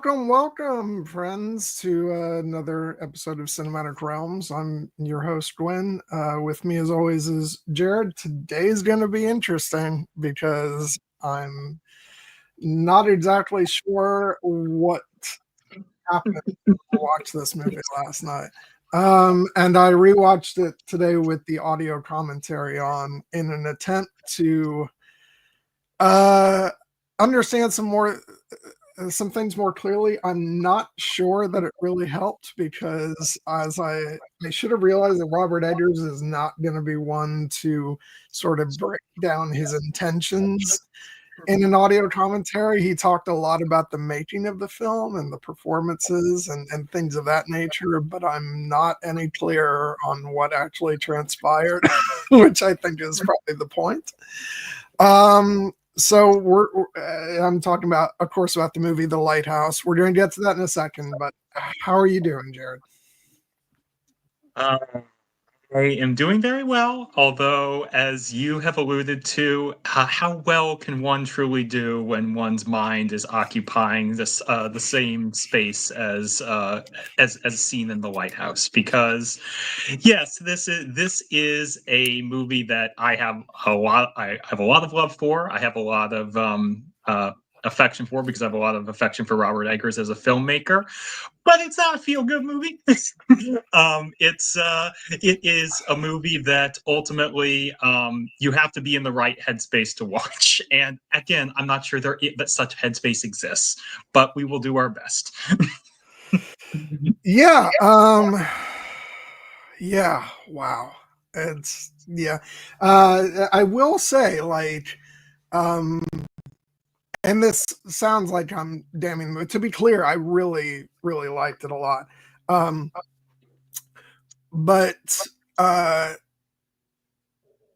Welcome, friends, to another episode of Cinematic Realms. I'm your host, Gwyn. With me, as always, is Jared. Today's going to be interesting because I'm not exactly sure what happened when I watched this movie last night. And I rewatched it today with the audio commentary on in an attempt to understand some things more clearly. I'm not sure that it really helped because as I should have realized that Robert Eggers is not going to be one to sort of break down his intentions in an audio commentary. He talked a lot about the making of the film and the performances and things of that nature, but I'm not any clearer on what actually transpired, which I think is probably the point. So I'm talking about, of course, about the movie The Lighthouse. We're going to get to that in a second, but how are you doing, Jared? I am doing very well, although, as you have alluded to, how well can one truly do when one's mind is occupying the same space as seen in The Lighthouse? Because, yes, this is a movie that I have a lot of love for. I have a lot of affection for because I have a lot of affection for Robert Eggers as a filmmaker. But it's not a feel-good movie. It is a movie that ultimately you have to be in the right headspace to watch. And again, I'm not sure that such headspace exists, but we will do our best. Yeah. Yeah. Wow. I will say, and this sounds like I'm damning, but to be clear, I really, really liked it a lot. But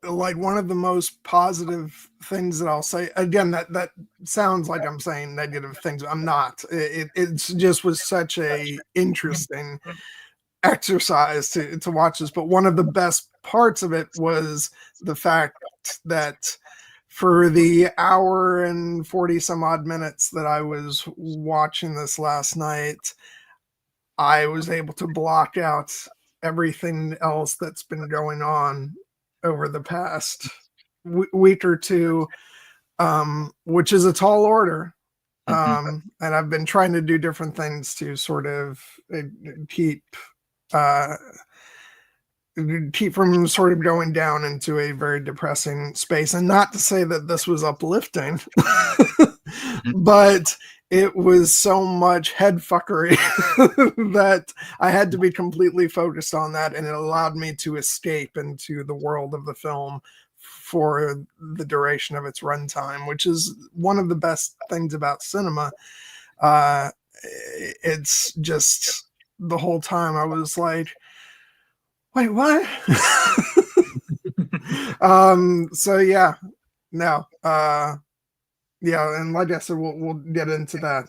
like one of the most positive things that I'll say, again, that sounds like I'm saying negative things. I'm not. It just was such a interesting exercise to watch this. But one of the best parts of it was the fact that for the hour and 40 some odd minutes that I was watching this last night, I was able to block out everything else that's been going on over the past week or two, which is a tall order. And I've been trying to do different things to sort of keep from sort of going down into a very depressing space. And not to say that this was uplifting, but it was so much head fuckery that I had to be completely focused on that, and it allowed me to escape into the world of the film for the duration of its runtime, which is one of the best things about cinema. It's just the whole time I was like, wait, what? So yeah, no, yeah, and like I said, we'll get into that.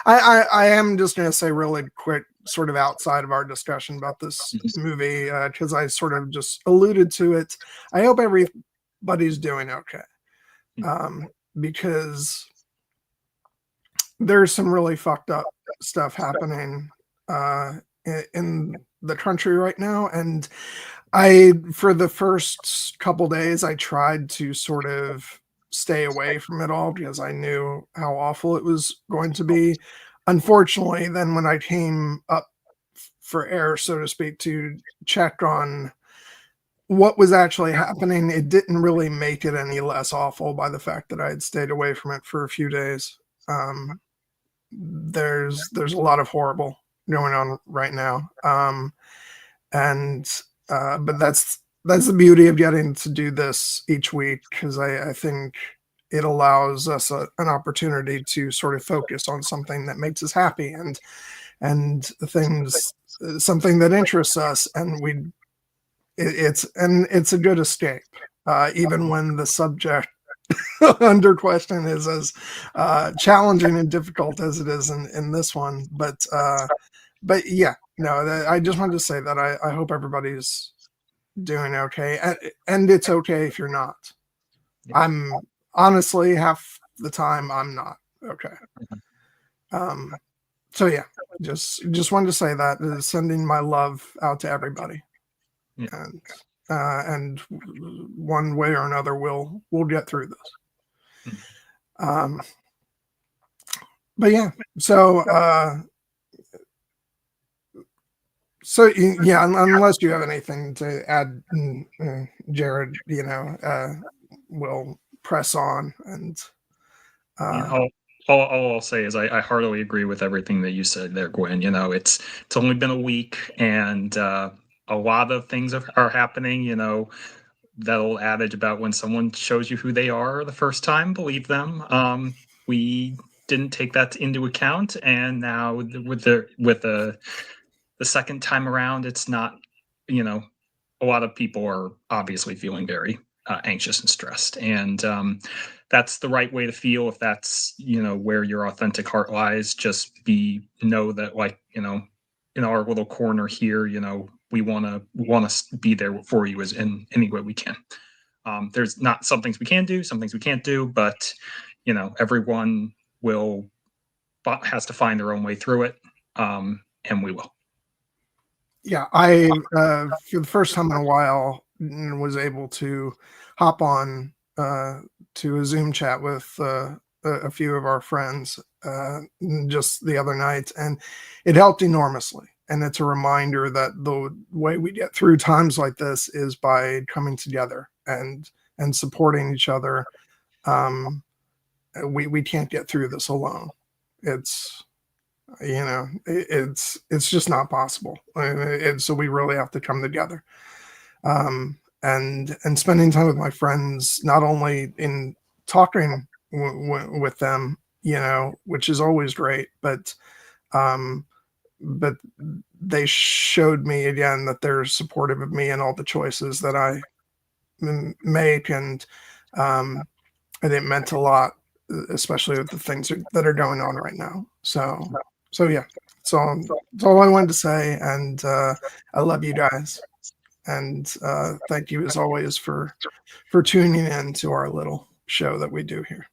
I am just going to say really quick, sort of outside of our discussion about this movie, because I sort of just alluded to it. I hope everybody's doing okay, because there's some really fucked up stuff happening in the country right now, and for the first couple days, I tried to sort of stay away from it all because I knew how awful it was going to be. Unfortunately, then when I came up for air, so to speak, to check on what was actually happening, it didn't really make it any less awful by the fact that I had stayed away from it for a few days. There's a lot of horrible going on right now. But that's the beauty of getting to do this each week, because I think it allows us an opportunity to sort of focus on something that makes us happy and something that interests us, and it's a good escape, even when the subject under question is as challenging and difficult as it is in this one. But yeah, no, I just wanted to say that I hope everybody's doing okay, and it's okay if you're not. I'm honestly half the time, I'm not. Okay. So yeah, just wanted to say that, sending my love out to everybody. Yeah. And one way or another, we'll get through this. But yeah, so yeah, unless you have anything to add, Jared, we'll press on. And all I'll say is I heartily agree with everything that you said there, Gwyn. It's only been a week, and a lot of things are happening. That old adage about when someone shows you who they are the first time, believe them. We didn't take that into account, and now with the second time around, it's not. A lot of people are obviously feeling very anxious and stressed, and that's the right way to feel. If that's where your authentic heart lies, just know that, like, in our little corner here, we want to be there for you as in any way we can. There's not some things we can do, some things we can't do, but everyone has to find their own way through it, and we will. Yeah, I for the first time in a while was able to hop on to a Zoom chat with a few of our friends just the other night, and it helped enormously. And it's a reminder that the way we get through times like this is by coming together and supporting each other. We can't get through this alone. It's it's just not possible. And so we really have to come together. And spending time with my friends, not only in talking with them, which is always great, but they showed me again that they're supportive of me and all the choices that I make, and it meant a lot, especially with the things that are going on right now. So yeah, so that's all I wanted to say, and I love you guys, and thank you as always for tuning in to our little show that we do here.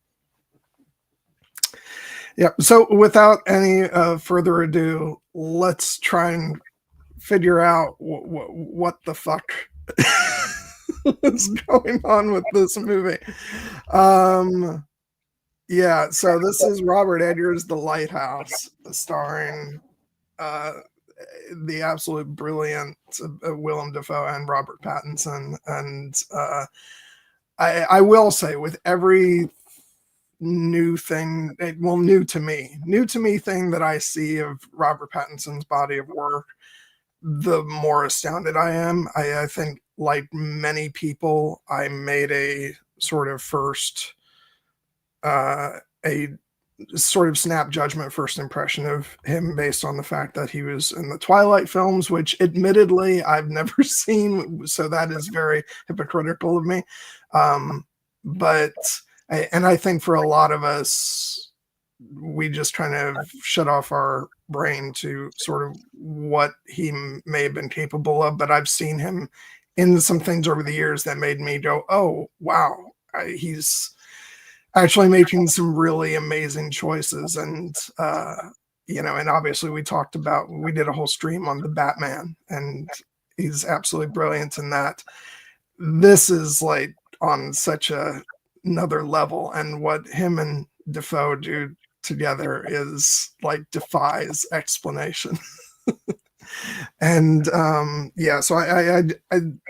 Yeah. So without any further ado, let's try and figure out what the fuck is going on with this movie. Yeah, so this is Robert Eggers' The Lighthouse, starring the absolute brilliant Willem Dafoe and Robert Pattinson. And I will say, with every new thing, new to me thing that I see of Robert Pattinson's body of work, the more astounded I am. I think, like many people, I made a sort of a sort of snap judgment first impression of him based on the fact that he was in the Twilight films, which admittedly I've never seen, so that is very hypocritical of me. But I think for a lot of us, we just kind of shut off our brain to sort of what he may have been capable of. But I've seen him in some things over the years that made me go, oh, wow, he's actually making some really amazing choices. And and obviously we did a whole stream on the Batman, and he's absolutely brilliant in that. This is like on such another level, and what him and Dafoe do together is like defies explanation. And so I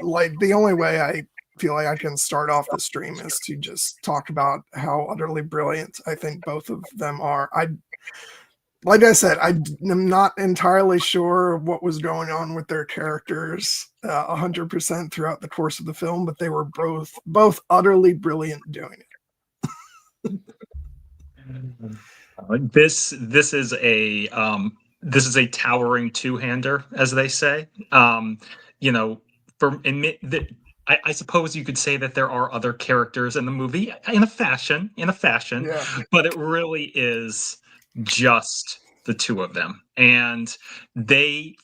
like, the only way I feel like I can start off the stream is to just talk about how utterly brilliant I think both of them are. Like I said, I am not entirely sure what was going on with their characters 100% throughout the course of the film, but they were both utterly brilliant doing it. This is a towering two-hander, as they say. I suppose you could say that there are other characters in the movie in a fashion, Yeah. but it really is just the two of them. And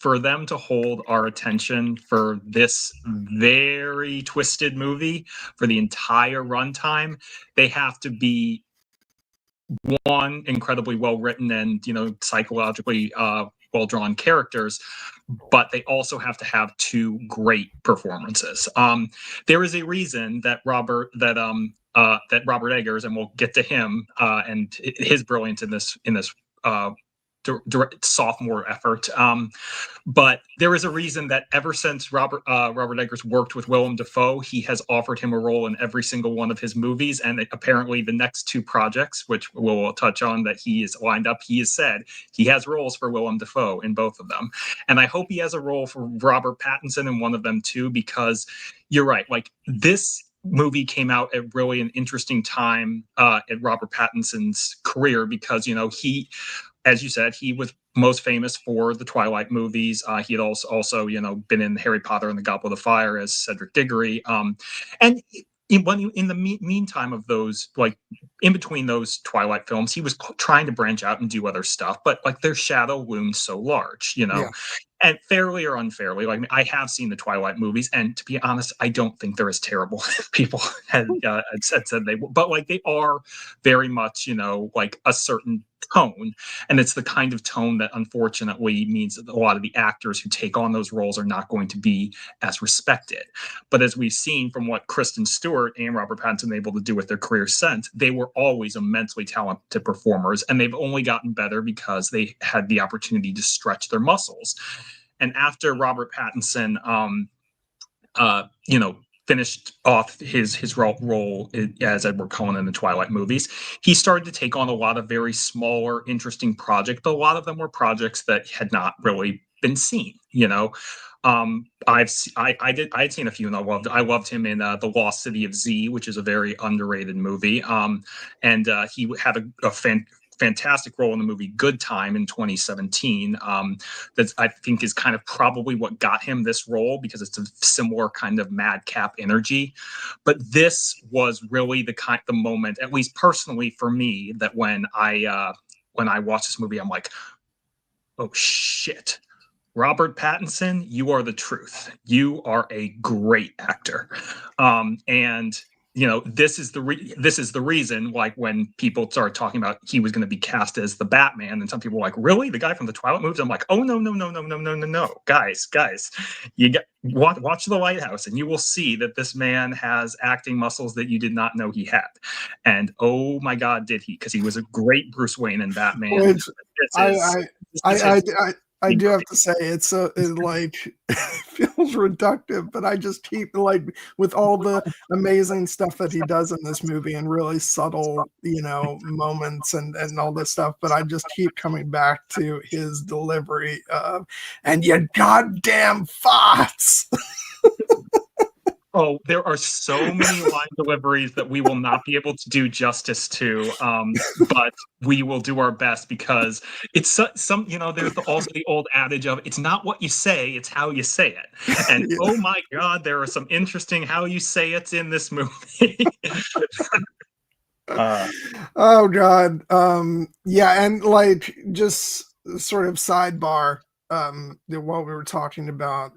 for them to hold our attention for this very twisted movie for the entire runtime, they have to be one, incredibly well written and, you know, psychologically well drawn characters, but they also have to have two great performances. There is a reason that Robert Eggers, and we'll get to him and his brilliance in this direct sophomore effort. But there is a reason that ever since Robert Eggers worked with Willem Dafoe, he has offered him a role in every single one of his movies. And apparently the next two projects, which we'll touch on, that he is lined up, he has said he has roles for Willem Dafoe in both of them. And I hope he has a role for Robert Pattinson in one of them too, because you're right, like this movie came out at really an interesting time in Robert Pattinson's career, because, you know, he, as you said, he was most famous for the Twilight movies. He had also, you know, been in Harry Potter and the Goblet of Fire as Cedric Diggory. And in the meantime of those, like in between those Twilight films, he was trying to branch out and do other stuff, but like their shadow loomed so large, you know. Yeah. And fairly or unfairly, like I have seen the Twilight movies, and to be honest, I don't think they're as terrible as people had said they were. But like they are very much, you know, like a certain tone, and it's the kind of tone that unfortunately means that a lot of the actors who take on those roles are not going to be as respected. But as we've seen from what Kristen Stewart and Robert Pattinson were able to do with their career since, they were always immensely talented performers, and they've only gotten better because they had the opportunity to stretch their muscles. And after Robert Pattinson, you know, finished off his role as Edward Cullen in the Twilight movies, he started to take on a lot of very smaller, interesting projects, but a lot of them were projects that had not really been seen, you know. I had seen a few, and I loved him in The Lost City of Z, which is a very underrated movie. And he had a fantastic role in the movie Good Time in 2017. That I think is kind of probably what got him this role, because it's a similar kind of madcap energy. But this was really the moment, at least personally for me, that when I watched this movie, I'm like, oh shit. Robert Pattinson, you are the truth. You are a great actor. And you know, this is the reason, like when people started talking about he was going to be cast as the Batman, and some people were like, really, the guy from the Twilight movies? I'm like, oh no, guys, you watch The Lighthouse, and you will see that this man has acting muscles that you did not know he had. And oh my God, did he? Because he was a great Bruce Wayne in Batman. I do have to say it like feels reductive, but I just keep, like, with all the amazing stuff that he does in this movie and really subtle, you know, moments and all this stuff, but I just keep coming back to his delivery of, and you goddamn farts. Oh, there are so many line deliveries that we will not be able to do justice to, but we will do our best, because it's some, you know, there's also the old adage of it's not what you say, it's how you say it. And yeah. Oh my God, there are some interesting how you say it's in this movie. Oh God. Yeah, and like just sort of sidebar, while we were talking about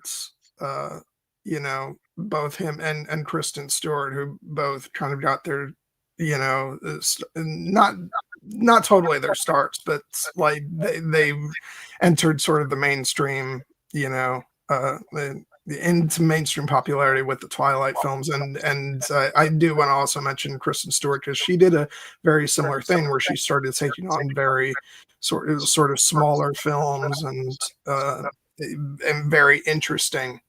you know, both him and Kristen Stewart, who both kind of got their, you know, not totally their starts, but like they entered sort of the mainstream, you know, into mainstream popularity with the Twilight films. And I do want to also mention Kristen Stewart, because she did a very similar thing where she started taking on very sort of smaller films and very interesting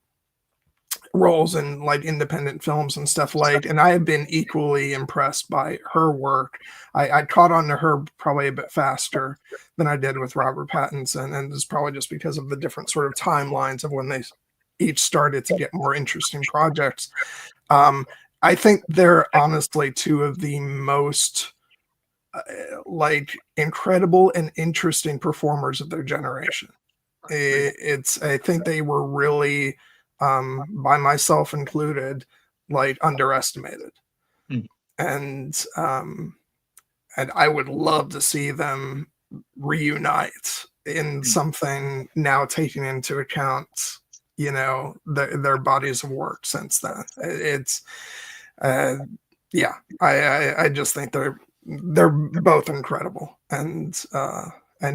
roles in like independent films and stuff, like, and I have been equally impressed by her work. I caught on to her probably a bit faster than I did with Robert Pattinson, and it's probably just because of the different sort of timelines of when they each started to get more interesting projects. I think they're honestly two of the most like incredible and interesting performers of their generation. I think they were really, by myself included, like underestimated. And I would love to see them reunite in something now, taking into account, you know, their bodies of work since then. It's yeah, I just think they're they're both incredible, and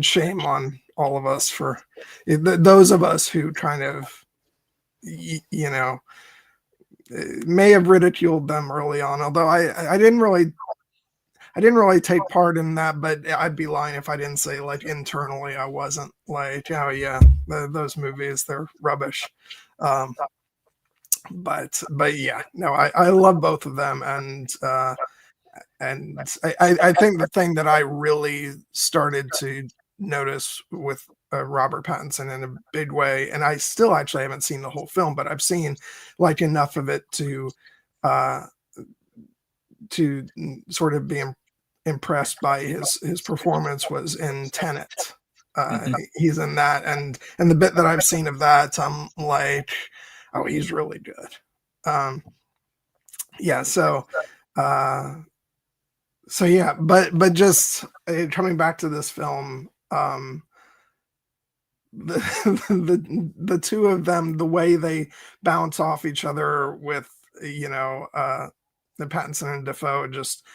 shame on all of us for those of us who kind of you know may have ridiculed them early on. Although I didn't really take part in that, but I'd be lying if I didn't say like internally I wasn't like, oh yeah, those movies, they're rubbish. Um, but yeah, no, I love both of them, and I think the thing that I really started to notice with Robert Pattinson in a big way, and I still actually haven't seen the whole film, but I've seen like enough of it uh, to sort of be impressed by his performance was in Tenet. Mhm. He's in that, and the bit that I've seen of that, I'm like, oh, he's really good. Yeah, uh, so yeah, but just coming back to this film, the, the two of them, the way they bounce off each other with the Pattinson and Dafoe, just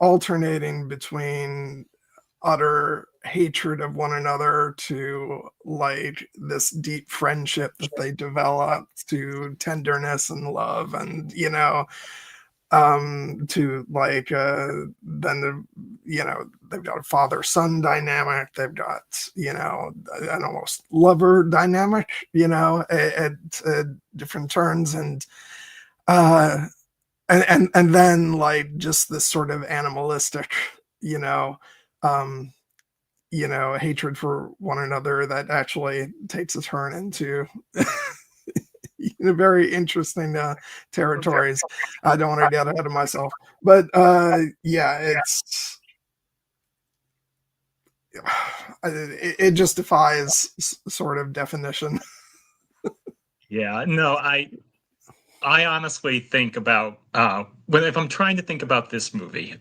alternating between utter hatred of one another to like this deep friendship that they develop to tenderness and love, and to like then they've got a father-son dynamic, they've got an almost lover dynamic at different turns, uh and then like just this sort of animalistic you know um hatred for one another that actually takes a turn into very interesting territories. I don't want to get ahead of myself, but yeah, it just defies sort of definition. Yeah, no, I honestly think about when if I'm trying to think about this movie,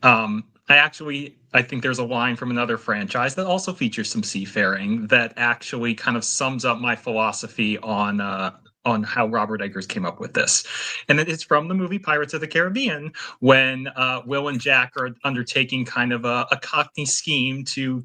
I think there's a line from another franchise that also features some seafaring that actually kind of sums up my philosophy on how Robert Eggers came up with this, and it is from the movie Pirates of the Caribbean when Will and Jack are undertaking kind of a Cockney scheme to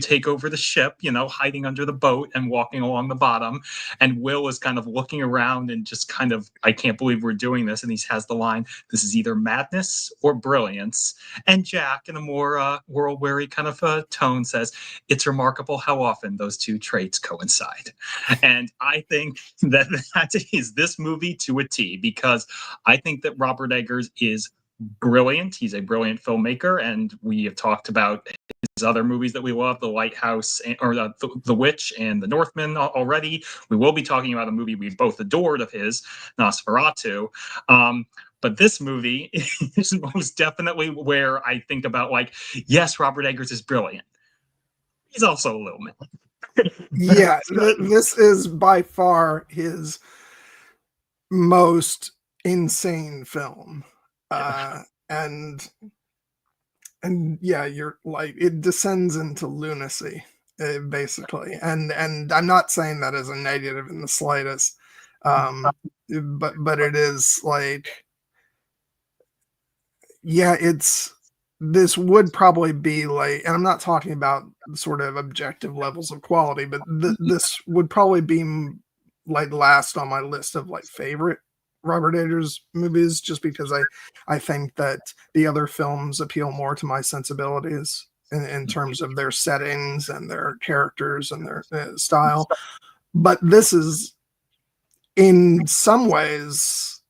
take over the ship, hiding under the boat and walking along the bottom, and Will is kind of looking around and just kind of, I can't believe we're doing this. And he has the line, "This is either madness or brilliance." And Jack, in a more world-weary kind of tone, says, "It's remarkable how often those two traits coincide." And I think that that is this movie to a T, because I think that Robert Eggers is brilliant. He's a brilliant filmmaker, and we have talked about his other movies that we love, The Lighthouse, or the Witch and The Northman already. We will be talking about a movie we both adored of his, Nosferatu. But this movie is most definitely where I think about, like, yes, Robert Eggers is brilliant. He's also a little man. Yeah, this is by far his most insane film. Yeah. And yeah, you're like, it descends into lunacy, basically. And I'm not saying that as a negative in the slightest. But it is like, yeah, this would probably be like, and I'm not talking about sort of objective levels of quality, but this would probably be like last on my list of like favorite Robert Eggers movies, just because I think that the other films appeal more to my sensibilities in terms of their settings and their characters and their style. But this is, in some ways,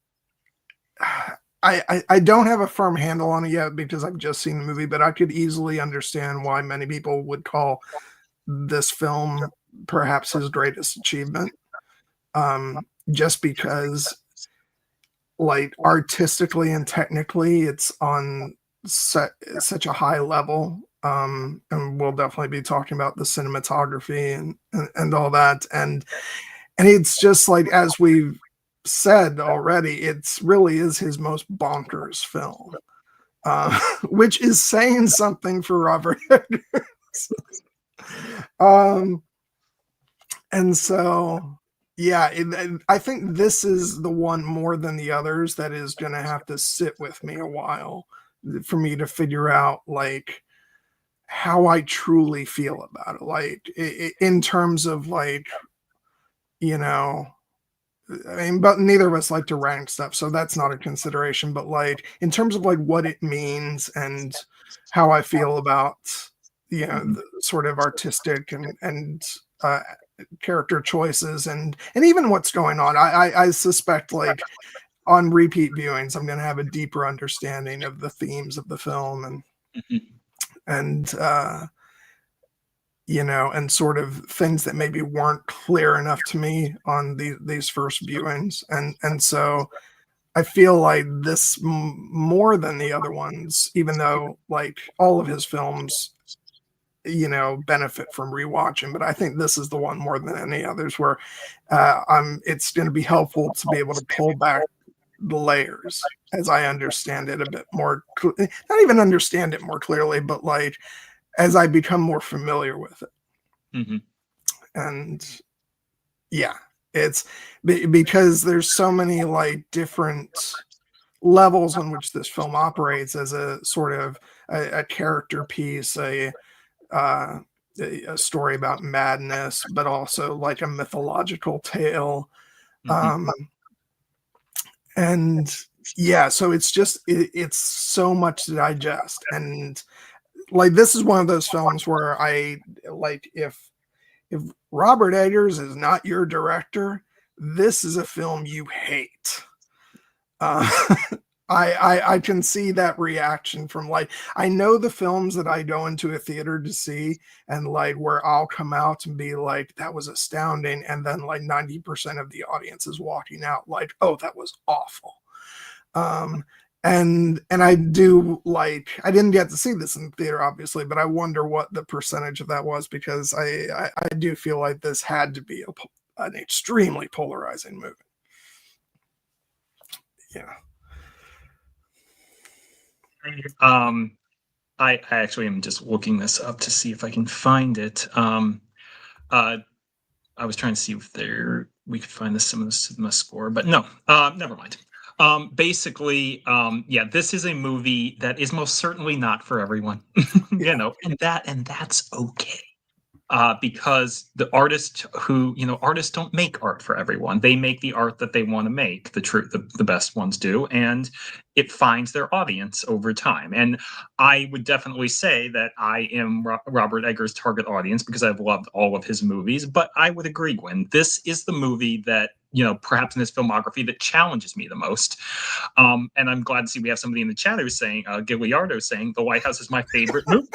I don't have a firm handle on it yet because I've just seen the movie, but I could easily understand why many people would call this film perhaps his greatest achievement. Just because, like, artistically and technically, it's on such a high level. And we'll definitely be talking about the cinematography and all that. And it's just like, as we've said already, it's really is his most bonkers film, which is saying something for Robert Eggers. And so, yeah, I think this is the one more than the others that is going to have to sit with me a while, for me to figure out like how I truly feel about it, like in terms of like, you know, I mean, but neither of us like to rank stuff, so that's not a consideration. But like in terms of like what it means and how I feel about, you know, the sort of artistic and character choices and even what's going on, I suspect like on repeat viewings, I'm going to have a deeper understanding of the themes of the film and you know, and sort of things that maybe weren't clear enough to me on these first viewings, and so I feel like this more than the other ones, even though like all of his films, you know, benefit from rewatching, but I think this is the one more than any others where it's going to be helpful to be able to pull back the layers as I understand it a bit more, not even understand it more clearly, but like as I become more familiar with it. And yeah, it's because there's so many like different levels on which this film operates as a sort of a character piece, a story about madness, but also like a mythological tale. And yeah, so it's just it's so much to digest, and like this is one of those films where I like if Robert Eggers is not your director, this is a film you hate. I can see that reaction from like I know the films that I go into a theater to see and like where I'll come out and be like that was astounding, and then like 90% of the audience is walking out like, oh, that was awful. And I do like I didn't get to see this in the theater obviously, but I wonder what the percentage of that was, because I do feel like this had to be an extremely polarizing movie. Yeah. I actually am just looking this up to see if I can find it. I was trying to see if we could find the cinema score, but no, never mind. Basically, yeah, this is a movie that is most certainly not for everyone, you know, and that's okay. Because the artists don't make art for everyone. They make the art that they want to make. The best ones do, and it finds their audience over time. And I would definitely say that I am Robert Eggers' target audience because I've loved all of his movies. But I would agree, Gwyn, this is the movie that, you know, perhaps in his filmography that challenges me the most. And I'm glad to see we have somebody in the chat who's saying, Gigliardo saying, The Lighthouse is my favorite movie.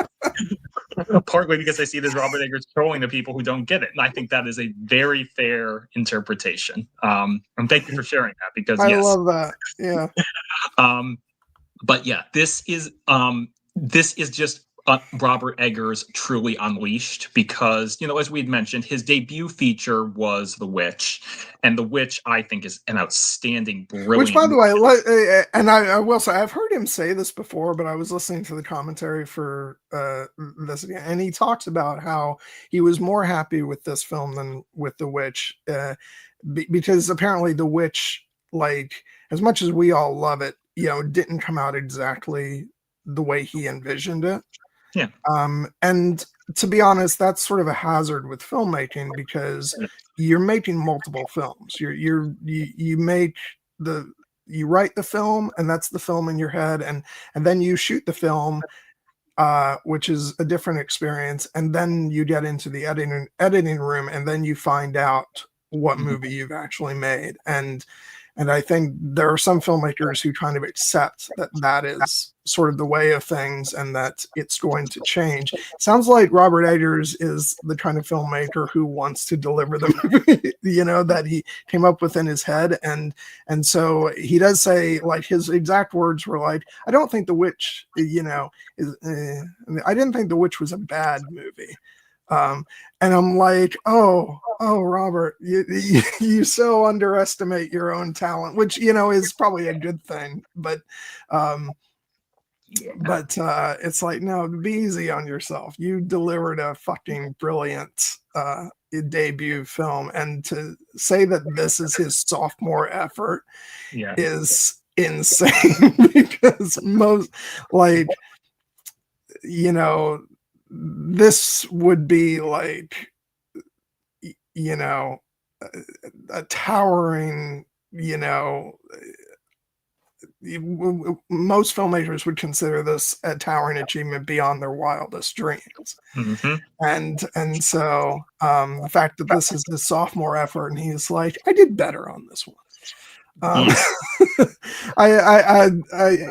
Partly because I see this Robert Eggers trolling the people who don't get it. And I think that is a very fair interpretation. And thank you for sharing that, because I love that. Yeah. But yeah, this is just Robert Eggers truly unleashed, because, you know, as we'd mentioned, his debut feature was The Witch, and The Witch I think is an outstanding, brilliant. Which, by the way, and I will say I've heard him say this before, but I was listening to the commentary for this again, and he talks about how he was more happy with this film than with The Witch, because apparently The Witch, like as much as we all love it, you know, didn't come out exactly the way he envisioned it. Yeah. And to be honest, that's sort of a hazard with filmmaking, because you're making multiple films. You write the film, and that's the film in your head, and then you shoot the film, which is a different experience, and then you get into the editing room, and then you find out what movie you've actually made. And I think there are some filmmakers who kind of accept that that is sort of the way of things and that it's going to change. Sounds like Robert Eggers is the kind of filmmaker who wants to deliver the movie, you know, that he came up with in his head. And so he does say, like, his exact words were like, I don't think The Witch, you know, I didn't think The Witch was a bad movie. And I'm like, oh, Robert, you so underestimate your own talent, which, you know, is probably a good thing. But it's like, no, be easy on yourself. You delivered a fucking brilliant debut film, and to say that this is his sophomore effort is insane because most, like, you know, this would be like, you know, a towering, you know, most filmmakers would consider this a towering achievement beyond their wildest dreams. Mhm. And so the fact that this is his sophomore effort and he's like, I did better on this one. Yeah.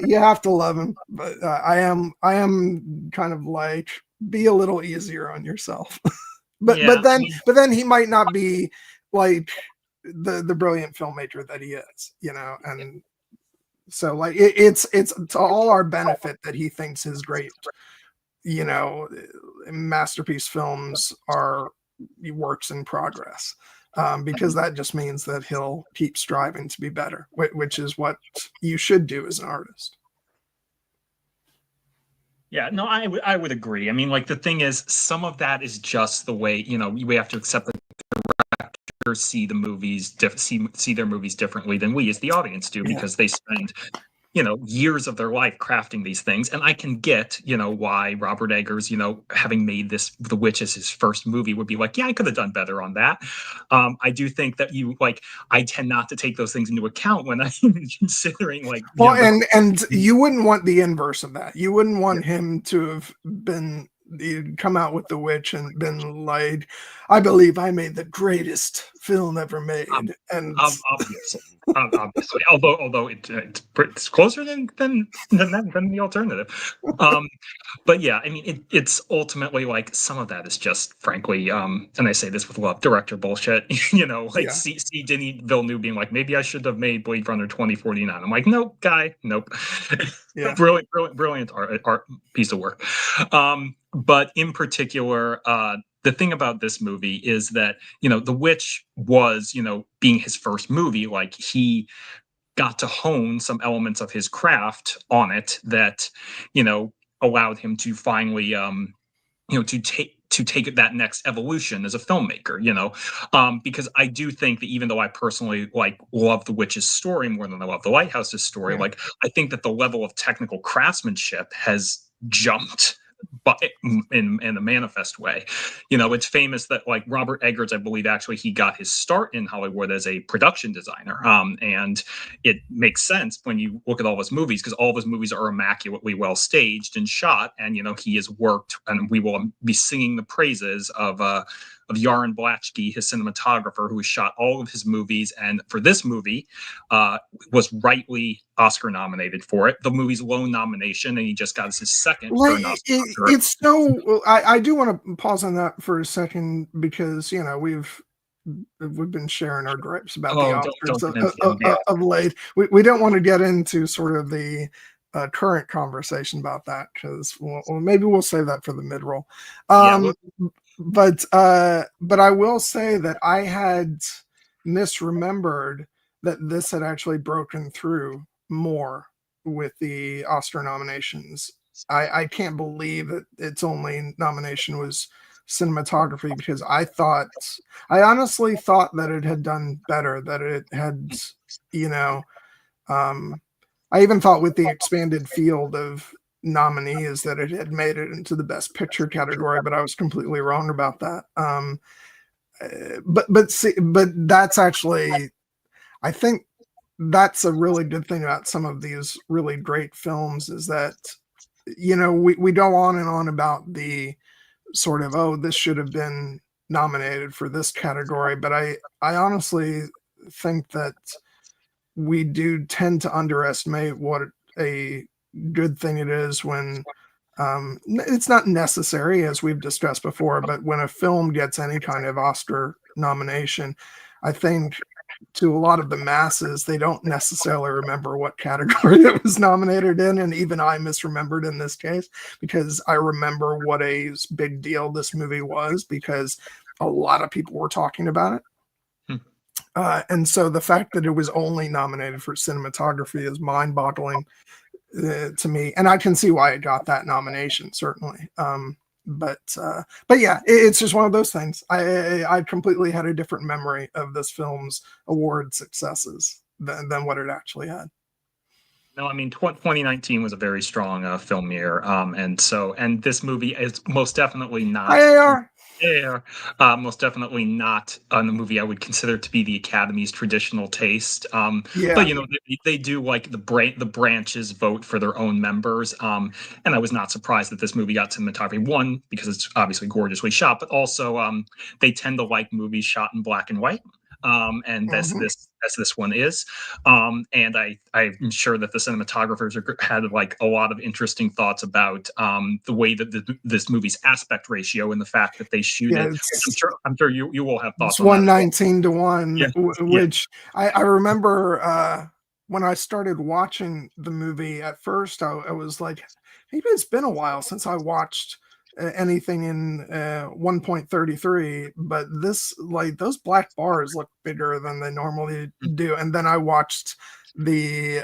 You have to love him, but I am kind of like, be a little easier on yourself. but Yeah, I mean, but then he might not be like the brilliant filmmaker that he is, you know, and so like it's to all our benefit that he thinks his great, you know, masterpiece films are works in progress. Because that just means that he'll keep striving to be better, which is what you should do as an artist. yeah, no, I would agree. I mean, like the thing is, some of that is just the way, you know, we have to accept that directors see the movies see their movies differently than we as the audience do, Yeah. because they spend, you know, years of their life crafting these things. And I can get, you know, why Robert Eggers, you know, having made this The Witch as his first movie, would be like, yeah, I could have done better on that. I do think that I tend not to take those things into account when I'm considering, like, well, and you wouldn't want the inverse of that. You wouldn't want him to have been come out with The Witch and been like, I believe I made the greatest film ever made. And obviously, although it's closer than the alternative. But yeah, I mean, it's ultimately like some of that is just, frankly, and I say this with love, director bullshit. You know, like, see Denis Villeneuve being like, maybe I should have made Blade Runner 2049. I'm like, nope, guy, nope. Yeah. brilliant art piece of work. But in particular, the thing about this movie is that, you know, The Witch was, you know, being his first movie, like, he got to hone some elements of his craft on it that, you know, allowed him to finally, you know, to take that next evolution as a filmmaker, you know, because I do think that even though I personally like love The Witch's story more than I love The Lighthouse's story, like, I think that the level of technical craftsmanship has jumped, but in a manifest way. You know, it's famous that, like, Robert Eggers, I believe, actually he got his start in Hollywood as a production designer, and it makes sense when you look at all of his movies, because all of his movies are immaculately well staged and shot, and, you know, he has worked, and we will be singing the praises of Yaron Blaschke, his cinematographer, who has shot all of his movies, and for this movie, was rightly Oscar nominated for it. The movie's lone nomination, and he just got his second. Like, it's so. I do want to pause on that for a second, because, you know, we've been sharing our gripes about the Oscars of late. We don't want to get into sort of the current conversation about that, because maybe we'll save that for the mid-roll. But I will say that I had misremembered that this had actually broken through more with the Oscar nominations. I can't believe that its only nomination was cinematography, because I honestly thought that it had done better, that it had, you know, I even thought with the expanded field of nominees that it had made it into the best picture category, but I was completely wrong about that. But that's actually, I think that's a really good thing about some of these really great films, is that, you know, we go on and on about the sort of, oh, this should have been nominated for this category, but I honestly think that we do tend to underestimate what a good thing it is when it's not necessary, as we've discussed before, but when a film gets any kind of Oscar nomination, I think to a lot of the masses, they don't necessarily remember what category it was nominated in. And even I misremembered in this case, because I remember what a big deal this movie was, because a lot of people were talking about it. And so the fact that it was only nominated for cinematography is mind-boggling to me, and I can see why it got that nomination, certainly. But yeah, it's just one of those things. I completely had a different memory of this film's award successes than what it actually had. No, I mean 2019 was a very strong film year, and this movie is most definitely not. IAR. Yeah, most definitely not a movie I would consider to be the Academy's traditional taste. But Yeah. they do like the branches vote for their own members. And I was not surprised that this movie got cinematography. One, because it's obviously gorgeously shot, but also they tend to like movies shot in black and white. And this one is. And I'm sure that the cinematographers had like a lot of interesting thoughts about the way that this movie's aspect ratio and the fact that they shoot Yeah, it. I'm sure you will have thoughts it's on that. 119 to 1, Yeah, which I remember when I started watching the movie at first, I was like, maybe it's been a while since I watched anything in 1.33, but this, like, those black bars look bigger than they normally do. And then I watched the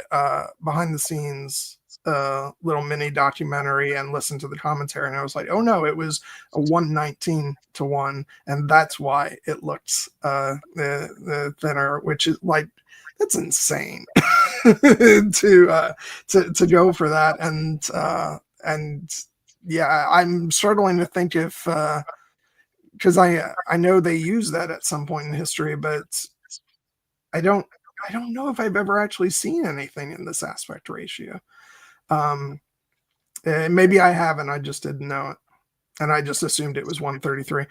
behind the scenes little mini documentary and listened to the commentary, and I was like, oh no, it was a 119 to 1, and that's why it looks the thinner, which is like, that's insane to go for that. And yeah, I'm struggling to think if because I know they use that at some point in history, but I don't know if I've ever actually seen anything in this aspect ratio. Maybe I haven't. I just didn't know it, and I just assumed it was 133.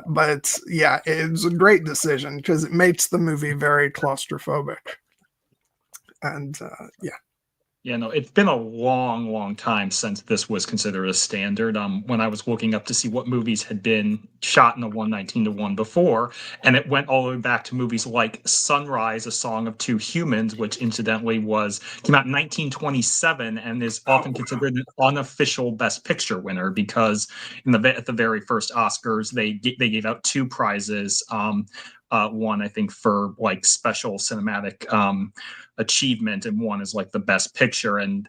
But yeah, it's a great decision because it makes the movie very claustrophobic. And yeah. Yeah, no, it's been a long, long time since this was considered a standard. When I was looking up to see what movies had been shot in a 119 to 1 before, and it went all the way back to movies like Sunrise, A Song of Two Humans, which incidentally came out in 1927 and is often considered an unofficial Best Picture winner because at the very first Oscars they gave out two prizes. One I think for like special cinematic achievement, and one is like the best picture. And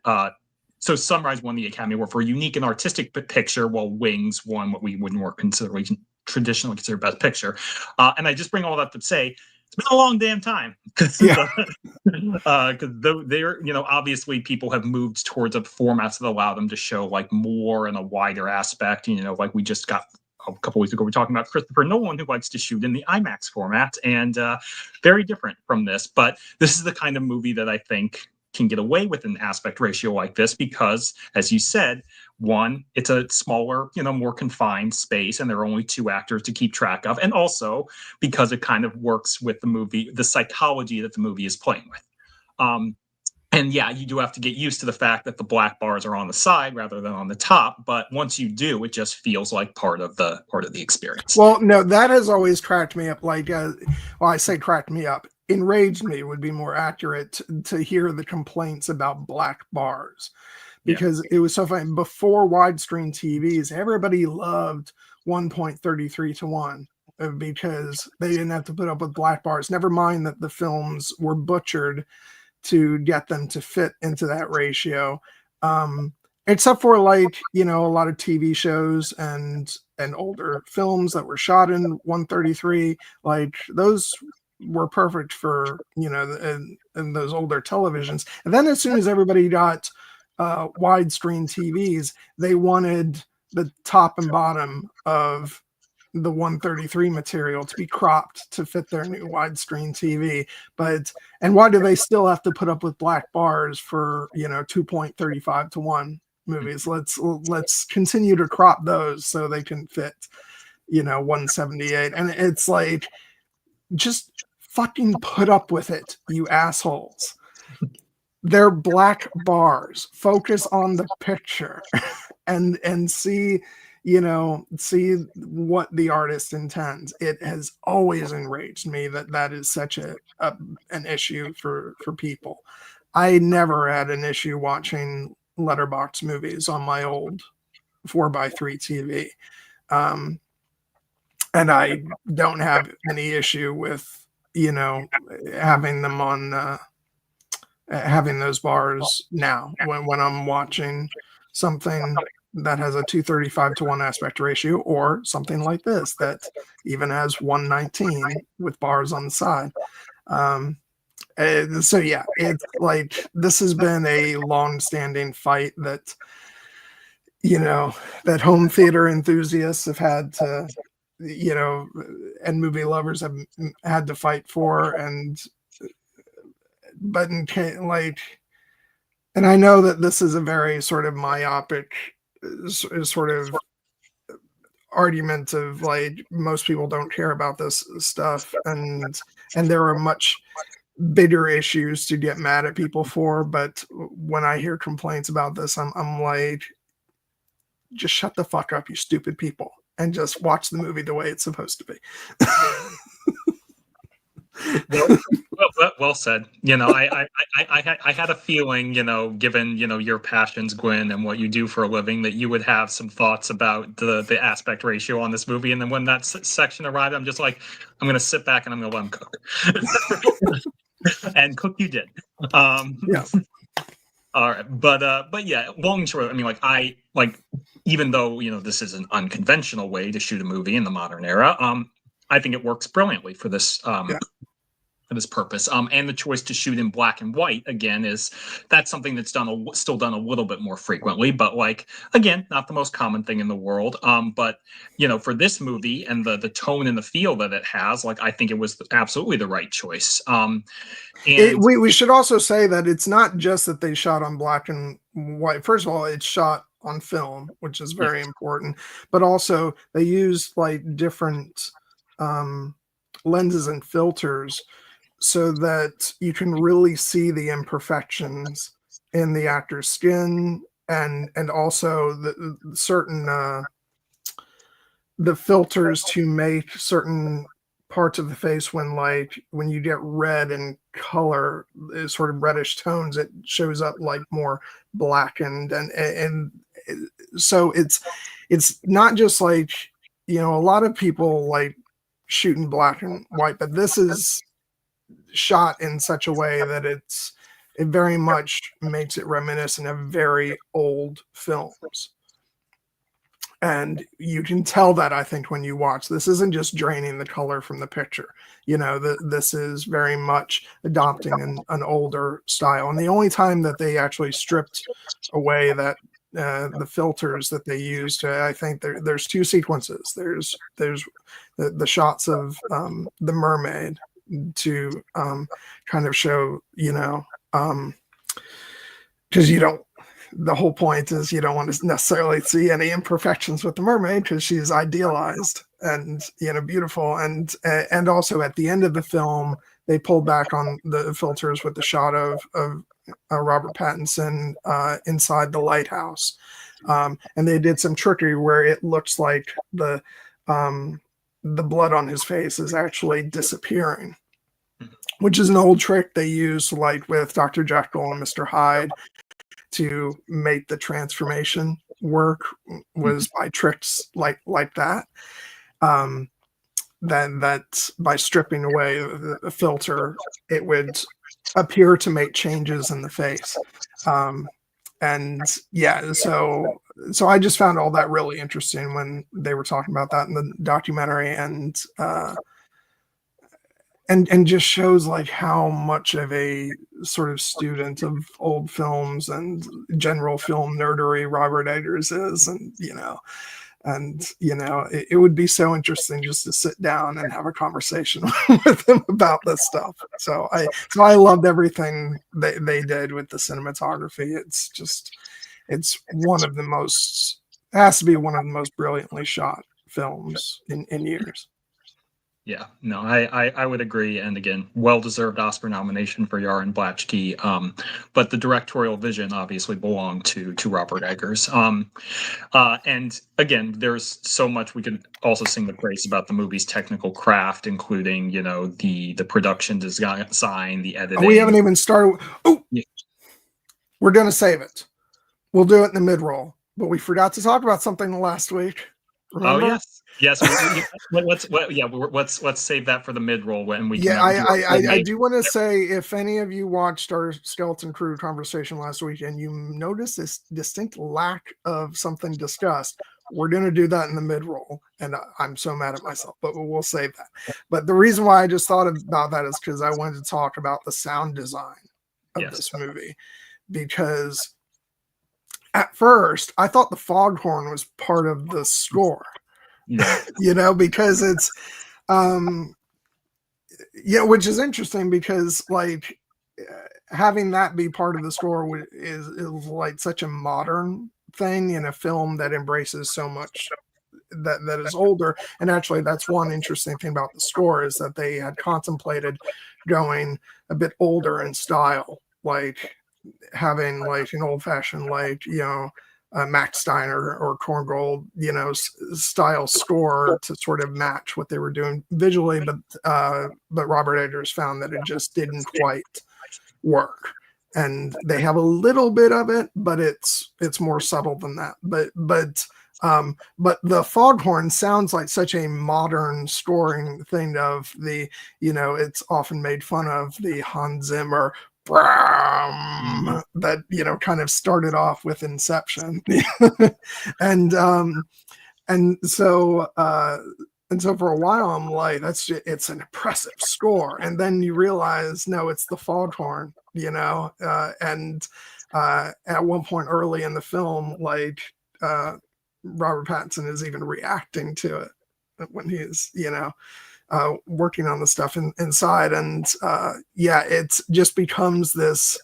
so Sunrise won the Academy Award for unique and artistic picture, while Wings won what we would more traditionally consider best picture. And I just bring all that to say it's been a long damn time because Yeah. they're obviously people have moved towards a formats that allow them to show like more and a wider aspect. Like we just got a couple weeks ago, we're talking about Christopher Nolan, who likes to shoot in the IMAX format, and very different from this. But this is the kind of movie that I think can get away with an aspect ratio like this because, as you said, one, it's a smaller, more confined space, and there are only two actors to keep track of, and also because it kind of works with the movie, the psychology that the movie is playing with. And yeah, you do have to get used to the fact that the black bars are on the side rather than on the top. But once you do, it just feels like part of the experience. Well, no, that has always cracked me up. Like, I say cracked me up. Enraged me would be more accurate to hear the complaints about black bars, because it was so funny. Before widescreen TVs, everybody loved 1.33 to 1 because they didn't have to put up with black bars. Never mind that the films were butchered to get them to fit into that ratio, except for like a lot of TV shows and older films that were shot in 133, like those were perfect for in those older televisions. And then as soon as everybody got widescreen TVs, they wanted the top and bottom of the 133 material to be cropped to fit their new widescreen TV. And why do they still have to put up with black bars for 2.35 to 1 movies? Let's continue to crop those so they can fit 178. And it's like, just fucking put up with it, you assholes. They're black bars. Focus on the picture and see what the artist intends. It has always enraged me that is such an issue for people. I never had an issue watching letterbox movies on my old 4x3 TV. And I don't have any issue with having them on having those bars now when I'm watching something that has a 235 to 1 aspect ratio, or something like this that even has 119 with bars on the side. So yeah, it's like this has been a long-standing fight that that home theater enthusiasts have had to, and movie lovers have had to fight for, but like, and I know that this is a very sort of myopic sort of argument of like most people don't care about this stuff, and there are much bigger issues to get mad at people for. But when I hear complaints about this, I'm like, just shut the fuck up, you stupid people, and just watch the movie the way it's supposed to be. Well said. I had a feeling, given your passions, Gwyn, and what you do for a living, that you would have some thoughts about the aspect ratio on this movie. And then when that section arrived, I'm just like, I'm going to sit back and I'm going to let him cook. And cook you did. Yeah. All right, but yeah, long and short, I mean, even though this is an unconventional way to shoot a movie in the modern era, I think it works brilliantly for this for this purpose. And the choice to shoot in black and white again that's something that's still done a little bit more frequently, but again, not the most common thing in the world. But for this movie and the tone and the feel that it has, I think it was absolutely the right choice. And we should also say that it's not just that they shot on black and white. First of all, it's shot on film, which is very important, but also they used different lenses and filters so that you can really see the imperfections in the actor's skin, and also the certain the filters to make certain parts of the face when you get red and color, sort of reddish tones, it shows up more blackened, and so it's not just a lot of people shooting black and white, but this is shot in such a way that it very much makes it reminiscent of very old films. And you can tell that, I think, when you watch. This isn't just draining the color from the picture. This is very much adopting an older style. And the only time that they actually stripped away that the filters that they used, I think there's two sequences. There's the shots of the mermaid to kind of show, because the whole point is you don't want to necessarily see any imperfections with the mermaid because she's idealized and beautiful, and also at the end of the film they pulled back on the filters with the shot of Robert Pattinson inside the lighthouse, and they did some trickery where it looks like the blood on his face is actually disappearing, which is an old trick they use with Dr. Jekyll and Mr. Hyde to make the transformation work, was by tricks like that. Then that by stripping away the filter, it would appear to make changes in the face. And yeah, so I just found all that really interesting when they were talking about that in the documentary, and just shows how much of a sort of student of old films and general film nerdery Robert Eggers is. And it would be so interesting just to sit down and have a conversation with him about this stuff. So I loved everything they did with the cinematography. It has to be one of the most brilliantly shot films in years. Yeah, no, I would agree. And again, well-deserved Oscar nomination for Yaron Blatchkey. But the directorial vision obviously belonged to Robert Eggers. And again, there's so much we could also sing the praise about the movie's technical craft, including, the production design, the editing. We haven't even started. Oh, yeah. We're going to save it. We'll do it in the mid-roll. But we forgot to talk about something last week. Remember? Oh, yes. Let's save that for the mid-roll when we. Yeah, I do want to say, if any of you watched our Skeleton Crew conversation last week and you noticed this distinct lack of something discussed, we're going to do that in the mid-roll, and I'm so mad at myself, but we'll save that. But the reason why I just thought about that is because I wanted to talk about the sound design of this movie, because at first I thought the foghorn was part of the score, because it's which is interesting, because like having that be part of the score is like such a modern thing in a film that embraces so much that is older. And actually, that's one interesting thing about the score, is that they had contemplated going a bit older in style, like having like an old-fashioned, like Max Steiner or Korngold, style score to sort of match what they were doing visually, but Robert Eggers found that it just didn't quite work, and they have a little bit of it, but it's more subtle than that. But the foghorn sounds like such a modern scoring thing of the, it's often made fun of the Hans Zimmer that kind of started off with Inception. and so for a while I'm like, it's an impressive score, and then you realize, no, it's the foghorn, and at one point early in the film, like Robert Pattinson is even reacting to it when he's working on the stuff inside, and it just becomes this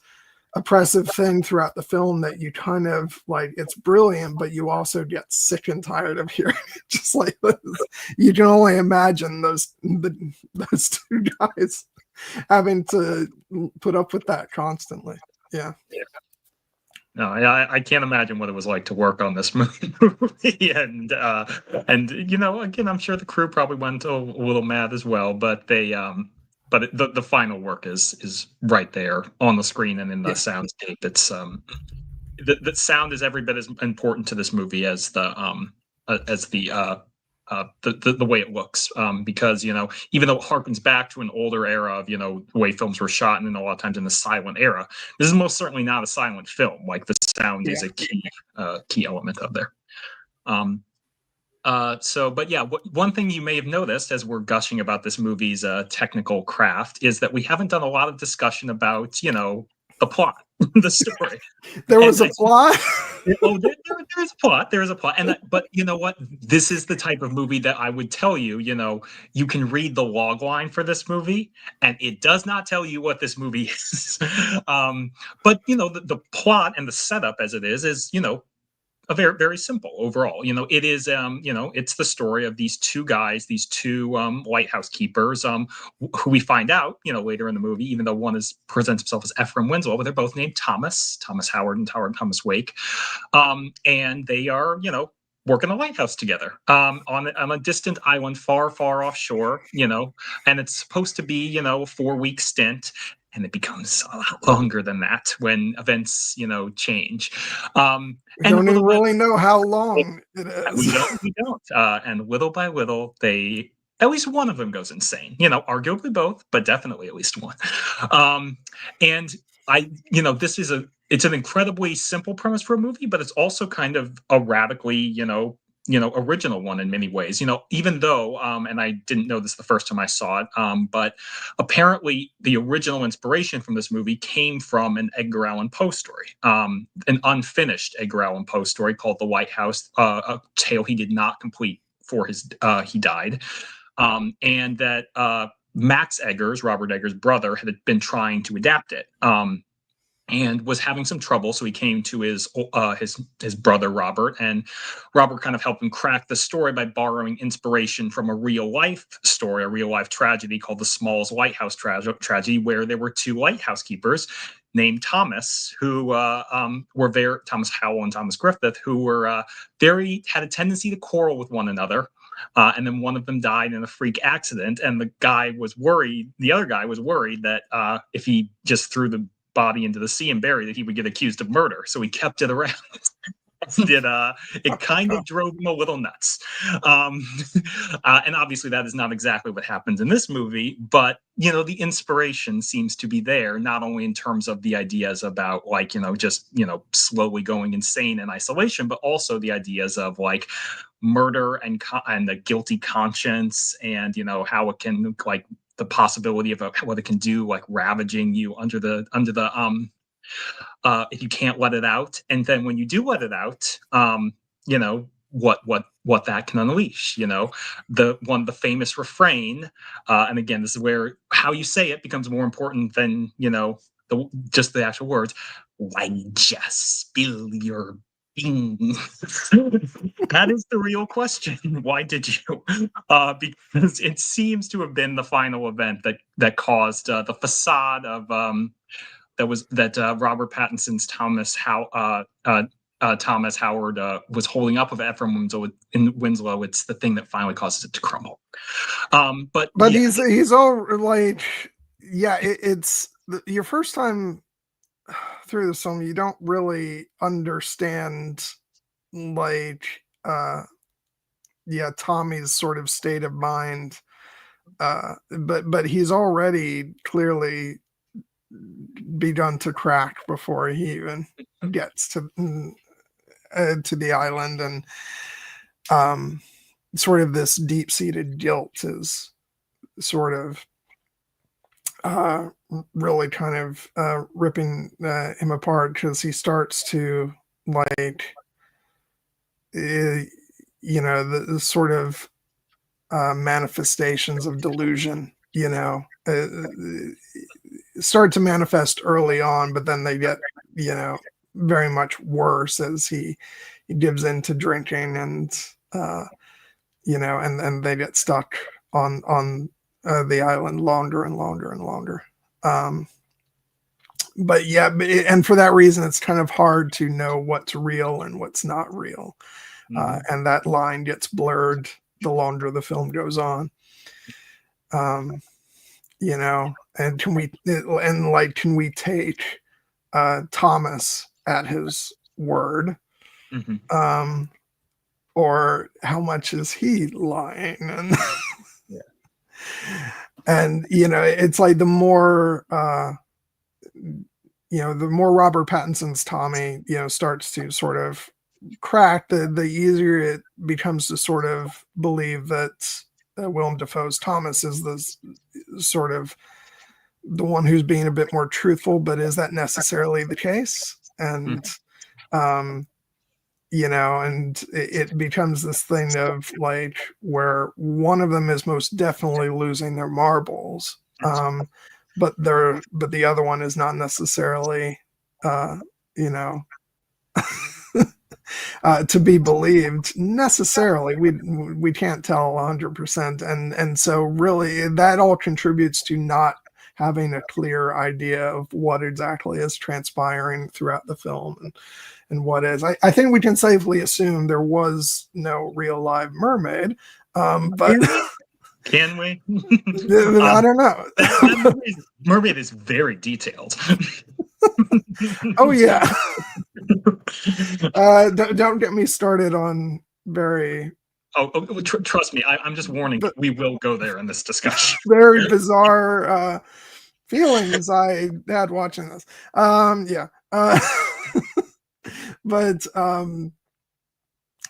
oppressive thing throughout the film that you kind of like. It's brilliant, but you also get sick and tired of hearing it. Just like this. You can only imagine those two guys having to put up with that constantly. Yeah. No, I can't imagine what it was like to work on this movie, and again, I'm sure the crew probably went a little mad as well, but they but the final work is right there on the screen and in the soundscape. It's the sound is every bit as important to this movie as the way it looks, because even though it harkens back to an older era of the way films were shot, and a lot of times in the silent era, this is most certainly not a silent film. Like, the sound is a key element of there. One thing you may have noticed as we're gushing about this movie's technical craft is that we haven't done a lot of discussion about the plot, the story. There was a plot. Oh, there is a plot. There is a plot, but you know what? This is the type of movie that I would tell you. You can read the log line for this movie, and it does not tell you what this movie is. But the plot and the setup as it is a very, very simple overall. It is, it's the story of these two guys, these two lighthouse keepers, who we find out, later in the movie, even though one presents himself as Ephraim Winslow, but they're both named Thomas Howard and Thomas Wake. And they are, working a lighthouse together on a distant island far, far offshore, and it's supposed to be, a 4-week stint. And it becomes a lot longer than that when events, change. We don't even really know how long it is. We don't. And little by little, at least one of them goes insane. Arguably both, but definitely at least one. And it's an incredibly simple premise for a movie, but it's also kind of a radically, original one in many ways, even though, and I didn't know this the first time I saw it, but apparently the original inspiration from this movie came from an Edgar Allan Poe story, an unfinished Edgar Allan Poe story called The Lighthouse, a tale he did not complete before he died. And that Max Eggers, Robert Eggers' brother, had been trying to adapt it. And was having some trouble, so he came to his brother Robert, and Robert kind of helped him crack the story by borrowing inspiration from a real life story, a real life tragedy called the Smalls Lighthouse tragedy, where there were two lighthouse keepers named Thomas, who were very Thomas Howell and Thomas Griffith, who were had a tendency to quarrel with one another. And then one of them died in a freak accident, and the other guy was worried that if he just threw the body into the sea and buried it, he would get accused of murder. So he kept it around. It kind of drove him a little nuts. And obviously that is not exactly what happens in this movie, but the inspiration seems to be there, not only in terms of the ideas about just slowly going insane in isolation, but also the ideas of murder and the guilty conscience, and how it can the possibility of what it can do, ravaging you under the if you can't let it out, and then when you do let it out, what that can unleash. The famous refrain, and again, this is where how you say it becomes more important than just the actual words. Why just spill your beans? That is the real question. Why did you? Because it seems to have been the final event that caused the facade of Robert Pattinson's Thomas Howard was holding up of Ephraim Winslow. It's the thing that finally causes it to crumble. But yeah. he's all it's your first time through this film. You don't really understand Tommy's sort of state of mind, but he's already clearly begun to crack before he even gets to the island, and sort of this deep-seated guilt is sort of really kind of ripping him apart, because he starts to the sort of manifestations of delusion, start to manifest early on, but then they get, very much worse as he gives in to drinking, and, and they get stuck on the island longer and longer and longer. But yeah, and for that reason, it's kind of hard to know what's real and what's not real. Mm-hmm. And that line gets blurred the longer the film goes on. And can we take Thomas at his word? Mm-hmm. Or how much is he lying? And and it's like the more the more Robert Pattinson's Tommy starts to sort of crack, the easier it becomes to sort of believe that Willem Dafoe's Thomas is this sort of the one who's being a bit more truthful. But is that necessarily the case? And and it becomes this thing of where one of them is most definitely losing their marbles, but the other one is not necessarily to be believed necessarily. We can't tell 100%, and so really that all contributes to not having a clear idea of what exactly is transpiring throughout the film, and what is. I think we can safely assume there was no real live mermaid, but can we? I don't know. Mermaid is very detailed. Oh yeah. Don't get me started on very. Trust me, I'm just warning. We will go there in this discussion. Very bizarre feelings I had watching this. Yeah. But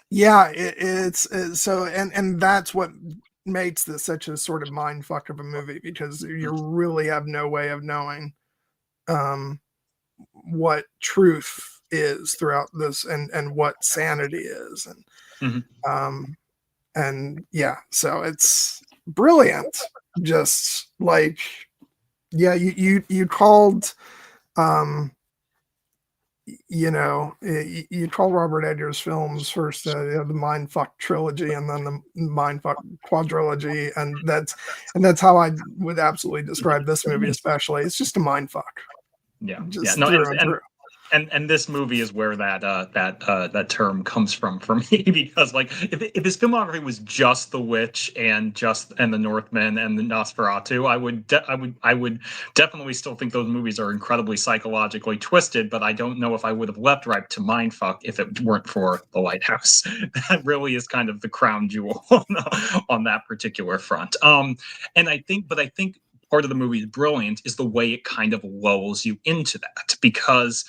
yeah, it's so, and that's what makes this such a sort of mind fuck of a movie, because you really have no way of knowing what truth is throughout this, and what sanity is, and and yeah, so it's brilliant. Just you called you call Robert Eggers' films first the Mindfuck trilogy, and then the Mindfuck quadrilogy, and that's how I would absolutely describe this movie. Especially, it's just a mindfuck. Yeah, just no, through and through. And this movie is where that term comes from for me, because like if his filmography was just The Witch and the Northman and the Nosferatu, I would definitely still think those movies are incredibly psychologically twisted, but I don't know if I would have leapt right to Mindfuck if it weren't for The Lighthouse. That really is kind of the crown jewel on that particular front. And I think part of the movie is brilliant is the way it kind of lulls you into that, because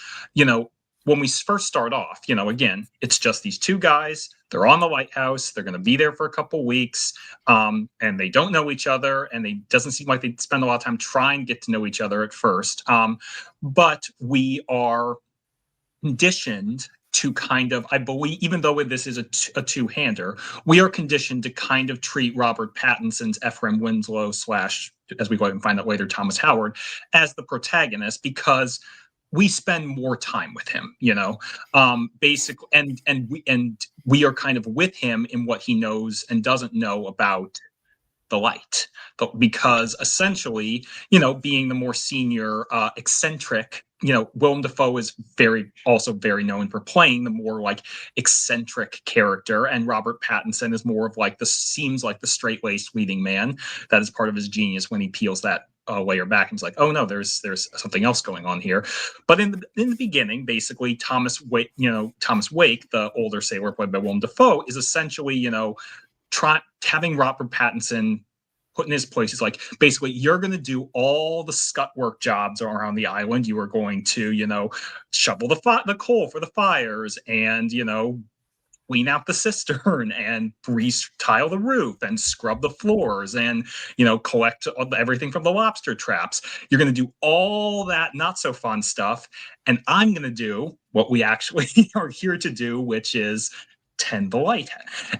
when we first start off, again, it's just these two guys. They're on the lighthouse. They're going to be there for a couple weeks, and they don't know each other, and it doesn't seem like they spend a lot of time trying to get to know each other at first. But we are conditioned to kind of, I believe, even though this is a two-hander, we are conditioned to kind of treat Robert Pattinson's Ephraim Winslow / as we go ahead and find out later, Thomas Howard, as the protagonist, because we spend more time with him, basically, and we are kind of with him in what he knows and doesn't know about the light, but because essentially, being the more senior, eccentric, Willem Dafoe is also very known for playing the more like eccentric character, and Robert Pattinson is more of like seems like the straight-laced leading man. That is part of his genius when he peels that layer back and he's like, oh no, there's something else going on here. But in the beginning, basically, Thomas Wake, the older sailor played by Willem Dafoe, is essentially, having Robert Pattinson put in his place. He's like, basically, you're going to do all the scut work jobs around the island. You are going to, shovel the coal for the fires, and clean out the cistern and tile the roof and scrub the floors and collect everything from the lobster traps. You're going to do all that not so fun stuff, and I'm going to do what we actually are here to do, which is tend the light.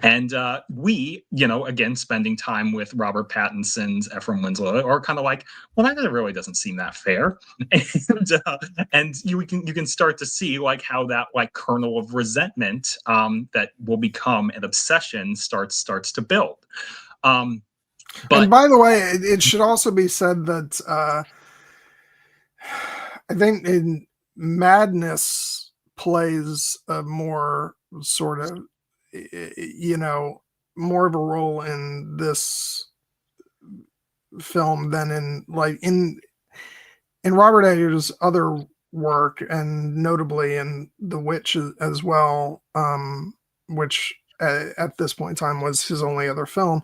And we, again, spending time with Robert Pattinson's Ephraim Winslow, are kind of like, well, that really doesn't seem that fair. And you can start to see like how that like kernel of resentment that will become an obsession starts to build. And by the way, it should also be said that I think in Madness plays a more sort of, more of a role in this film than in Robert Eggers' other work, and notably in The Witch as well, which at this point in time was his only other film.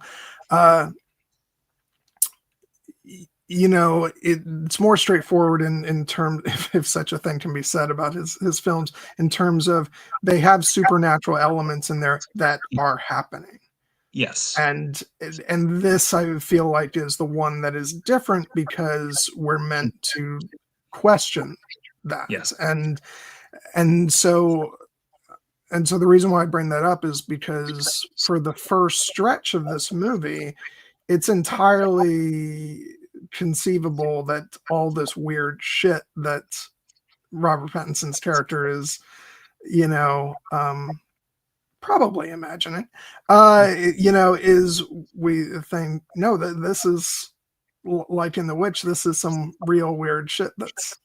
It's more straightforward in terms, if such a thing can be said about his films, in terms of they have supernatural elements in there that are happening. Yes. And this, I feel like, is the one that is different because we're meant to question that. Yes. And so the reason why I bring that up is because for the first stretch of this movie, it's entirely conceivable that all this weird shit that Robert Pattinson's character is, probably imagining, is, we think, no, that this is like in The Witch, this is some real weird shit that's,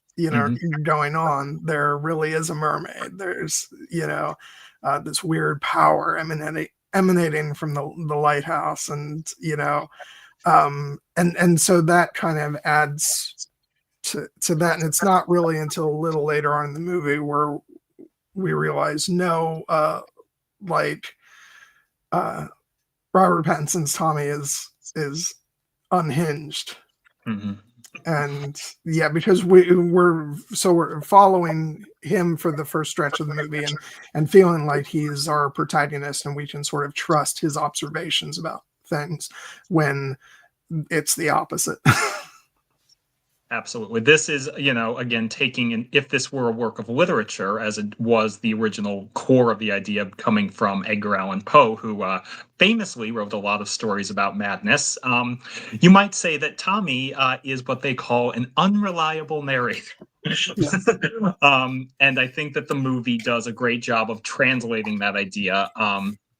going on. There really is a mermaid. There's, this weird power emanating from the lighthouse, and and so that kind of adds to that. And it's not really until a little later on in the movie where we realize, no, Robert Pattinson's Tommy is unhinged. Mm-hmm. And yeah, because we're following him for the first stretch of the movie and feeling like he's our protagonist, and we can sort of trust his observations about things, when it's the opposite. Absolutely. This is, again, if this were a work of literature, as it was the original core of the idea coming from Edgar Allan Poe, who famously wrote a lot of stories about madness, you might say that Tommy is what they call an unreliable narrator. And I think that the movie does a great job of translating that idea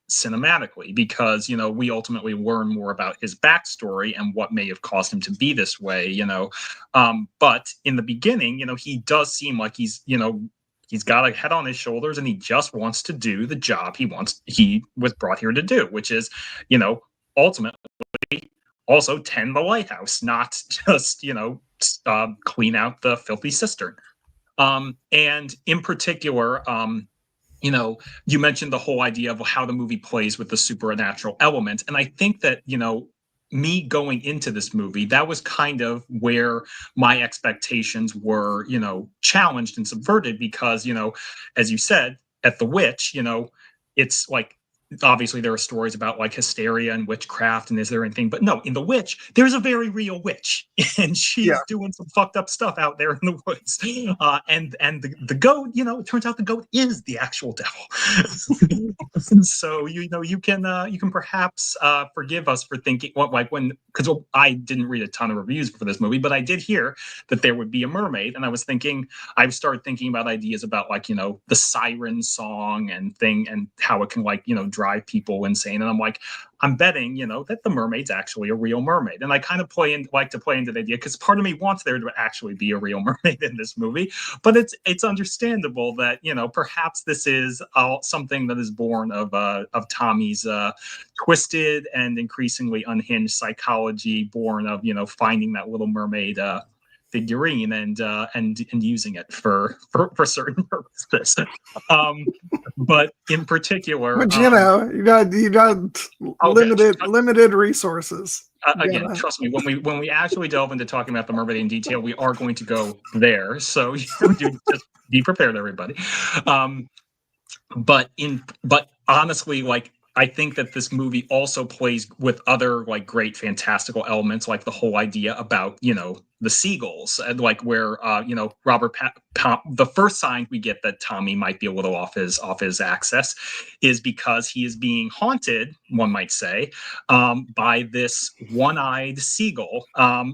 cinematically, because we ultimately learn more about his backstory and what may have caused him to be this way, but in the beginning, he does seem like he's he's got a head on his shoulders, and he just wants to do the job he was brought here to do, which is, ultimately also tend the lighthouse, not just, clean out the filthy cistern. And in particular, you mentioned the whole idea of how the movie plays with the supernatural element. And I think that, me going into this movie, that was kind of where my expectations were, challenged and subverted because, as you said, at The Witch, it's like, obviously there are stories about like hysteria and witchcraft and is there anything, but no, in The Witch there's a very real witch and she's doing some fucked up stuff out there in the woods, and the goat, it turns out the goat is the actual devil. So you can perhaps forgive us for thinking because I didn't read a ton of reviews for this movie, but I did hear that there would be a mermaid, and I started thinking about ideas about like the siren song and how it can like drive people insane. And I'm like, I'm betting, that the mermaid's actually a real mermaid. And I kind of like to play into the idea because part of me wants there to actually be a real mermaid in this movie. But it's understandable that, perhaps this is something that is born of Tommy's twisted and increasingly unhinged psychology, born of, finding that little mermaid figurine and using it for certain purposes. But in particular, but you got limited resources. Again, trust me, when we actually delve into talking about the mermaid in detail, we are going to go there. So just be prepared, everybody. But honestly, like, I think that this movie also plays with other like great fantastical elements, like the whole idea about the seagulls, and like where Robert the first sign we get that Tommy might be a little off his axis is because he is being haunted, one might say, by this one-eyed seagull,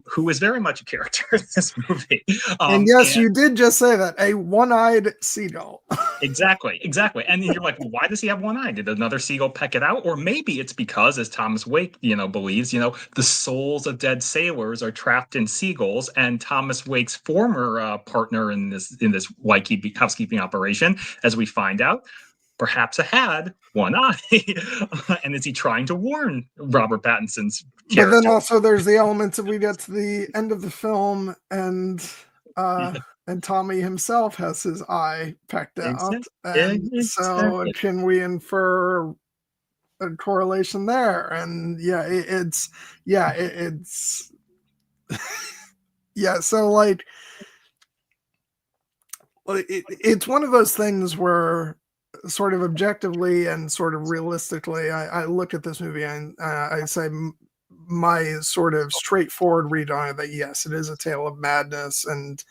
who is very much a character in this movie. And you did just say that, a one-eyed seagull. Exactly. And you're like, well, why does he have one eye? Did another seagull peck it out? Or maybe it's because, as Thomas Wake, believes, the souls of dead sailors are trapped in seagulls, and Thomas Wake's former partner in this housekeeping operation, as we find out, perhaps had one eye. And is he trying to warn Robert Pattinson's character? But then also there's the elements of we get to the end of the film and Tommy himself has his eye pecked out. And so can we infer a correlation there? And it's so like it's one of those things where sort of objectively and sort of realistically, I look at this movie and I say my sort of straightforward read on it that yes, it is a tale of madness, and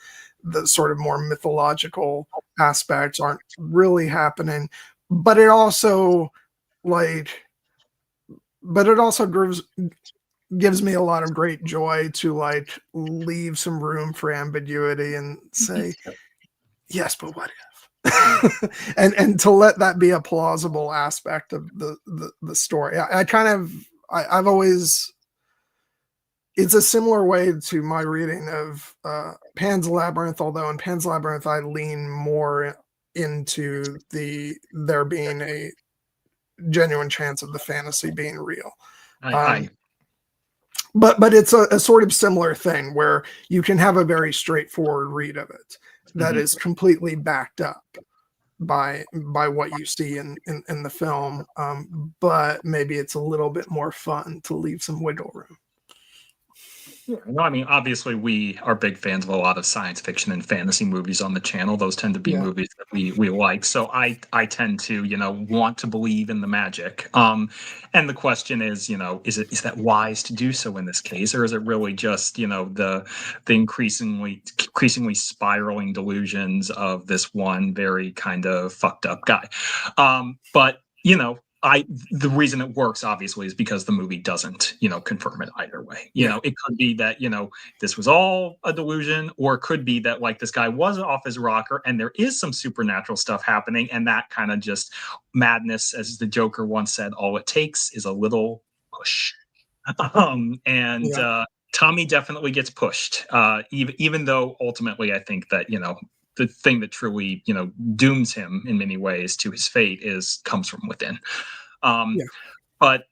the sort of more mythological aspects aren't really happening, but it also gives me a lot of great joy to like leave some room for ambiguity and say, yes, but what if? and to let that be a plausible aspect of the story. I've always, it's a similar way to my reading of Pan's Labyrinth, although in Pan's Labyrinth I lean more into there being a genuine chance of the fantasy being real. But it's a sort of similar thing where you can have a very straightforward read of it that is completely backed up by what you see in the film, but maybe it's a little bit more fun to leave some wiggle room. Yeah, no, I mean, obviously we are big fans of a lot of science fiction and fantasy movies on the channel. Those tend to be movies that we like. So I tend to, want to believe in the magic. And the question is, is that wise to do so in this case? Or is it really just, the increasingly spiraling delusions of this one very kind of fucked up guy? But, the reason it works obviously is because the movie doesn't, confirm it either way. It could be that, this was all a delusion, or it could be that like this guy was off his rocker and there is some supernatural stuff happening, and that kind of just madness, as the Joker once said, all it takes is a little push. Tommy definitely gets pushed, even though ultimately I think that, the thing that truly, dooms him in many ways to his fate comes from within. Yeah. But,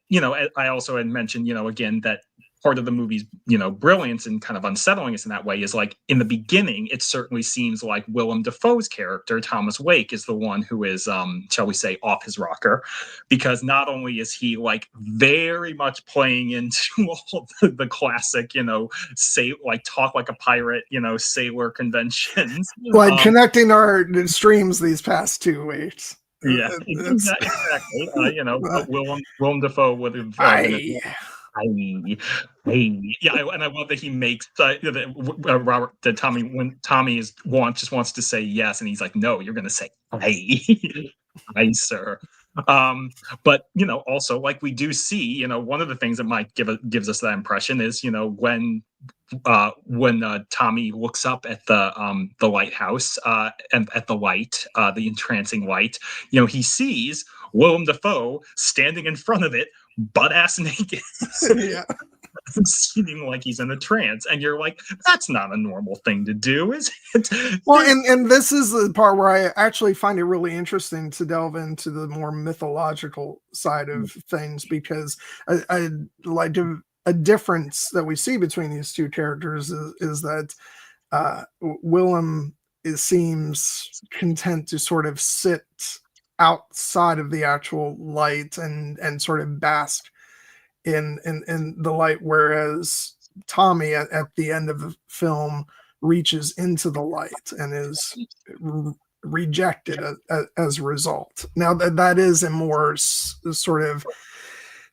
I also had mentioned, again, that part of the movie's, brilliance and kind of unsettling us in that way is like in the beginning, it certainly seems like Willem Dafoe's character, Thomas Wake, is the one who is, shall we say, off his rocker, because not only is he like very much playing into all the classic, say like talk like a pirate, sailor conventions. Like connecting our streams these past 2 weeks. Yeah, exactly. Willem Dafoe would have been yeah, and I love that he makes Robert that Tommy when Tommy just wants to say yes, and he's like, no, you're going to say aye, sir. But also like we do see, one of the things that might gives us that impression is when Tommy looks up at the lighthouse and at the light, the entrancing light, he sees Willem Dafoe standing in front of it, butt ass naked. Yeah. Seeming like he's in a trance, and you're like, that's not a normal thing to do, is it? Well, and this is the part where I actually find it really interesting to delve into the more mythological side of things, because I like a difference that we see between these two characters is that Willem seems content to sort of sit outside of the actual light and sort of bask in the light, whereas Tommy at the end of the film reaches into the light and is rejected as a result. Now that is a more sort of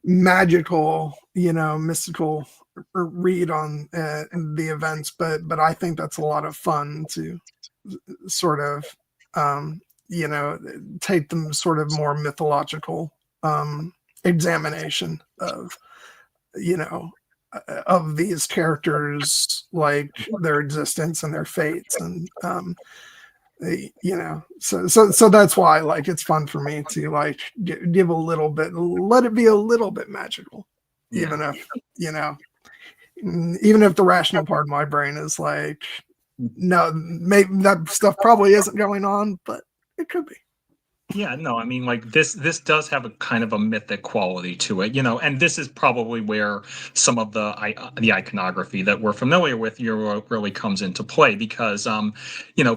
magical, mystical read on the events, but I think that's a lot of fun to sort of take them sort of more mythological examination of of these characters, like their existence and their fates, and so that's why like it's fun for me to like give a little bit, let it be a little bit magical, even if even if the rational part of my brain is like, no, maybe that stuff probably isn't going on, but it could be. Yeah, no, I mean, like this does have a kind of a mythic quality to it, and this is probably where some of the iconography that we're familiar with really comes into play, because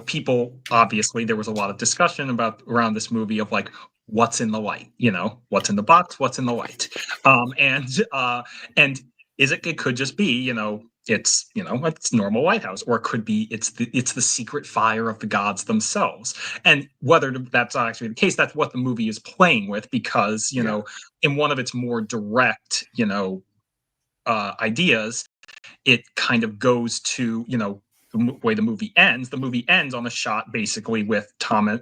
people, obviously there was a lot of discussion around this movie of like, what's in the light, what's in the box, what's in the light, and it could just be, it's it's normal lighthouse, or it could be it's the secret fire of the gods themselves. And whether that's not actually the case, that's what the movie is playing with, because in one of its more direct ideas, it kind of goes to the way the movie ends. The movie ends on a shot basically with Tommy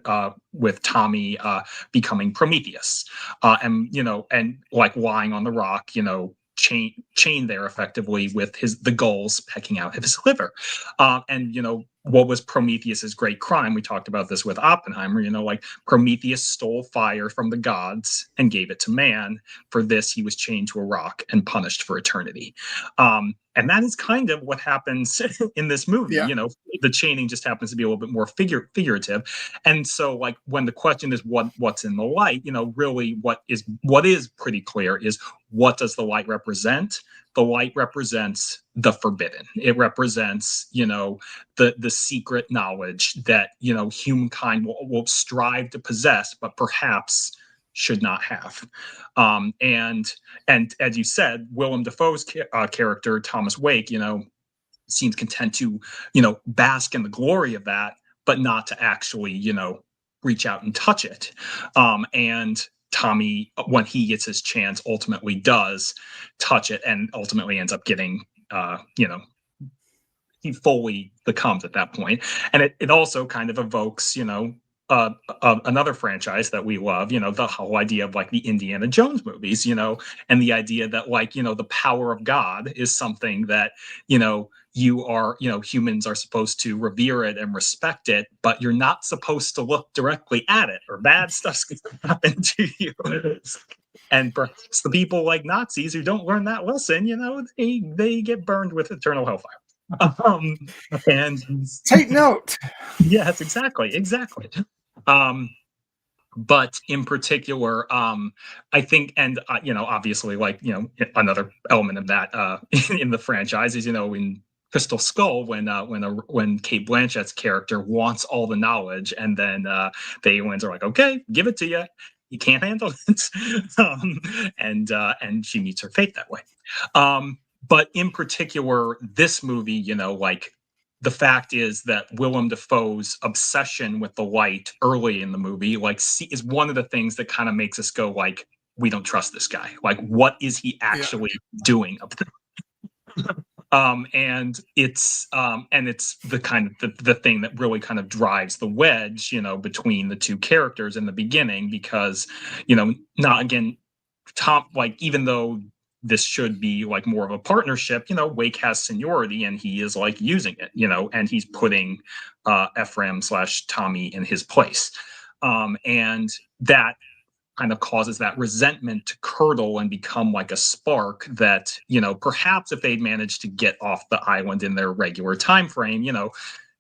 becoming Prometheus, and like lying on the rock, chained there effectively with the gulls pecking out of his liver. And what was Prometheus's great crime? We talked about this with Oppenheimer. Like Prometheus stole fire from the gods and gave it to man. For this, he was chained to a rock and punished for eternity. And that is kind of what happens in this movie. Yeah. The chaining just happens to be a little bit more figurative. And so, like, when the question is what's in the light, really what is pretty clear is, what does the light represent? The light represents the forbidden. It represents, the secret knowledge that humankind will strive to possess, but perhaps should not have. And as you said, Willem Dafoe's character, Thomas Wake, seems content to, bask in the glory of that, but not to actually, reach out and touch it. And Tommy, when he gets his chance, ultimately does touch it, and ultimately ends up getting, he fully becomes at that point. And it also kind of evokes, another franchise that we love, the whole idea of like the Indiana Jones movies, and the idea that like, the power of God is something that, humans are supposed to revere it and respect it, but you're not supposed to look directly at it, or bad stuff's going to happen to you. And perhaps the people like Nazis who don't learn that lesson, they get burned with eternal hellfire. um, and Take note. yes, exactly. But in particular, I think, and obviously, like another element of that in the franchise is in Crystal Skull when Kate Blanchett's character wants all the knowledge, and then the aliens are like, "Okay, give it to you. You can't handle it," and she meets her fate that way. But in particular, this movie, like the fact is that Willem Dafoe's obsession with the light early in the movie, like, is one of the things that kind of makes us go, like, we don't trust this guy. Like, what is he actually doing up there? And it's the kind of the thing that really kind of drives the wedge, between the two characters in the beginning, because, not again, Tom, like, even though this should be like more of a partnership, Wake has seniority and he is like using it, and he's putting Ephraim / Tommy in his place. And that kind of causes that resentment to curdle and become like a spark that, perhaps if they'd managed to get off the island in their regular time frame,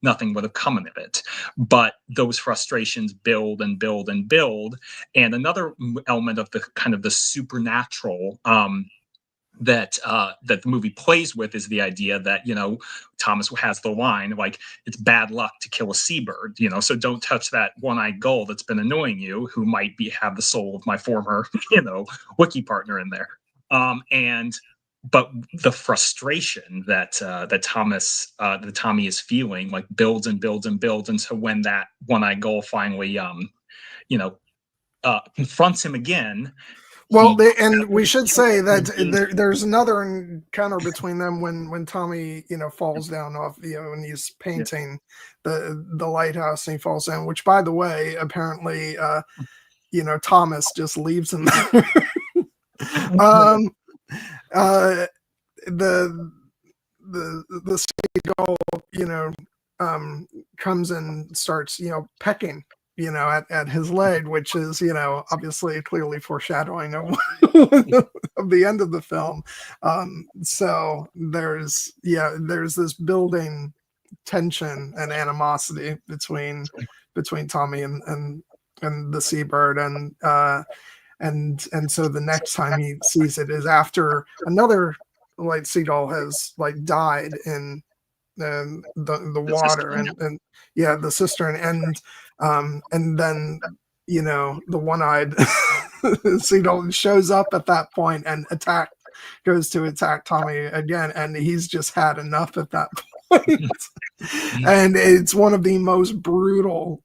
nothing would have come of it. But those frustrations build and build and build. And another element of the kind of the supernatural that the movie plays with is the idea that Thomas has the line like, it's bad luck to kill a seabird, so don't touch that one-eyed gull that's been annoying you, who might have the soul of my former wiki partner in there. But the frustration that Tommy is feeling, like, builds and builds and builds, and so when that one-eyed gull finally confronts him again. Well, and we should say that there's another encounter between them when Tommy, falls down off, when he's painting the lighthouse and he falls down. Which, by the way, apparently, Thomas just leaves him there. The seagull, comes and starts, pecking, at his leg, which is, obviously clearly foreshadowing of, of the end of the film. So there's this building tension and animosity between Tommy and the seabird, and so the next time he sees it is after another light seagull has like died in the water and the cistern, and then the one-eyed seagull shows up at that point and goes to attack Tommy again, and he's just had enough at that point. And it's one of the most brutal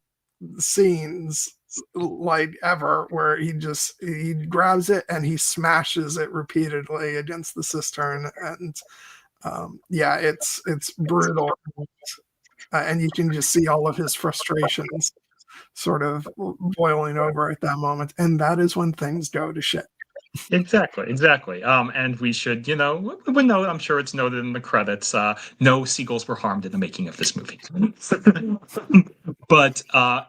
scenes like ever, where he grabs it and he smashes it repeatedly against the cistern, and it's brutal, and you can just see all of his frustrations sort of boiling over at that moment, and that is when things go to shit. Exactly. And we should, we know, I'm sure it's noted in the credits, no seagulls were harmed in the making of this movie. But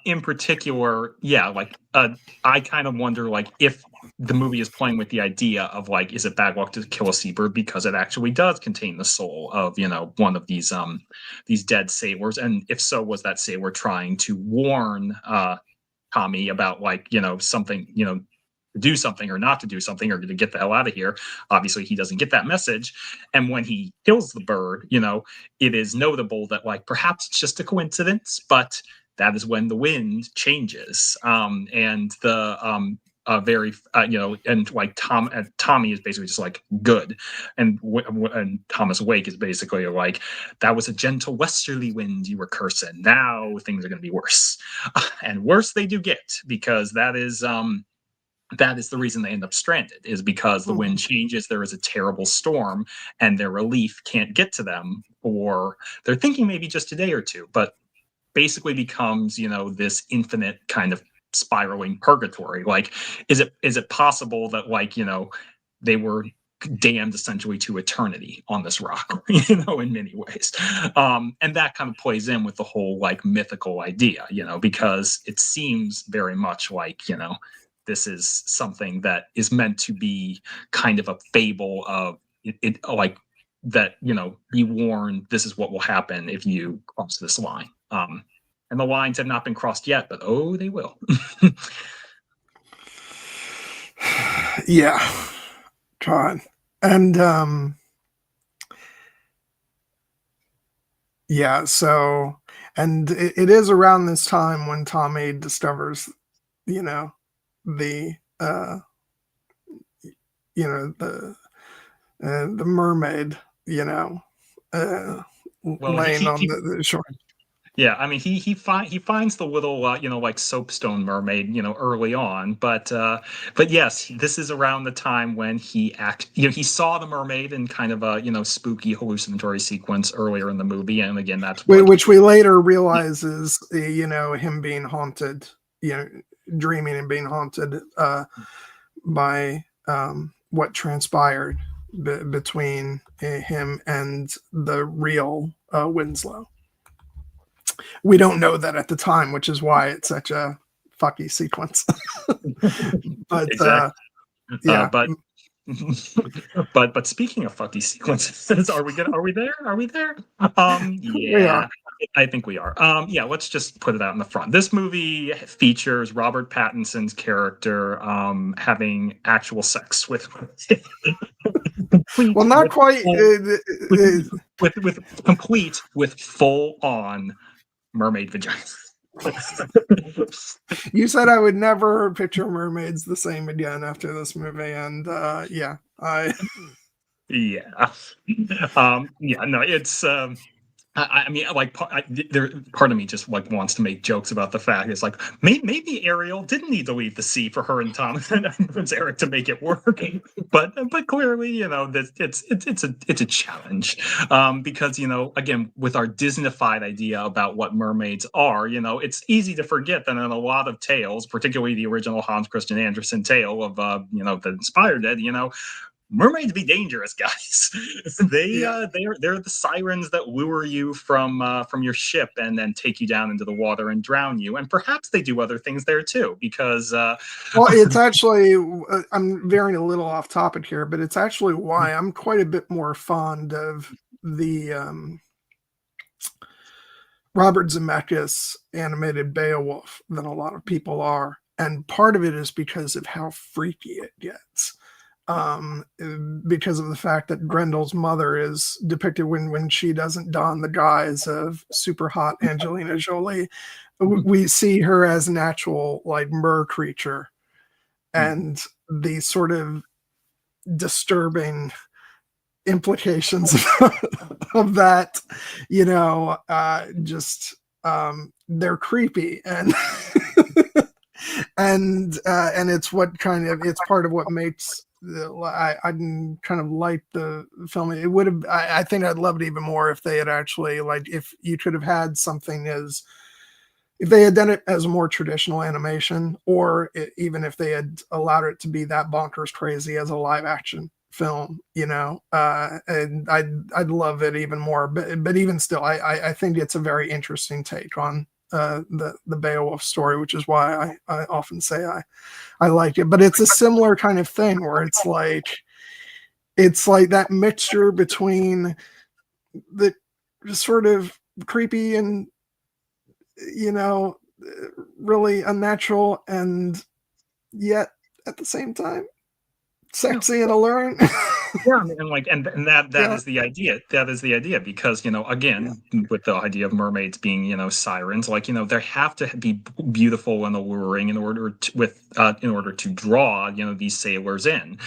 in particular, I kind of wonder, like, if the movie is playing with the idea of, like, is it bad luck to kill a seabird because it actually does contain the soul of, one of these dead sailors, and if so, was that sailor trying to warn Tommy about, like, something, to do something or not to do something, or to get the hell out of here. Obviously he doesn't get that message, and when he kills the bird, it is notable that, like, perhaps it's just a coincidence, but that is when the wind changes, and the very and like Tommy is basically just like, good, and Thomas Wake is basically like, that was a gentle westerly wind you were cursing, now things are going to be worse. And worse they do get, because that is the reason they end up stranded, is because the wind changes, there is a terrible storm, and their relief can't get to them, or they're thinking maybe just a day or two, but basically becomes, this infinite kind of spiraling purgatory. Like, is it possible that, like, they were damned essentially to eternity on this rock, in many ways. And that kind of plays in with the whole, like, mythical idea, because it seems very much like, this is something that is meant to be kind of a fable of it, like, that, be warned, this is what will happen if you cross this line. And the lines have not been crossed yet, but oh, they will. Yeah, God. And yeah, so, and it is around this time when Tommy discovers, the the mermaid, Well, laying on the shore. yeah, I mean, he finds the little like soapstone mermaid, early on, but yes, this is around the time when he saw the mermaid in kind of a spooky hallucinatory sequence earlier in the movie, and again, that's what Which we later realize is him being haunted, dreaming and being haunted by what transpired between him and the real Winslow. We don't know that at the time, which is why it's such a fucky sequence. But exactly. yeah. But speaking of fucky sequences, are we there? Yeah, We are. I think we are. Yeah, let's just put it out in the front. This movie features Robert Pattinson's character having actual sex with well, not quite with full on mermaid vagina. You said I would never picture mermaids the same again after this movie, and yeah, I yeah, yeah, no, it's I mean, like, part of me just like wants to make jokes about the fact it's like maybe Ariel didn't need to leave the sea for her and Thomas and Prince Eric to make it work, but clearly, it's a challenge, because again, with our Disneyfied idea about what mermaids are, it's easy to forget that in a lot of tales, particularly the original Hans Christian Andersen tale of that inspired it, mermaids be dangerous, guys. They're the sirens that lure you from your ship and then take you down into the water and drown you. And perhaps they do other things there too, because well, it's actually I'm veering a little off topic here, but it's actually why I'm quite a bit more fond of the Robert Zemeckis animated Beowulf than a lot of people are, and part of it is because of how freaky it gets. Because of the fact that Grendel's mother is depicted when she doesn't don the guise of super hot Angelina Jolie. We see her as an actual like mer creature, and the sort of disturbing implications of that, just they're creepy and and it's part of what makes I kind of like the film. It would have. I think I'd love it even more if they had actually if you could have had something if they had done it as a more traditional animation, or even if they had allowed it to be that bonkers crazy as a live action film, and I'd love it even more. But even still, I think it's a very interesting take on the Beowulf story, which is why I often say I like it. But it's a similar kind of thing where it's like that mixture between the sort of creepy and really unnatural, and yet at the same time sexy and alluring. Yeah, and that is the idea. That is the idea, because again, with the idea of mermaids being sirens, they have to be beautiful and alluring in order to draw these sailors in,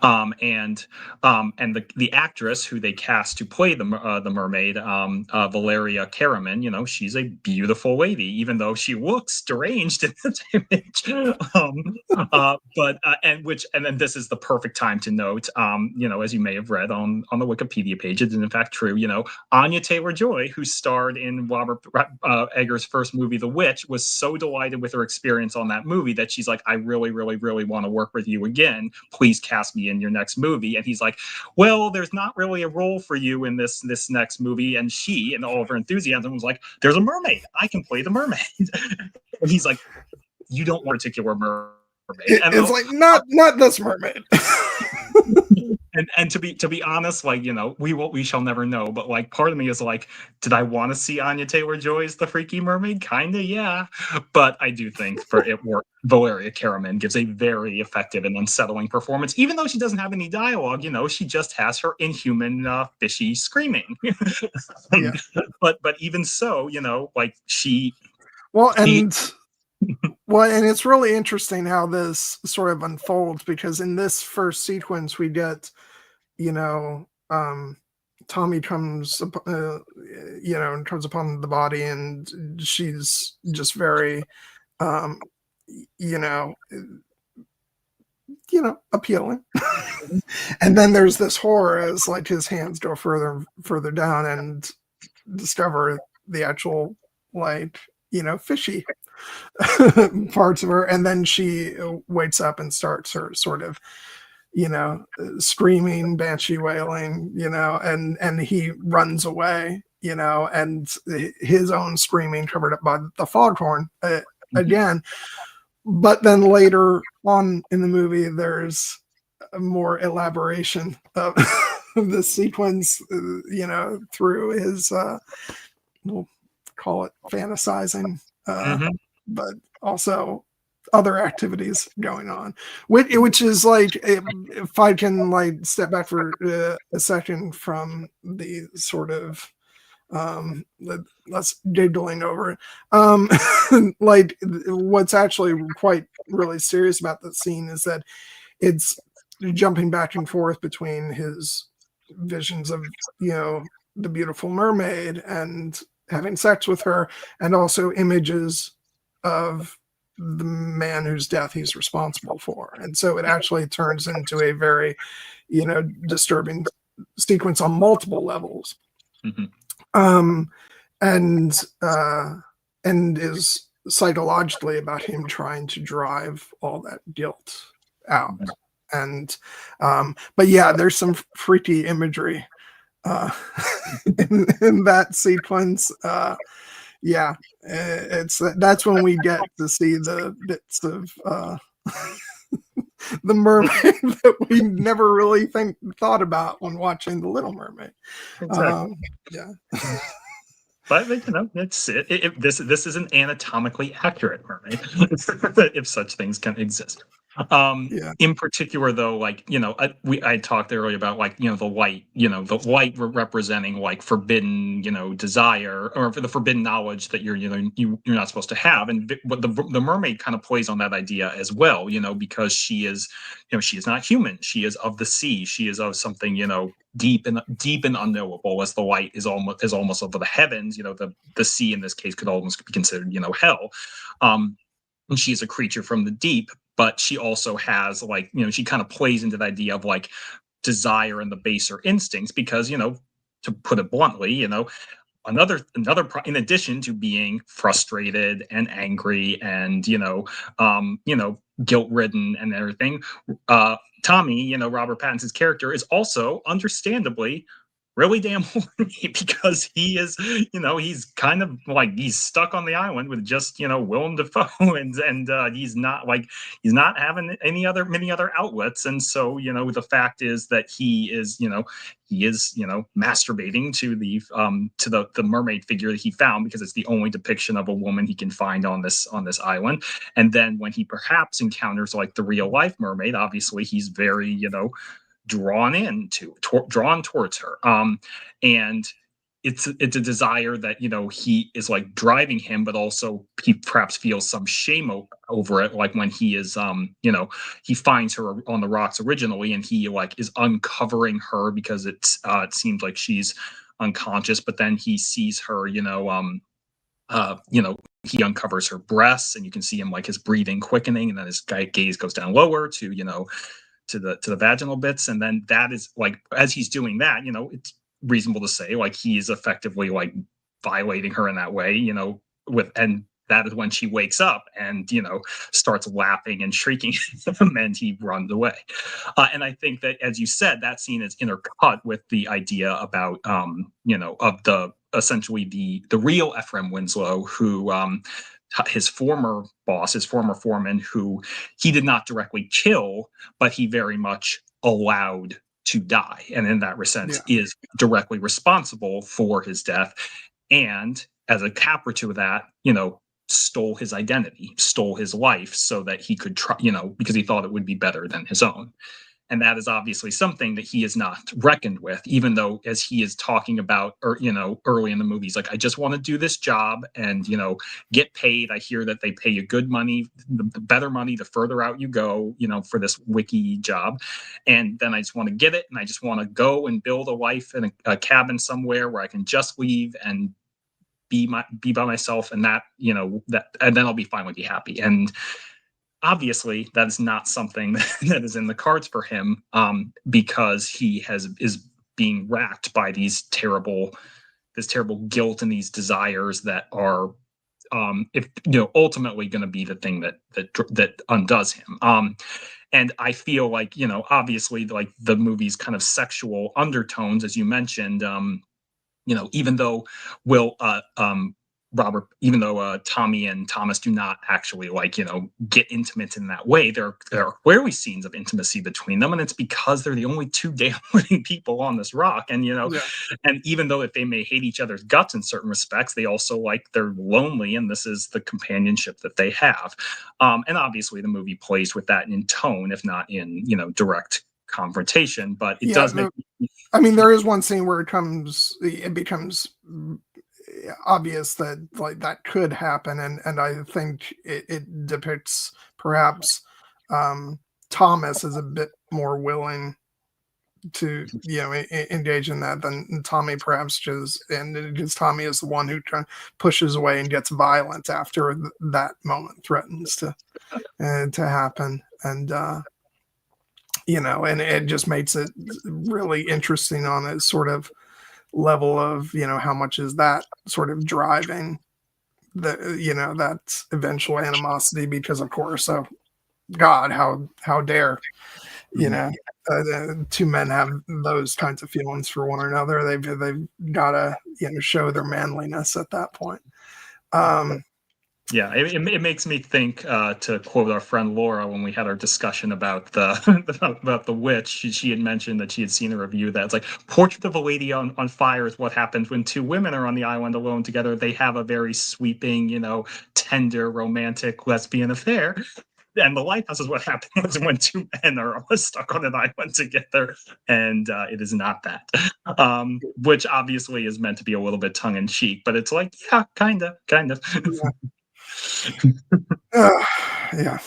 and the actress who they cast to play the mermaid, Valeria Karaman, she's a beautiful lady, even though she looks deranged in this image. And then this is the perfect time to note, as you may have read on the Wikipedia page, it is in fact true. Anya Taylor-Joy, who starred in Robert Eggers' first movie, The Witch, was so delighted with her experience on that movie that she's like, I really, really, really want to work with you again. Please cast me in your next movie. And he's like, well, there's not really a role for you in this next movie. And she, in all of her enthusiasm, was like, there's a mermaid. I can play the mermaid. And he's like, you don't want a particular mermaid. It's like not this mermaid. And to be honest, like, you know, we shall never know, but like part of me is like, did I want to see Anya Taylor-Joy as the freaky mermaid? Kinda, yeah. But I do think for it work, Valeria Karaman gives a very effective and unsettling performance, even though she doesn't have any dialogue. You know, she just has her inhuman, fishy screaming. Yeah. But even so, you know, like Well, she and it's really interesting how this sort of unfolds, because in this first sequence we get, you know, Tommy comes, and comes upon the body, and she's just very, um, you know, appealing. And then there's this horror as like his hands go further and further down and discover the actual, like, fishy parts of her, and then she wakes up and starts her sort of, screaming, banshee wailing, and he runs away, and his own screaming covered up by the foghorn again. But then later on in the movie, there's more elaboration of the sequence, through his, we'll call it fantasizing, Mhm. but also other activities going on, which is like, if I can like step back for a second from the sort of, let's giggling over it. Like, what's actually quite really serious about the scene is that it's jumping back and forth between his visions of, the beautiful mermaid and having sex with her, and also images of the man whose death he's responsible for. And so it actually turns into a very, disturbing sequence on multiple levels. Mhm. Um, and is psychologically about him trying to drive all that guilt out. And but yeah, there's some freaky imagery uh in that sequence. That's when we get to see the bits of the mermaid that we never really thought about when watching The Little Mermaid. Exactly. Yeah. But it's this isn't anatomically accurate mermaid, if such things can exist. Yeah. In particular, though, like, I talked earlier about, like, the light representing like forbidden, desire, or for the forbidden knowledge that you're not supposed to have, and what the mermaid kind of plays on that idea as well, because she is not human, she is of the sea, she is of something, deep and unknowable, as the light is almost over the heavens. The sea in this case could almost be considered, hell. And she is a creature from the deep, but she also has, like, she kind of plays into the idea of like desire and the baser instincts, because, to put it bluntly, another in addition to being frustrated and angry and guilt ridden and everything, Tommy, Robert Pattinson's character, is also understandably really damn horny, because he is, he's kind of like, he's stuck on the island with just, Willem Dafoe, and he's not having many other outlets. And so, the fact is that he is masturbating to the mermaid figure that he found, because it's the only depiction of a woman he can find on this island. And then when he perhaps encounters like the real life mermaid, obviously he's very, drawn towards her. And it's a desire that, he is like driving him, but also he perhaps feels some shame over it, like when he is he finds her on the rocks originally, and he like is uncovering her because it seems like she's unconscious, but then he sees her, he uncovers her breasts, and you can see him, like, his breathing quickening, and then his gaze goes down lower to, to the vaginal bits. And then that is like, as he's doing that, it's reasonable to say like he is effectively like violating her in that way, and that is when she wakes up and starts laughing and shrieking and he runs away. And I think that, as you said, that scene is intercut with the idea about of the essentially the real Ephraim Winslow, who his former boss, his former foreman, who he did not directly kill, but he very much allowed to die, and in that sense is directly responsible for his death. And as a capper to that, stole his identity, stole his life so that he could try, because he thought it would be better than his own. And that is obviously something that he is not reckoned with, even though as he is talking about, or, early in the movie, he's like, I just want to do this job and, get paid. I hear that they pay you good money, the better money, the further out you go, for this wiki job. And then I just want to get it. And I just want to go and build a life in a cabin somewhere where I can just leave and be by myself. And that, and then I'll be fine, be happy. And obviously that is not something that is in the cards for him, because he is being racked by this terrible guilt and these desires that are, ultimately going to be the thing that undoes him. And I feel like, obviously, like the movie's kind of sexual undertones, as you mentioned, even though Tommy and Thomas do not actually get intimate in that way, there are clearly scenes of intimacy between them, and it's because they're the only two damn living people on this rock. And and even though if they may hate each other's guts in certain respects, they also they're lonely, and this is the companionship that they have. And obviously the movie plays with that in tone, if not in direct confrontation, but it does make. I mean, there is one scene where it becomes obvious that that could happen, and I think it depicts perhaps Thomas is a bit more willing to engage in that than Tommy, perhaps, because Tommy is the one who pushes away and gets violent after that moment threatens to happen. And and it just makes it really interesting on a sort of level of how much is that sort of driving the that eventual animosity, because of course, God, how dare two men have those kinds of feelings for one another. They've got to show their manliness at that point. Yeah, it makes me think, to quote our friend Laura when we had our discussion about the witch. She had mentioned that she had seen a review that's like, Portrait of a Lady on Fire is what happens when two women are on the island alone together. They have a very sweeping, tender, romantic lesbian affair. And The Lighthouse is what happens when two men are stuck on an island together, and it is not that. Which obviously is meant to be a little bit tongue in cheek, but it's like, yeah, kind of. Yeah.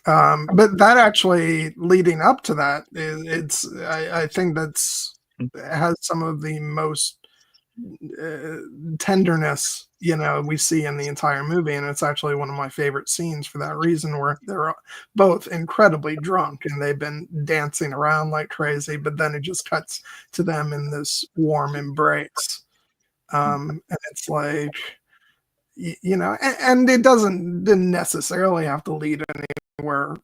But that actually leading up to that, I think has some of the most tenderness we see in the entire movie, and it's actually one of my favorite scenes for that reason, where they're both incredibly drunk and they've been dancing around like crazy, but then it just cuts to them in this warm embrace, and it's like, and it didn't necessarily have to lead anywhere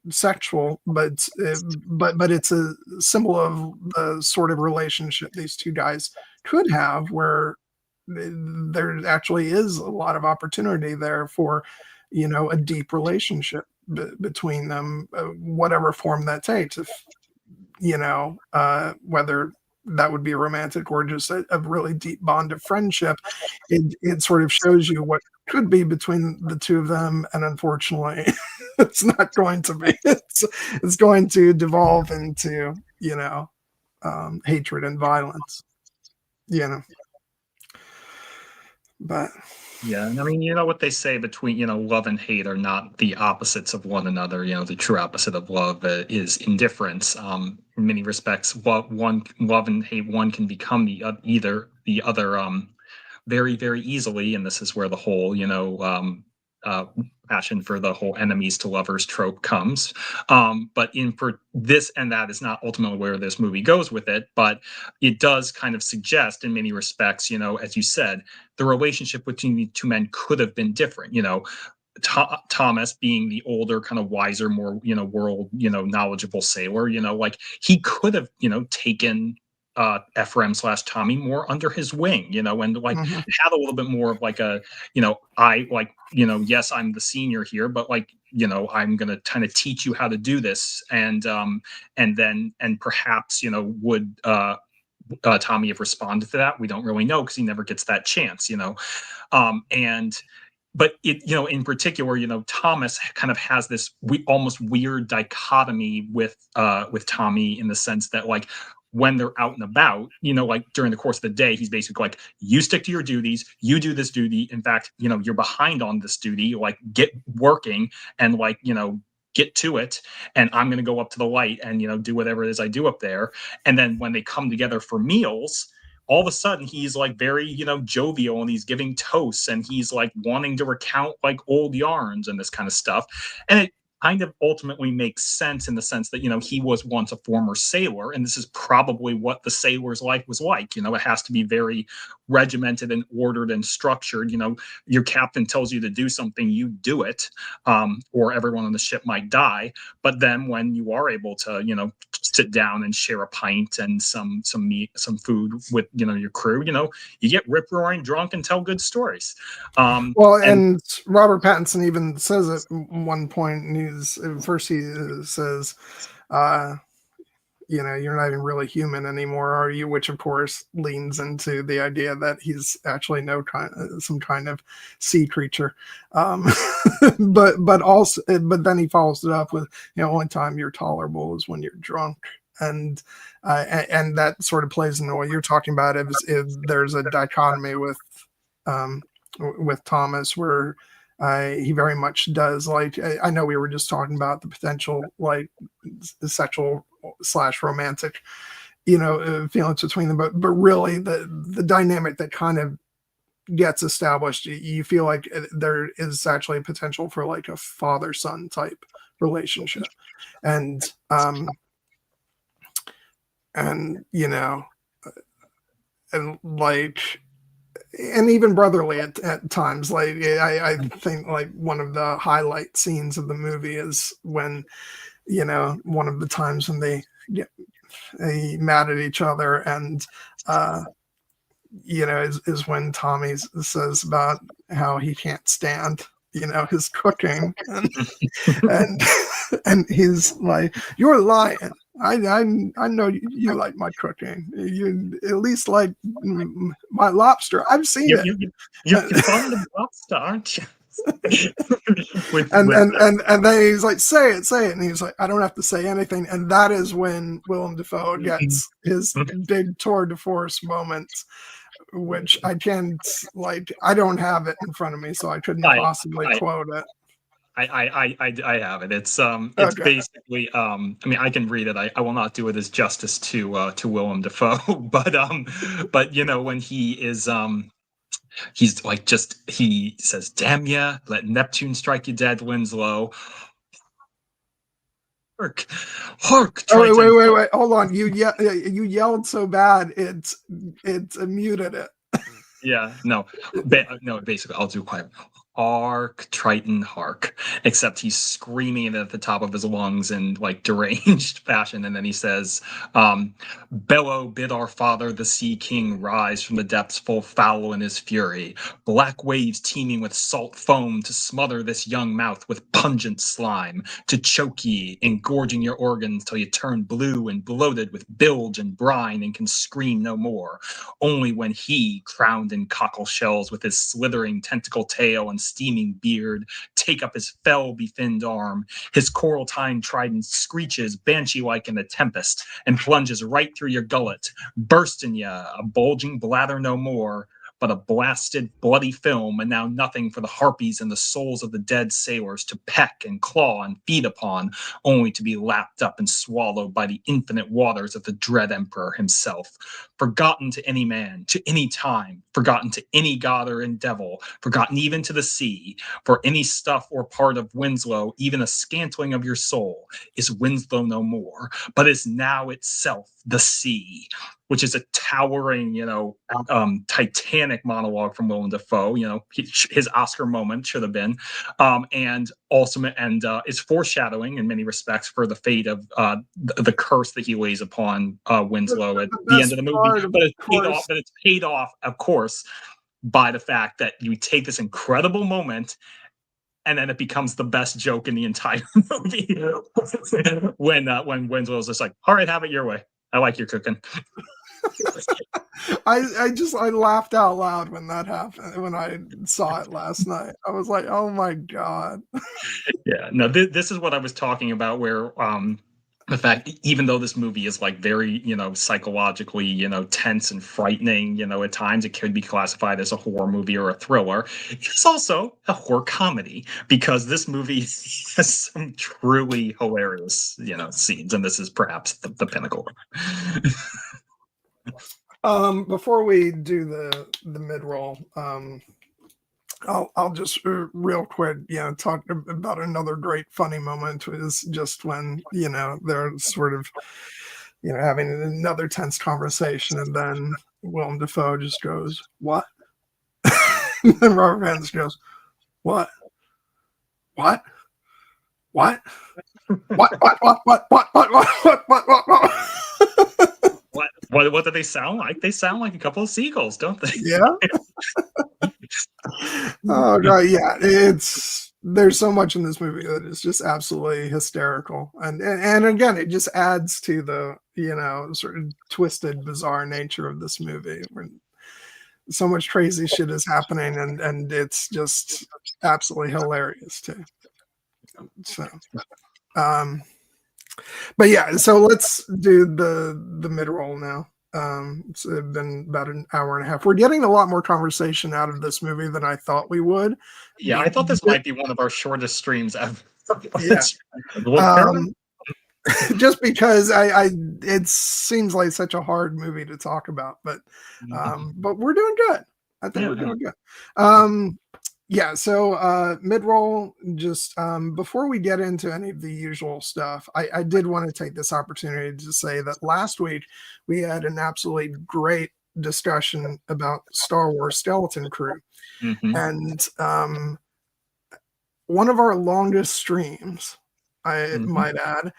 sexual, but it's a symbol of the sort of relationship these two guys could have, where there actually is a lot of opportunity there for a deep relationship between them, whatever form that takes. If whether that would be a romantic or just a really deep bond of friendship, it sort of shows you what could be between the two of them, and unfortunately it's not going to be. It's going to devolve into hatred and violence, but yeah, I mean, what they say between love and hate are not the opposites of one another. The true opposite of love is indifference. In many respects, love and hate, one can become the other very, very easily, and this is where the whole passion for the whole enemies to lovers trope comes. But for this and that is not ultimately where this movie goes with it, but it does kind of suggest in many respects, as you said, the relationship between the two men could have been different. Thomas being the older, kind of wiser, more world knowledgeable sailor, he could have taken Ephraim / Tommy more under his wing, and had a little bit more of yes, I'm the senior here, but I'm going to kind of teach you how to do this, and perhaps would Tommy have responded to that? We don't really know, because he never gets that chance, but in particular, Thomas kind of has this almost weird dichotomy with Tommy, in the sense that, like, when they're out and about, like during the course of the day, he's basically like, you stick to your duties, you do this duty. In fact, you're behind on this duty, like, get working, and like, get to it. And I'm going to go up to the light and, do whatever it is I do up there. And then when they come together for meals, all of a sudden he's like very, jovial, and he's giving toasts, and he's like wanting to recount like old yarns and this kind of stuff. And it kind of ultimately makes sense, in the sense that, he was once a former sailor, and this is probably what the sailor's life was like. It has to be very regimented and ordered and structured. Your captain tells you to do something, you do it, or everyone on the ship might die. But then when you are able to, sit down and share a pint and some meat, some food with, your crew, you get rip-roaring drunk and tell good stories. And Robert Pattinson even says at one point, he says, you're not even really human anymore, are you? Which of course leans into the idea that he's actually some kind of sea creature. But then he follows it up with, only time you're tolerable is when you're drunk. And that sort of plays into what you're talking about. If there's a dichotomy with Thomas, where he very much does, like, I know we were just talking about the potential, like, sexual / romantic, feelings between them, but really the dynamic that kind of gets established, you feel like there is actually a potential for like a father-son type relationship, and like, and even brotherly at times. Like, I think like one of the highlight scenes of the movie is when, one of the times when they get mad at each other, and is when Tommy says about how he can't stand his cooking, and he's like, "You're lying. I know you like my cooking. You at least like my lobster. I've seen it. You're fond of lobster, aren't you?" And then he's like, say it, and he's like, I don't have to say anything. And that is when Willem Dafoe gets his big tour de force moment, which I can't, like, I don't have it in front of me, so I couldn't possibly quote it. I have it. It's Okay. basically I mean, I can read it. I will not do it as justice to Willem Dafoe, but when he is he's like, he says, "Damn ya, let Neptune strike you dead, Winslow. Hark. Oh, wait, hold on. You yelled so bad it muted it. Yeah, no, basically, I'll do quiet. Hark, Triton, hark. Except he's screaming it at the top of his lungs in like deranged fashion, and then he says, "Bellow, bid our father, the sea king, rise from the depths full foul in his fury. Black waves teeming with salt foam to smother this young mouth with pungent slime, to choke ye, engorging your organs till you turn blue and bloated with bilge and brine and can scream no more. Only when he, crowned in cockle shells with his slithering tentacle tail and steaming beard, take up his fell befinned arm, his coral-tined trident screeches banshee-like in the tempest, and plunges right through your gullet, bursting ya, a bulging blather no more, but a blasted, bloody film, and now nothing for the harpies and the souls of the dead sailors to peck and claw and feed upon, only to be lapped up and swallowed by the infinite waters of the dread emperor himself. Forgotten to any man, to any time, forgotten to any god or devil, forgotten even to the sea, for any stuff or part of Winslow, even a scantling of your soul, is Winslow no more, but is now itself the sea." Which is a towering, titanic monologue from Willem Dafoe. His Oscar moment should have been, and is foreshadowing in many respects for the fate of the curse that he lays upon Winslow at the end of the movie. But it's paid off, of course, by the fact that you take this incredible moment and then it becomes the best joke in the entire movie when Winslow's just like, all right, have it your way. I like your cooking. I laughed out loud when that happened, when I saw it last night. I was like, oh my God. Yeah, no, this is what I was talking about, where the fact, even though this movie is like very, psychologically, tense and frightening, at times it could be classified as a horror movie or a thriller. It's also a horror comedy, because this movie has some truly hilarious, scenes, and this is perhaps the pinnacle. Before we do the mid-roll, I'll just real quick, talk about another great funny moment is just when, they're sort of, having another tense conversation, and then Willem Dafoe just goes, "What?" And then Robert Pattinson goes, "What? What? What? What?" What do they sound like? They sound like a couple of seagulls, don't they? Yeah. Oh God, yeah. There's so much in this movie that is just absolutely hysterical, and again, it just adds to the sort of twisted, bizarre nature of this movie. When so much crazy shit is happening, and it's just absolutely hilarious too. So, but yeah, so let's do the mid roll now. It's been about an hour and a half. We're getting a lot more conversation out of this movie than I thought we would. Yeah, I thought this might be one of our shortest streams ever. Yeah. Just because it seems like such a hard movie to talk about, but we're doing good. I think we're doing good. Yeah, so mid-roll, just before we get into any of the usual stuff, I did want to take this opportunity to say that last week we had an absolutely great discussion about Star Wars Skeleton Crew. And one of our longest streams, I might add,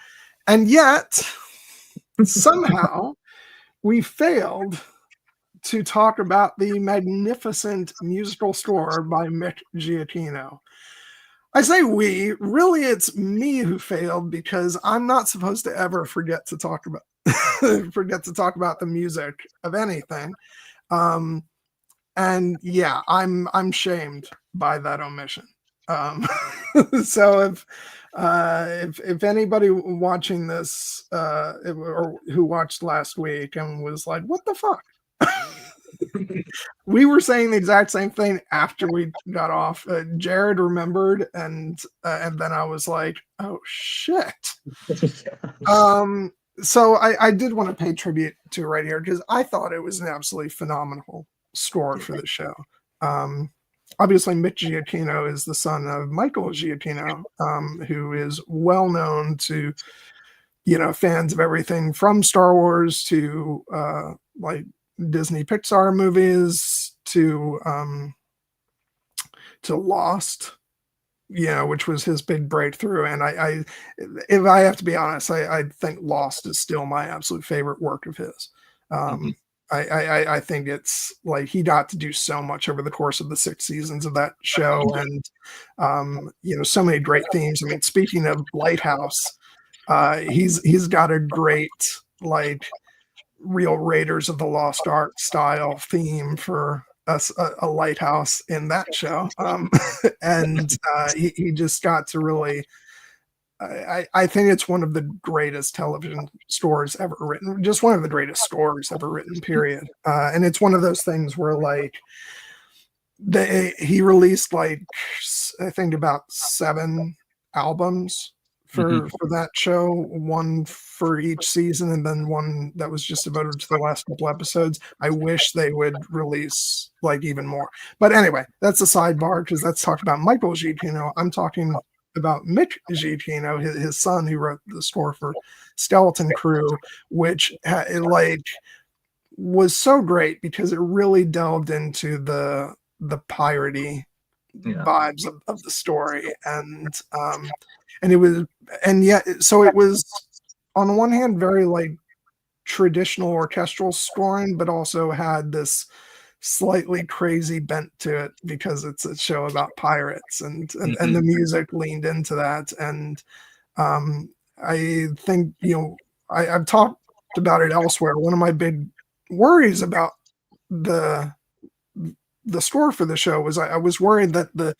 and yet somehow we failed to talk about the magnificent musical score by Mick Giacchino. I say we, really it's me who failed, because I'm not supposed to ever forget to talk about the music of anything. And yeah, I'm shamed by that omission. So if anybody watching this or who watched last week and was like, what the fuck? We were saying the exact same thing after we got off. Jared remembered, and then I was like, "Oh shit!" So I did want to pay tribute to right here, because I thought it was an absolutely phenomenal score for the show. Obviously, Mick Giacchino is the son of Michael Giacchino, who is well known to fans of everything from Star Wars to like Disney Pixar movies to Lost, which was his big breakthrough. And I if I have to be honest, I think Lost is still my absolute favorite work of his. I think it's like he got to do so much over the course of the 6 seasons of that show, and so many great themes. I mean, speaking of Lighthouse, he's got a great like real Raiders of the Lost Ark style theme for us, a lighthouse in that show. And he just got to really, I think it's one of the greatest television scores ever written, just one of the greatest scores ever written, period. And it's one of those things where like he released like, I think about 7 albums for that show, one for each season, and then one that was just devoted to the last couple episodes. I wish they would release like even more. But anyway, that's a sidebar, because that's talking about Michael Giacchino. I'm talking about Mick Giacchino, his son, who wrote the score for Skeleton Crew, which like was so great because it really delved into the piratey vibes of the story, and it was, and yet, so it was on the one hand very like traditional orchestral scoring, but also had this slightly crazy bent to it because it's a show about pirates, and the music leaned into that. And I think, I've talked about it elsewhere. One of my big worries about the score for the show was I was worried that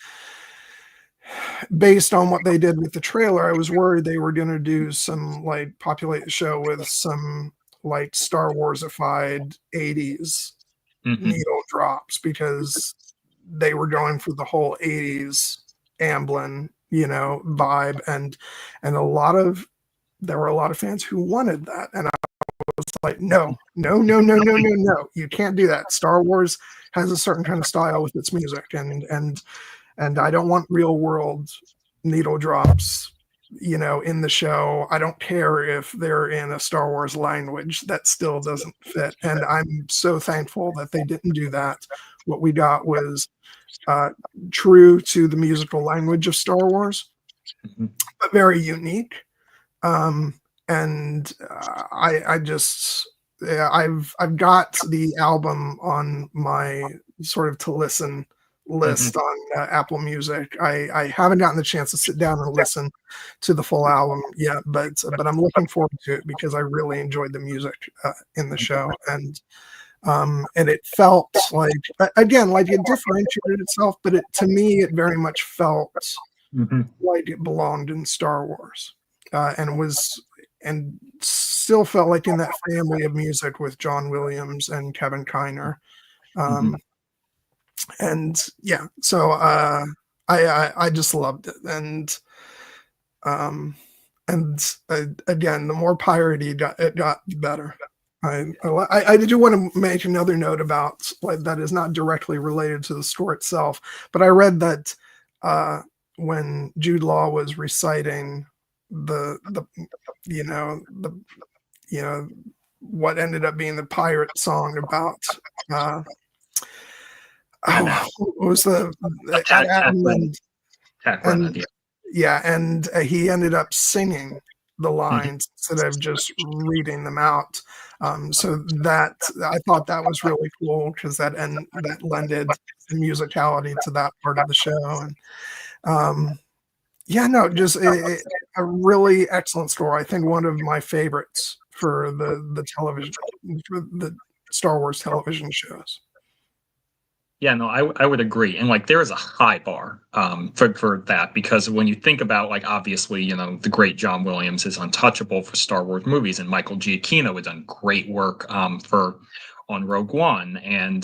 based on what they did with the trailer, I was worried they were going to do some like populate the show with some like Star Warsified 80s needle drops, because they were going for the whole 80s Amblin, vibe, and there were a lot of fans who wanted that, and I was like, no, you can't do that. Star Wars has a certain kind of style with its music, and I don't want real world needle drops, in the show. I don't care if they're in a Star Wars language, that still doesn't fit. And I'm so thankful that they didn't do that. What we got was true to the musical language of Star Wars, but very unique. And I just, I've got the album on my sort of to listen list on Apple Music. I haven't gotten the chance to sit down and listen to the full album yet, but I'm looking forward to it because I really enjoyed the music in the show, and it felt like, again, like it differentiated itself, but to me it very much felt like it belonged in Star Wars, and still felt like in that family of music with John Williams and Kevin Kiner. And yeah, so I just loved it, and again, the more piratey it got, the better. I do want to make another note about, like, that is not directly related to the score itself, but I read that when Jude Law was reciting the what ended up being the pirate song about what was the and he ended up singing the lines instead of just reading them out. So that, I thought that was really cool, because that lended the musicality to that part of the show. And just a really excellent score. I think one of my favorites for the television, for the Star Wars television shows. Yeah, no, I would agree. And like, there is a high bar for that, because when you think about, like, obviously, the great John Williams is untouchable for Star Wars movies, and Michael Giacchino had done great work on Rogue One, and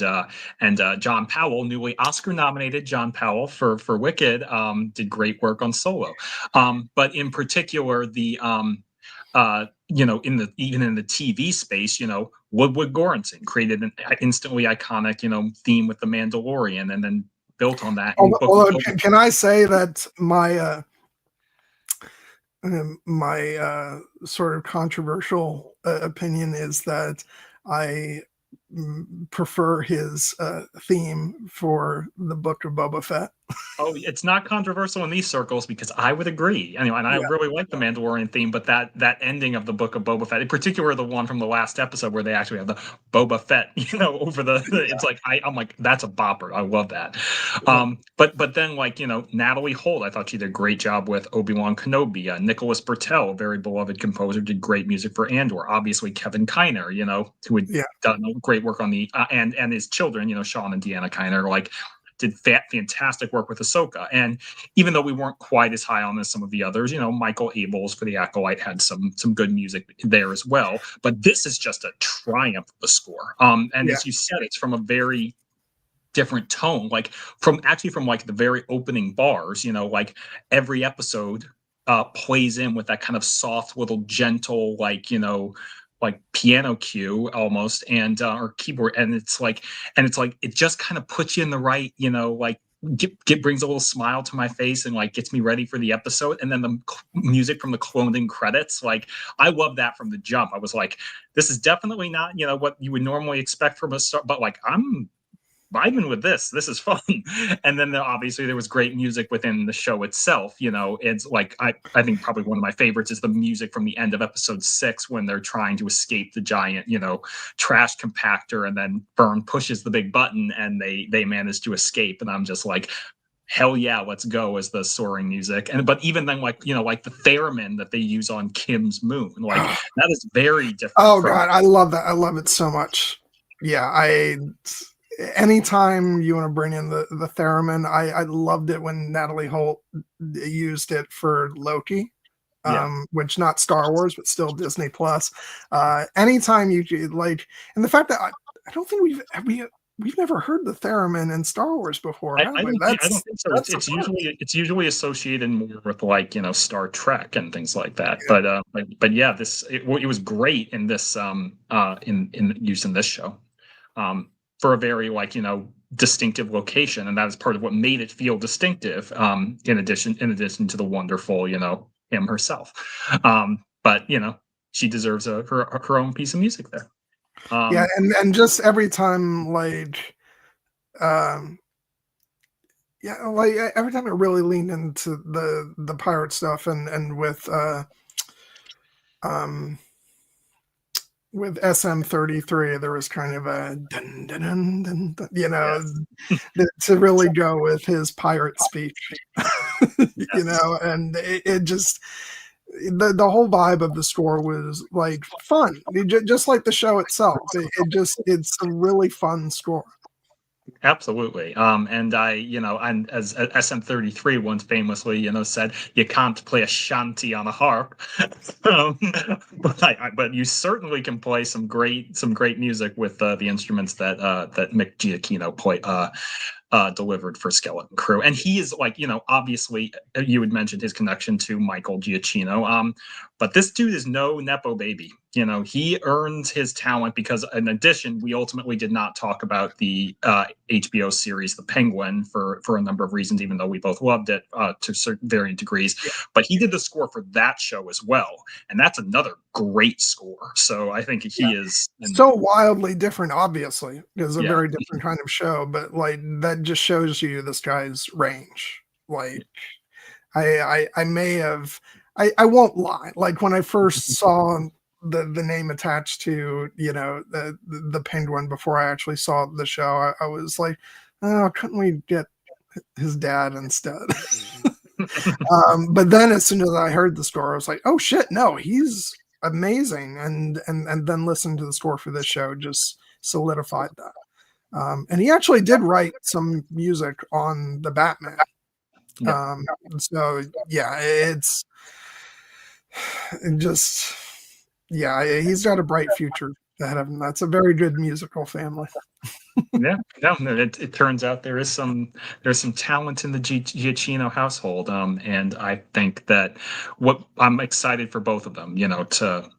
John Powell, newly Oscar-nominated John Powell for Wicked, did great work on Solo. But in particular, the even in the TV space, Woodward Göransson created an instantly iconic, theme with The Mandalorian, and then built on that. Can I say that my my sort of controversial opinion is that I prefer his theme for the Book of Boba Fett. Oh, it's not controversial in these circles, because I would agree. Anyway, and I really like the Mandalorian theme, but that ending of the Book of Boba Fett, in particular, the one from the last episode where they actually have the Boba Fett, over the it's like, I'm like, that's a bopper. I love that. But then, like, Natalie Holt, I thought she did a great job with Obi-Wan Kenobi. Nicholas Bertel, a very beloved composer, did great music for Andor. Obviously, Kevin Kiner, who had done great work on the and his children, Sean and Deanna Kiner, like, did fantastic work with Ahsoka. And even though we weren't quite as high on as some of the others, Michael Abels for The Acolyte had some good music there as well. But this is just a triumph of a score. As you said, it's from a very different tone, like from like the very opening bars, like every episode plays in with that kind of soft little gentle, like piano cue almost, and or keyboard, and it's like it just kind of puts you in the right, brings a little smile to my face, and like gets me ready for the episode. And then the music from the closing credits, like, I love that from the jump. I was like, this is definitely not what you would normally expect from a star, but like, I'm vibing with this. This is fun. And then obviously there was great music within the show itself. You know, it's like I think probably one of my favorites is the music from the end of episode 6 when they're trying to escape the giant, you know, trash compactor, and then Vern pushes the big button and they manage to escape. And I'm just like, hell yeah, let's go, as the soaring music. And but even then, like, you know, like the theremin that they use on Kim's moon, like that is very different. Oh god, I love that. I love it so much. Yeah, anytime you want to bring in the theremin, I loved it when Natalie Holt used it for Loki. Which not Star Wars, but still Disney Plus. Anytime you like, and the fact that I don't think we've never heard the theremin in Star Wars before. I don't think so. It's usually associated more with, like, you know, Star Trek and things like that. Yeah. But yeah, it was great in this in use in this show, for a very, like, you know, distinctive location, and that is part of what made it feel distinctive. In addition to the wonderful, you know, him herself. But you know, she deserves her own piece of music there. Yeah, and just every time, like, yeah, like every time it really leaned into the pirate stuff, and with SM-33, there was kind of a dun, dun, dun, dun, dun, you know, yes. To really go with his pirate speech, you know, and it just. The whole vibe of the score was like fun, just like the show itself. It's a really fun score. Absolutely. And as SM-33 once famously, you know, said, you can't play a shanty on a harp. But you certainly can play some great music with the instruments that Mick Giacchino delivered for Skeleton Crew. And he is, like, you know, obviously you had mentioned his connection to Michael Giacchino, but this dude is no Nepo baby. You know, he earns his talent because, in addition, we ultimately did not talk about the HBO series The Penguin for a number of reasons, even though we both loved it to certain varying degrees. Yeah. But he did the score for that show as well, and that's another great score. So I think he is so wildly different. Obviously, it's a very different kind of show, but like that just shows you this guy's range. Like, I may have, I won't lie. Like when I first saw the name attached to, you know, the Penguin before I actually saw the show, I was like, oh, couldn't we get his dad instead? But then as soon as I heard the score, I was like, oh shit, no, he's amazing. And then listening to the score for this show just solidified that. And he actually did write some music on the Batman. So yeah, it's just, yeah, he's got a bright future ahead of him. That's a very good musical family. It turns out there's some talent in the Giacchino household, and I think that what I'm excited for both of them, you know, to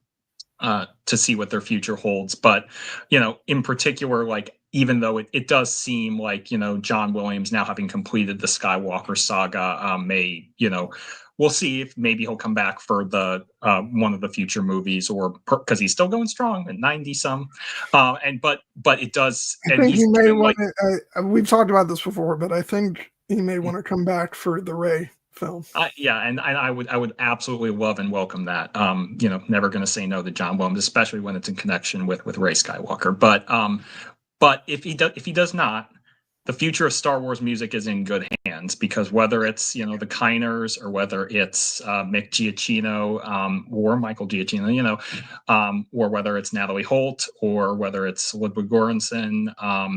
see what their future holds. But, you know, in particular, like, even though it does seem like, you know, John Williams, now having completed the Skywalker saga, may, you know, we'll see if maybe he'll come back for the one of the future movies, or because he's still going strong at 90 some. But it does. I think he may want to. We've talked about this before, but I think he may want to come back for the Rey film. And I would absolutely love and welcome that. You know, never going to say no to John Williams, especially when it's in connection with Rey Skywalker. But if he does not, the future of Star Wars music is in good hands, because whether it's, you know, the Kiners, or whether it's Mick Giacchino, or Michael Giacchino, you know, or whether it's Natalie Holt, or whether it's Ludwig Göransson, or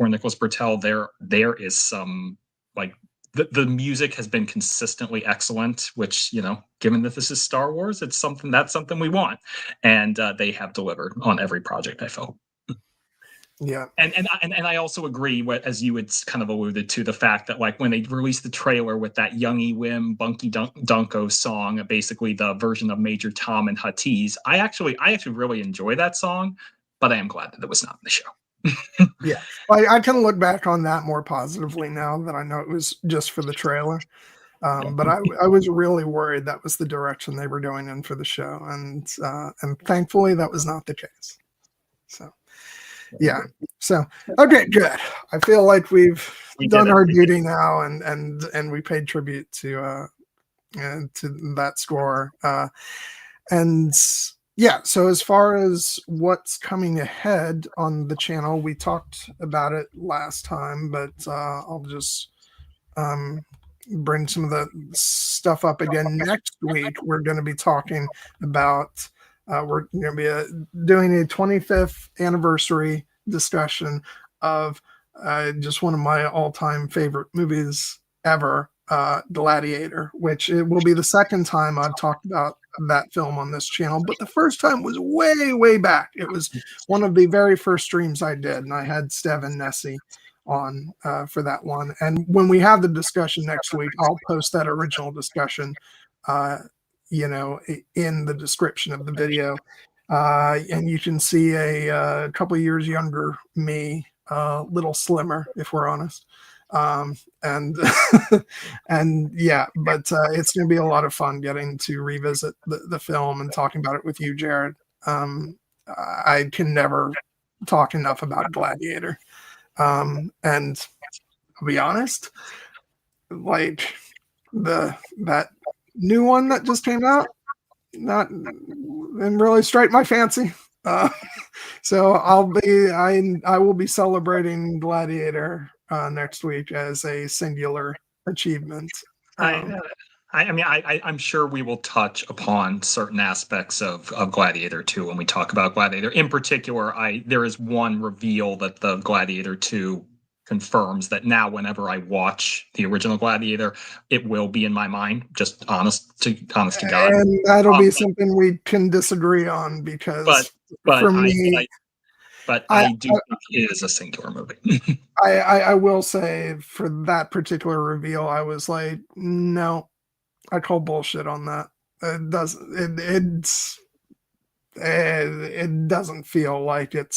Nicholas Britell, there is some, like, the music has been consistently excellent, which, you know, given that this is Star Wars, that's something we want, and they have delivered on every project, I felt. Yeah, and I also agree, as you had kind of alluded to, the fact that, like, when they released the trailer with that Youngie Wim Bunky Dunko song, basically the version of Major Tom and Hatice, I actually really enjoy that song, but I am glad that it was not in the show. Yeah, I kind of look back on that more positively now that I know it was just for the trailer. But I was really worried that was the direction they were going in for the show, and thankfully that was not the case. So. Yeah. So okay, good. I feel like we've We did done it. our duty now, and we paid tribute to that score. And yeah, so as far as what's coming ahead on the channel, we talked about it last time, but I'll just bring some of the stuff up again. Next week, we're going to be talking about, we're going to be doing a 25th anniversary discussion of just one of my all-time favorite movies ever, Gladiator, which it will be the second time I've talked about that film on this channel, but the first time was way back. It was one of the very first streams I did, and I had Stev and Nessie on for that one. And when we have the discussion next week, I'll post that original discussion in the description of the video, and you can see a couple years younger me, little slimmer, if we're honest. And and yeah, but it's going to be a lot of fun getting to revisit the film and talking about it with you, Jared. I can never talk enough about Gladiator. And I'll be honest, like that new one that just came out, didn't really strike my fancy. So I will be celebrating Gladiator next week as a singular achievement. I'm sure we will touch upon certain aspects of Gladiator 2 when we talk about Gladiator. In particular, there is one reveal that the Gladiator 2 confirms that now whenever I watch the original Gladiator, it will be in my mind. Just honest to God. And that'll be something we can disagree on because for me, I do think it is a singular movie. I will say for that particular reveal, I was like, no, I call bullshit on that. It doesn't feel like it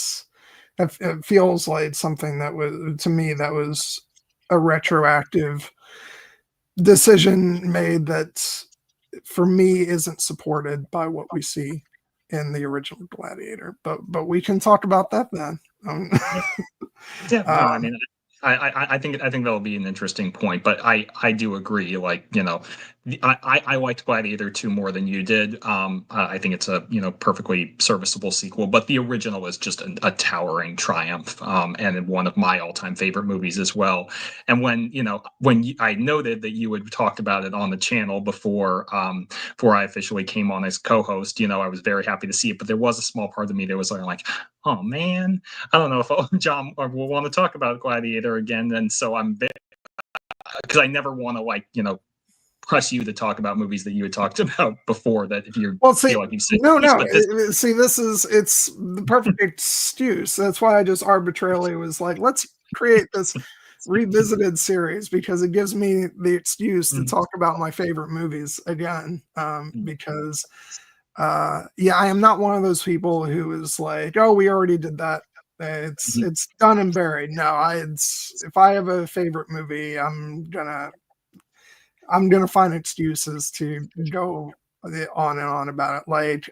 feels like something that was, to me, that was a retroactive decision made that for me isn't supported by what we see in the original Gladiator. But we can talk about that then. I think that'll be an interesting point, but I do agree. Like, I liked Gladiator 2 more than you did. I think it's a perfectly serviceable sequel, but the original is just a towering triumph, and one of my all-time favorite movies as well. And when I noted that you had talked about it on the channel before I officially came on as co-host, I was very happy to see it. But there was a small part of me that was like, oh man, I don't know if John will want to talk about Gladiator again. And so I'm because I never want to press you to talk about movies that you had talked about before, that if you feel like you've seen it's the perfect excuse. That's why I just arbitrarily was like, let's create this revisited series because it gives me the excuse to talk about my favorite movies again. Because I am not one of those people who is like, oh, we already did that. It's done and buried. No, if I have a favorite movie, I'm gonna find excuses to go on and on about it. Like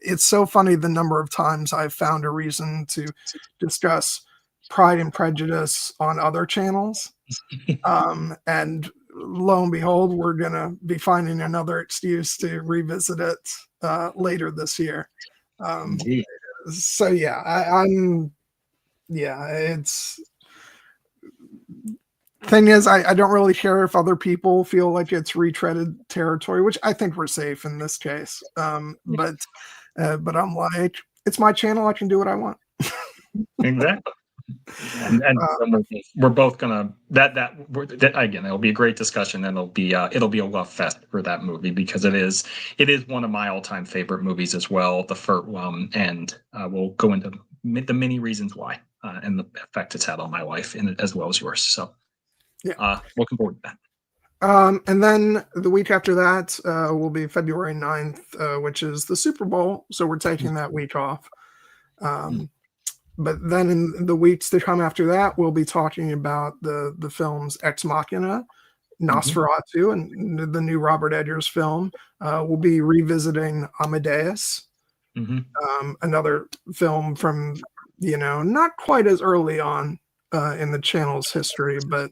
it's so funny the number of times I've found a reason to discuss Pride and Prejudice on other channels. And lo and behold, we're gonna be finding another excuse to revisit it later this year. So it's thing is, I don't really care if other people feel like it's retreaded territory, which I think we're safe in this case. But I'm like, it's my channel. I can do what I want. Exactly. And we're both gonna again. It'll be a great discussion, and it'll be a love fest for that movie because it is one of my all-time favorite movies as well. The first and we'll go into the many reasons why and the effect it's had on my life as well as yours. So looking forward to that. And then the week after that will be February 9th, which is the Super Bowl. So we're taking that week off. But then in the weeks to come after that, we'll be talking about the films Ex Machina, Nosferatu, and the new Robert Eggers film. We'll be revisiting Amadeus, another film from not quite as early on in the channel's history, but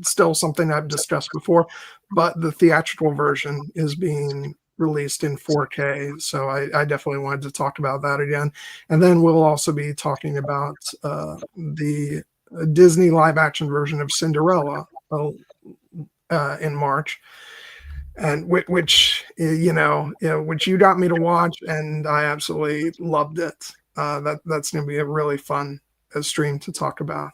still something I've discussed before. But the theatrical version is being released in 4K, so I definitely wanted to talk about that again. And then we'll also be talking about the Disney live action version of Cinderella in March, and which which you got me to watch, and I absolutely loved it. That's going to be a really fun stream to talk about,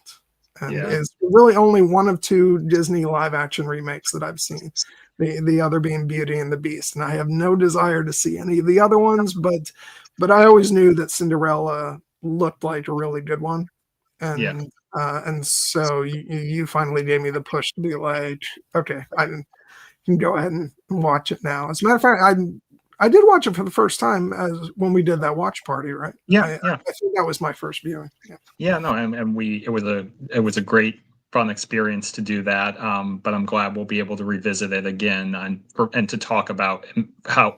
and is really only one of two Disney live action remakes that I've seen. The other being Beauty and the Beast, and I have no desire to see any of the other ones, but I always knew that Cinderella looked like a really good one, and so you finally gave me the push to be like, okay, I can go ahead and watch it now. As a matter of fact, I did watch it for the first time as when we did that watch party, right? I think that was my first viewing. No, and it was a great fun experience to do that. But I'm glad we'll be able to revisit it again and to talk about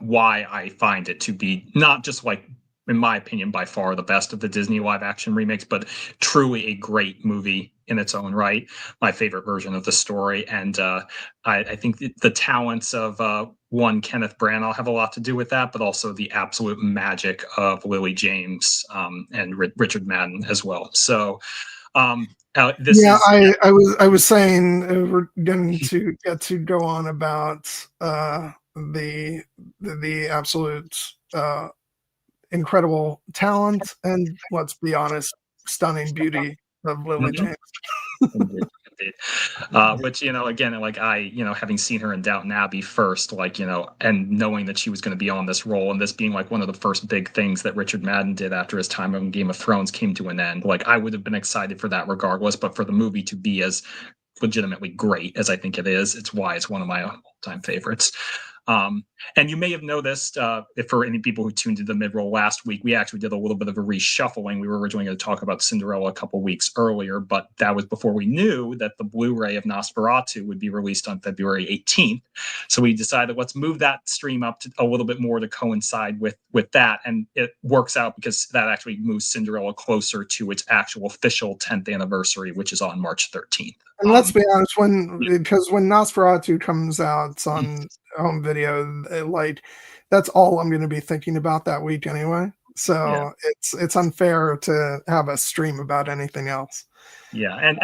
why I find it to be not just like, in my opinion, by far the best of the Disney live action remakes, but truly a great movie in its own right. My favorite version of the story. And I think the talents of one, Kenneth Branagh have a lot to do with that, but also the absolute magic of Lily James and Richard Madden as well. So I was saying we're going to get to go on about the absolute incredible talent and, let's be honest, stunning beauty of Lily James. Indeed. Which, again, like having seen her in Downton Abbey first, and knowing that she was going to be on this role, and this being like one of the first big things that Richard Madden did after his time on Game of Thrones came to an end. Like, I would have been excited for that regardless, but for the movie to be as legitimately great as I think it is, it's why it's one of my all-time favorites. And you may have noticed, if for any people who tuned into the mid-roll last week, we actually did a little bit of a reshuffling. We were originally going to talk about Cinderella a couple weeks earlier, but that was before we knew that the Blu-ray of Nosferatu would be released on February 18th. So we decided, let's move that stream up to a little bit more to coincide with that. And it works out because that actually moves Cinderella closer to its actual official 10th anniversary, which is on March 13th. And let's be honest, because when Nosferatu comes out on home video, that's all I'm going to be thinking about that week anyway. So it's unfair to have a stream about anything else. Yeah, and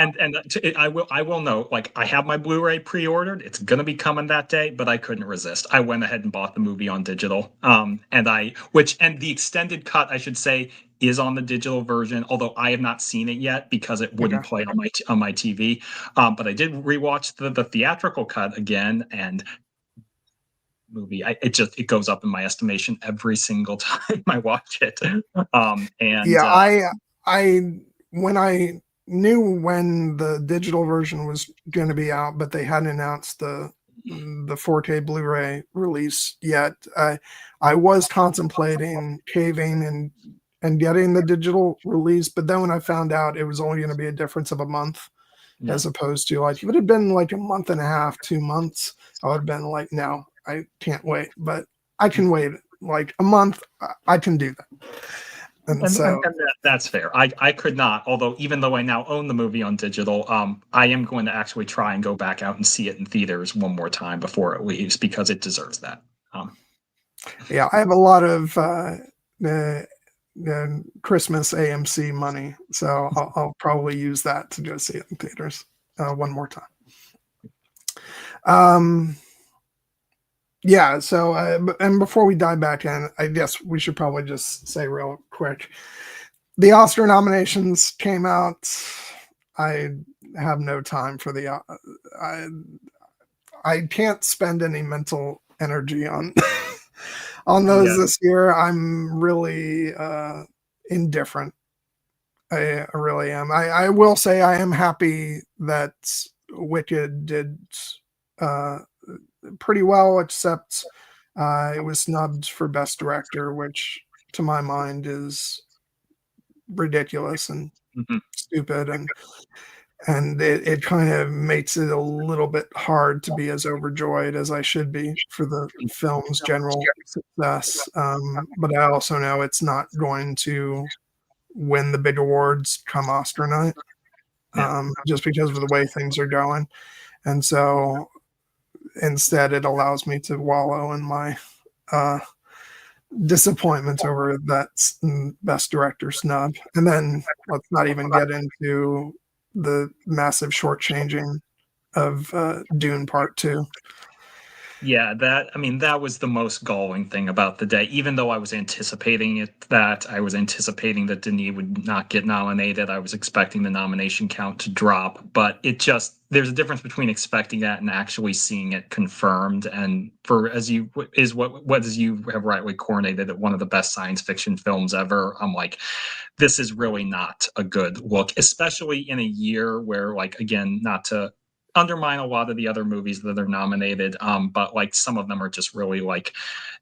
I will note, like, I have my Blu-ray pre-ordered. It's gonna be coming that day, but I couldn't resist. I went ahead and bought the movie on digital. And the extended cut, I should say, is on the digital version, although I have not seen it yet because it wouldn't play on my TV. But I did rewatch the theatrical cut again, and movie, it goes up in my estimation every single time I watch it. When I knew when the digital version was going to be out, but they hadn't announced the 4K Blu-ray release yet, I was contemplating caving and getting the digital release, but then when I found out it was only going to be a difference of a month, as opposed to, like, if it had been like a month and a half, 2 months, I would have been like, no, I can't wait. But I can wait like a month. I can do that. And that's fair. I could not, although even though I now own the movie on digital, I am going to actually try and go back out and see it in theaters one more time before it leaves, because it deserves that. I have a lot of Christmas AMC money, so I'll probably use that to go see it in theaters one more time. So and before we dive back in, I guess we should probably just say real quick, the Oscar nominations came out. I have no time for I can't spend any mental energy on those this year. I'm really indifferent. I really am. I will say I am happy that Wicked did pretty well, except it was snubbed for Best Director, which to my mind is ridiculous and stupid, and it kind of makes it a little bit hard to be as overjoyed as I should be for the film's general success. But I also know it's not going to win the big awards come Oscar night, just because of the way things are going. And so instead, it allows me to wallow in my disappointment over that best director snub. And then let's not even get into the massive shortchanging of Dune Part 2. Yeah, that was the most galling thing about the day. Even though I was anticipating I was anticipating that Denis would not get nominated. I was expecting the nomination count to drop, but there's a difference between expecting that and actually seeing it confirmed. And as you have rightly coronated it, one of the best science fiction films ever. I'm like, this is really not a good look, especially in a year where, like, again, not to undermine a lot of the other movies that are nominated, but like some of them are just really like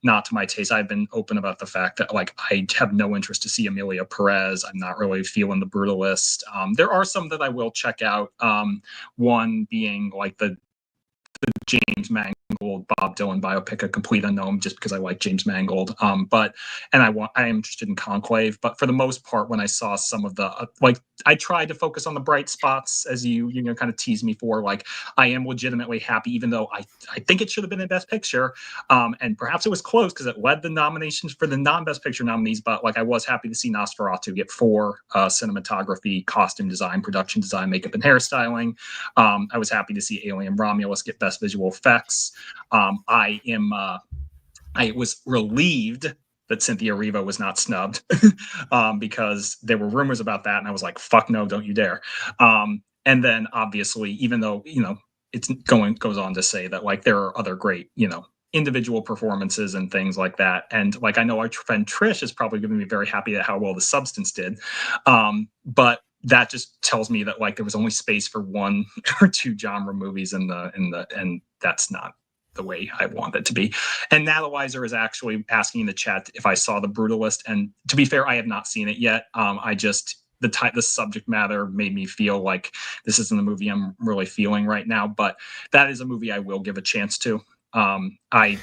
not to my taste. I've been open about the fact that like I have no interest to see Emilia Perez. I'm not really feeling The Brutalist. There are some that I will check out. One being like the James Mangold Bob Dylan biopic, A Complete Unknown, just because I like James Mangold. I am interested in Conclave, but for the most part, when I saw some of the I tried to focus on the bright spots, as you kind of teased me for. Like, I am legitimately happy, even though I think it should have been in Best Picture, and perhaps it was close because it led the nominations for the non-Best Picture nominees. But like, I was happy to see Nosferatu get 4 cinematography, costume design, production design, makeup, and hairstyling. I was happy to see Alien Romulus get Best Visual Effects. I was relieved that Cynthia Erivo was not snubbed because there were rumors about that, and I was like, "Fuck no, don't you dare!" And then obviously, even though it goes on to say that like there are other great individual performances and things like that, and like I know our friend Trish is probably going to be very happy at how well The Substance did, but that just tells me that like there was only space for 1 or 2 genre movies and that's not the way I want it to be. And Natalie Weiser is actually asking in the chat if I saw The Brutalist, and to be fair, I have not seen it yet. The subject matter made me feel like this isn't the movie I'm really feeling right now, but that is a movie I will give a chance to. I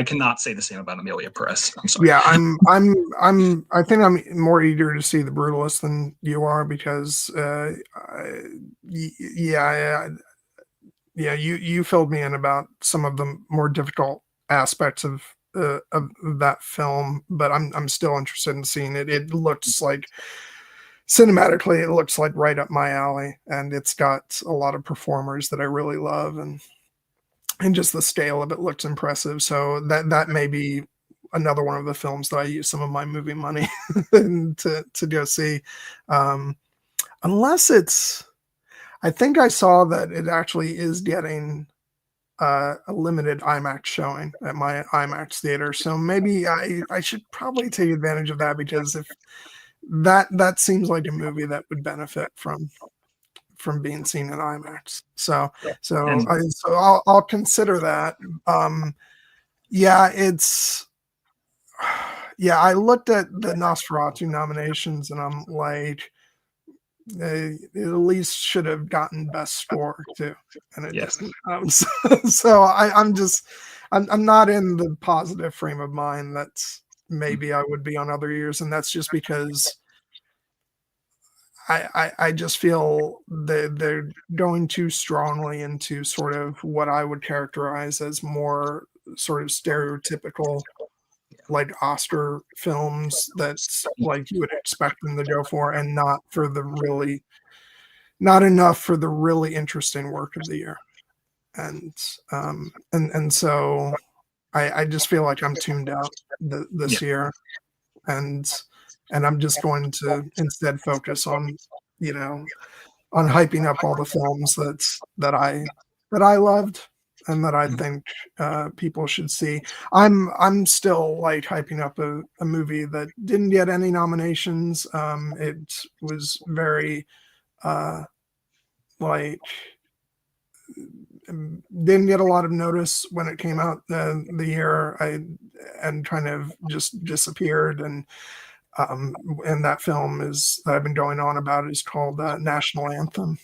cannot say the same about Emilia Perez. I'm sorry. Yeah, I think I'm more eager to see The Brutalist than you are, because you filled me in about some of the more difficult aspects of that film, but I'm still interested in seeing it. It looks like cinematically, it looks like right up my alley, and it's got a lot of performers that I really love, and just the scale of it looks impressive. So that may be another one of the films that I use some of my movie money to go see, unless it's. I think I saw that it actually is getting a limited IMAX showing at my IMAX theater. So maybe I should probably take advantage of that, because if that seems like a movie that would benefit from being seen in IMAX. So I'll consider that. I looked at the Nosferatu nominations and I'm like, it at least should have gotten best score too, and it didn't. So I'm not in the positive frame of mind that's maybe I would be on other years, and that's just because I just feel they're going too strongly into sort of what I would characterize as more sort of stereotypical, like Oscar films that's like you would expect them to go for, and not enough for the really interesting work of the year. And so I just feel like I'm tuned out this year, and I'm just going to instead focus on hyping up all the films that I loved and that I think people should see. I'm still like hyping up a movie that didn't get any nominations. It was very didn't get a lot of notice when it came out the year, and kind of just disappeared. And that film that I've been going on about is called National Anthem,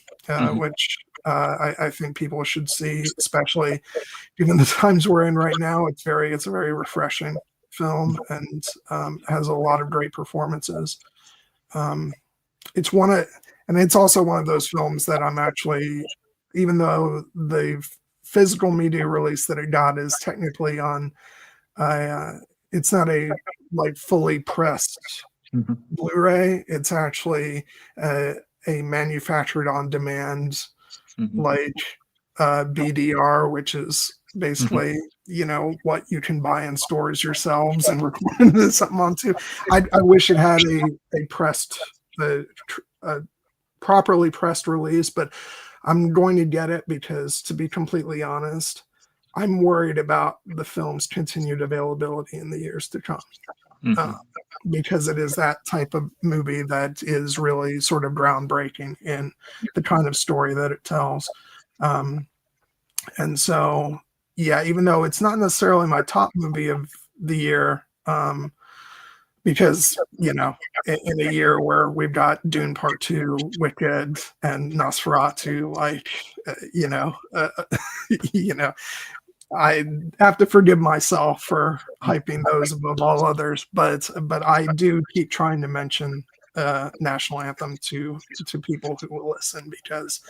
which I think people should see, especially given the times we're in right now. It's a very refreshing film, and has a lot of great performances. It's one of, and it's also one of those films that I'm actually, even though the physical media release that it got is technically on, it's not a like fully pressed Mhm. Blu-ray. It's actually a manufactured on demand, Mhm. like BDR, which is Mhm. basically what you can buy in stores yourselves and record something onto. I wish it had a pressed the properly pressed release, but I'm going to get it because, to be completely honest, I'm worried about the film's continued availability in the years to come. Uh, Mhm. because it is that type of movie that is really sort of groundbreaking in the kind of story that it tells. Um, and so, yeah, even though it's not necessarily my top movie of the year, because in a year where we've got Dune Part Two, Wicked, and Nosferatu, like you know, I have to forgive myself for hyping those above all others, but I do keep trying to mention national anthem to people who will listen, because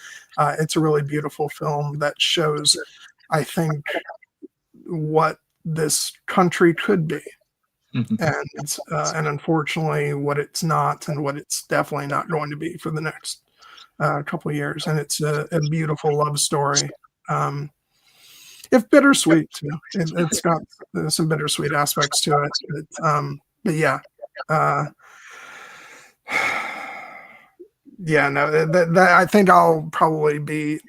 it's a really beautiful film that shows, I think, what this country could be, Mhm. and unfortunately what it's not, and what it's definitely not going to be for the next couple of years. And it's a beautiful love story, um, if bittersweet too. It's got some bittersweet aspects to it, but yeah, uh, yeah, no, that I think I'll probably be,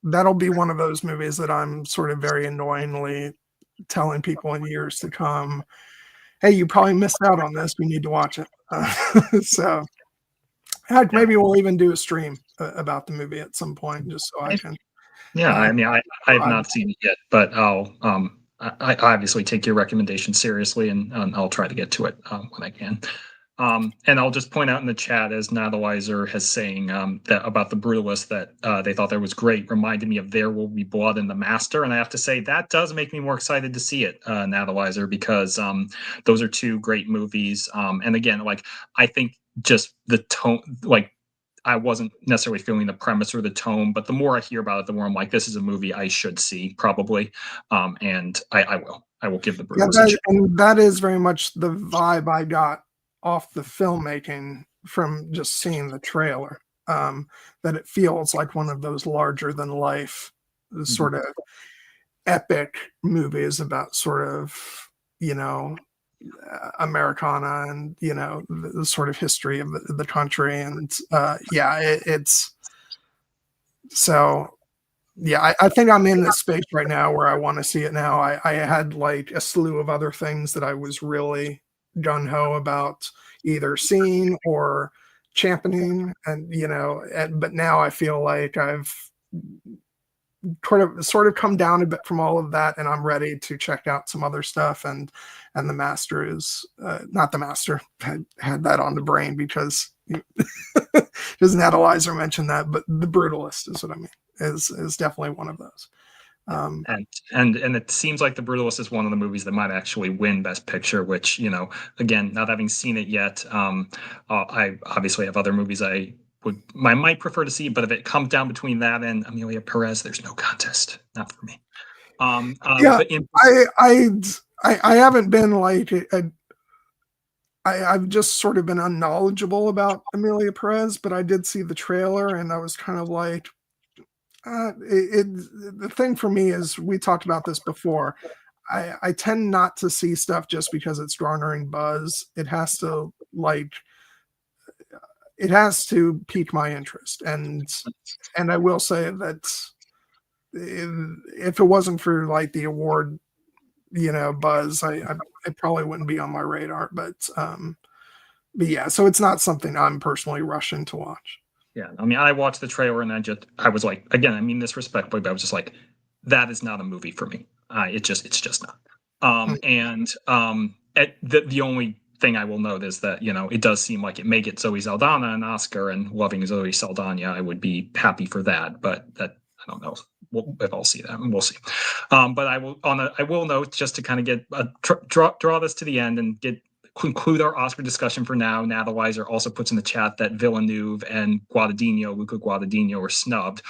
that'll be one of those movies that I'm sort of very annoyingly telling people in years to come, hey, you probably missed out on this. You need to watch it. So, heck, Yeah. maybe we'll even do a stream about the movie at some point, just so I can. Yeah, Uh, I mean, I have not seen it yet, but I obviously take your recommendation seriously, and I'll try to get to it when I can. And I'll just point out in the chat, as Natalizer has saying that about the Brutalist, that they thought that was great, reminded me of There Will Be Blood and The Master, and I have to say that does make me more excited to see it, Natalizer, because those are two great movies. And again, like, I think just the tone, like, I wasn't necessarily feeling the premise or the tone, but the more I hear about it, the more I'm like, this is a movie I should see, probably. And I will. I will give The yeah, Brutalist a chance. and that is very much the vibe I got off the filmmaking from just seeing the trailer. That it feels like one of those larger than life Mhm. sort of epic movies about sort of, you know, Americana, and the sort of history of the country. And yeah, it's so, yeah, I think I'm in this space right now where I want to see it now. I had like a slew of other things that I was really gung ho about either seeing or championing, and but now I feel like I've sort of come down a bit from all of that, and I'm ready to check out some other stuff. And the master is not the master. I had that on the brain because doesn't Analyzer mention that, but the brutalist is what I mean. Is definitely one of those. Um, And it seems like The Brutalist is one of the movies that might actually win Best Picture, which, again, not having seen it yet, I obviously have other movies I might prefer to see, but if it comes down between that and Amelia Perez, there's no contest, not for me. yeah, But in I haven't been like I've just sort of been unknowledgeable about Amelia Perez, but I did see the trailer, and I was kind of like, the thing for me is, we talked about this before. I tend not to see stuff just because it's garnering buzz. It has to pique my interest, and I will say that if it wasn't for like the award, buzz, it probably wouldn't be on my radar. But yeah, so it's not something I'm personally rushing to watch. Yeah, I mean, I watched the trailer and I was like, again, I mean this respectfully, but I was just like, that is not a movie for me. It's just not. Mm. The only thing I will note is that it does seem like it may get Zoe Saldana an Oscar, and loving Zoe Saldana, I would be happy for that. But that, I don't know if I'll see that. We'll see. But I will note, just to kind of get draw this to the end and get conclude our Oscar discussion for now. Natalizer also puts in the chat that Villeneuve and Luca Guadagnino were snubbed.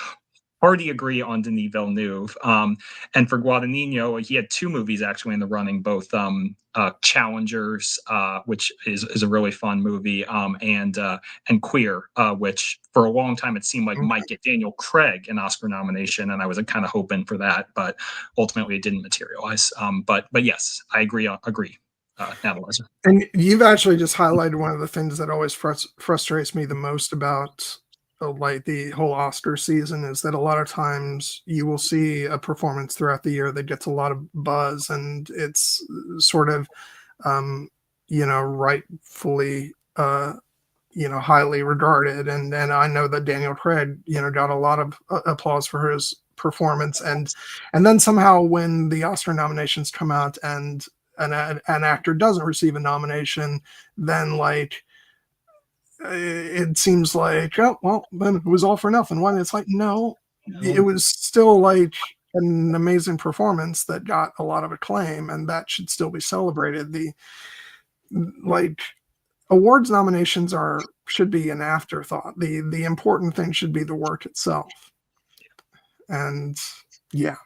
Already agree on Denis Villeneuve. And for Guadagnino, he had 2 movies actually in the running, both Challengers, which is a really fun movie, and Queer, which for a long time it seemed like might get Daniel Craig an Oscar nomination, and I was kind of hoping for that, but ultimately it didn't materialize. But yes, I agree. Natalizer. And you've actually just highlighted one of the things that always frustrates me the most about like the whole Oscar season, is that a lot of times you will see a performance throughout the year that gets a lot of buzz, and it's sort of rightfully highly regarded, and I know that Daniel Craig got a lot of applause for his performance, and then somehow when the Oscar nominations come out and an actor doesn't receive a nomination, then like it seems like, oh well, then it was all for nothing. When it's like, no, it was still like an amazing performance that got a lot of acclaim, and that should still be celebrated. The like awards nominations should be an afterthought. The important thing should be the work itself. And yeah,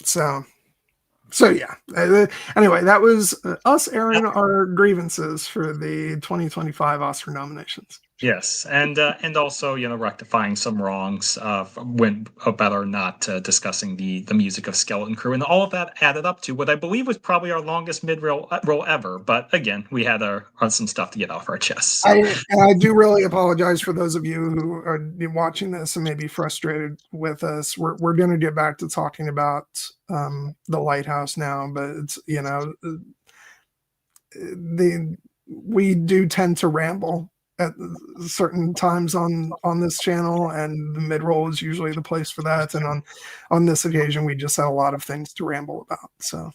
so yeah. Anyway, that was us airing our grievances for the 2025 Oscar nominations. Yes, and also rectifying some wrongs about our not discussing the music of Skeleton Crew, and all of that added up to what I believe was probably our longest mid-roll ever. But again, we had some stuff to get off our chests. So. I do really apologize for those of you who are watching this and may be frustrated with us. We're going to get back to talking about the Lighthouse now, but it's we do tend to ramble at certain times on this channel, and the mid-roll is usually the place for that, and on this occasion we just had a lot of things to ramble about. So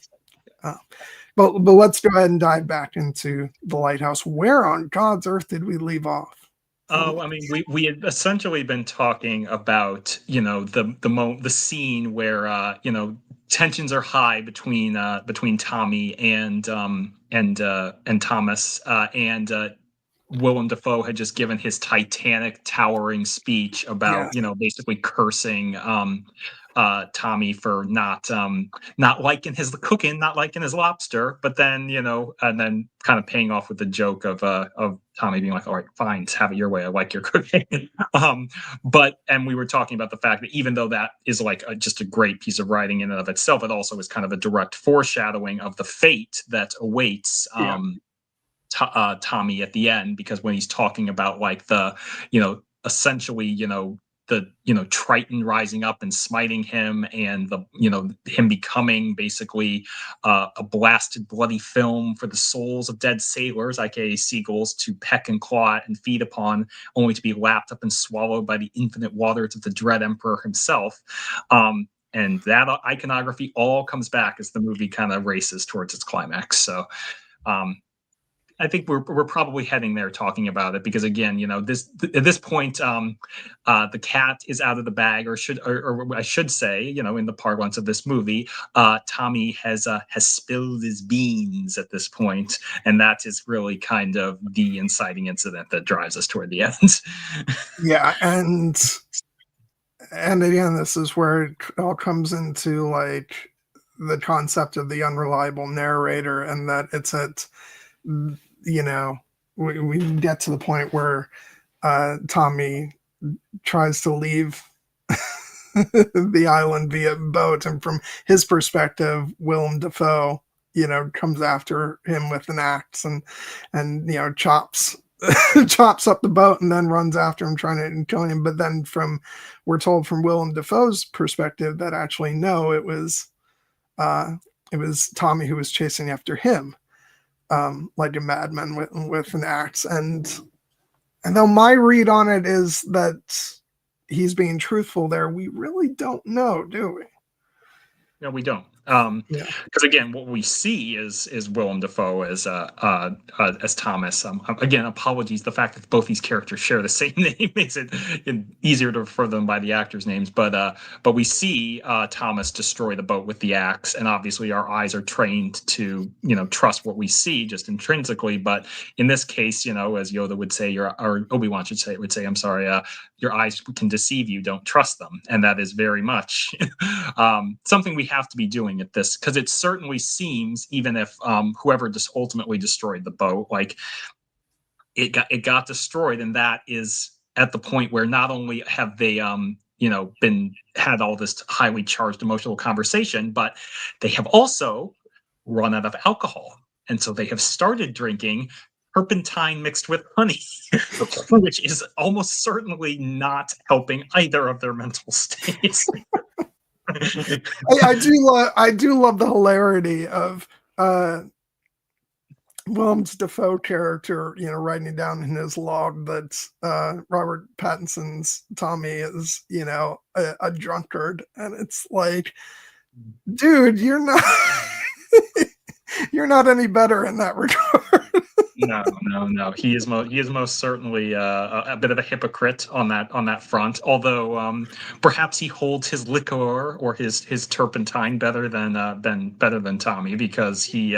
but let's go ahead and dive back into the Lighthouse. Where on God's earth did we leave off? Oh, I mean, we had essentially been talking about the scene where tensions are high between Tommy and Thomas, and Willem Dafoe had just given his Titanic towering speech about basically cursing Tommy for not liking his cooking, not liking his lobster, but then and then kind of paying off with the joke of Tommy being like, all right, fine, have it your way, I like your cooking. And we were talking about the fact that even though that is like just a great piece of writing in and of itself, it also is kind of a direct foreshadowing of the fate that awaits Tommy at the end, because when he's talking about like the essentially the Triton rising up and smiting him, and the him becoming basically a blasted bloody film for the souls of dead sailors, aka seagulls, to peck and claw and feed upon, only to be lapped up and swallowed by the infinite waters of the dread emperor himself. And that iconography all comes back as the movie kind of races towards its climax. So I think we're probably heading there talking about it, because again, at this point, the cat is out of the bag, or I should say, in the parlance of this movie, Tommy has spilled his beans at this point, and that is really kind of the inciting incident that drives us toward the end. Yeah, and again, this is where it all comes into like the concept of the unreliable narrator, and that it's at we get to the point where Tommy tries to leave the island via boat, and from his perspective, Willem Dafoe comes after him with an axe and chops up the boat, and then runs after him trying to kill him. But then we're told from Willem Dafoe's perspective that actually no, it was Tommy who was chasing after him, like a madman with an axe. And though my read on it is that he's being truthful there, we really don't know, do we? No, we don't. Because again, what we see is Willem Dafoe as Thomas. Again, apologies. The fact that both these characters share the same name makes it easier to refer them by the actors' names. But we see Thomas destroy the boat with the axe, and obviously our eyes are trained to trust what we see just intrinsically. But in this case, as Yoda would say, or Obi-Wan would say, I'm sorry, your eyes can deceive you. Don't trust them, and that is very much something we have to be doing at this, because it certainly seems, even if whoever just ultimately destroyed the boat, like it got destroyed, and that is at the point where not only have they had all this highly charged emotional conversation, but they have also run out of alcohol, and so they have started drinking turpentine mixed with honey, which is almost certainly not helping either of their mental states. I do love the hilarity of Willem's Dafoe character, writing down in his log that Robert Pattinson's Tommy is, a drunkard, and it's like, dude, you're not you're not any better in that regard. No. He is most certainly a bit of a hypocrite on that front. Although perhaps he holds his liquor or his turpentine better than Tommy, because he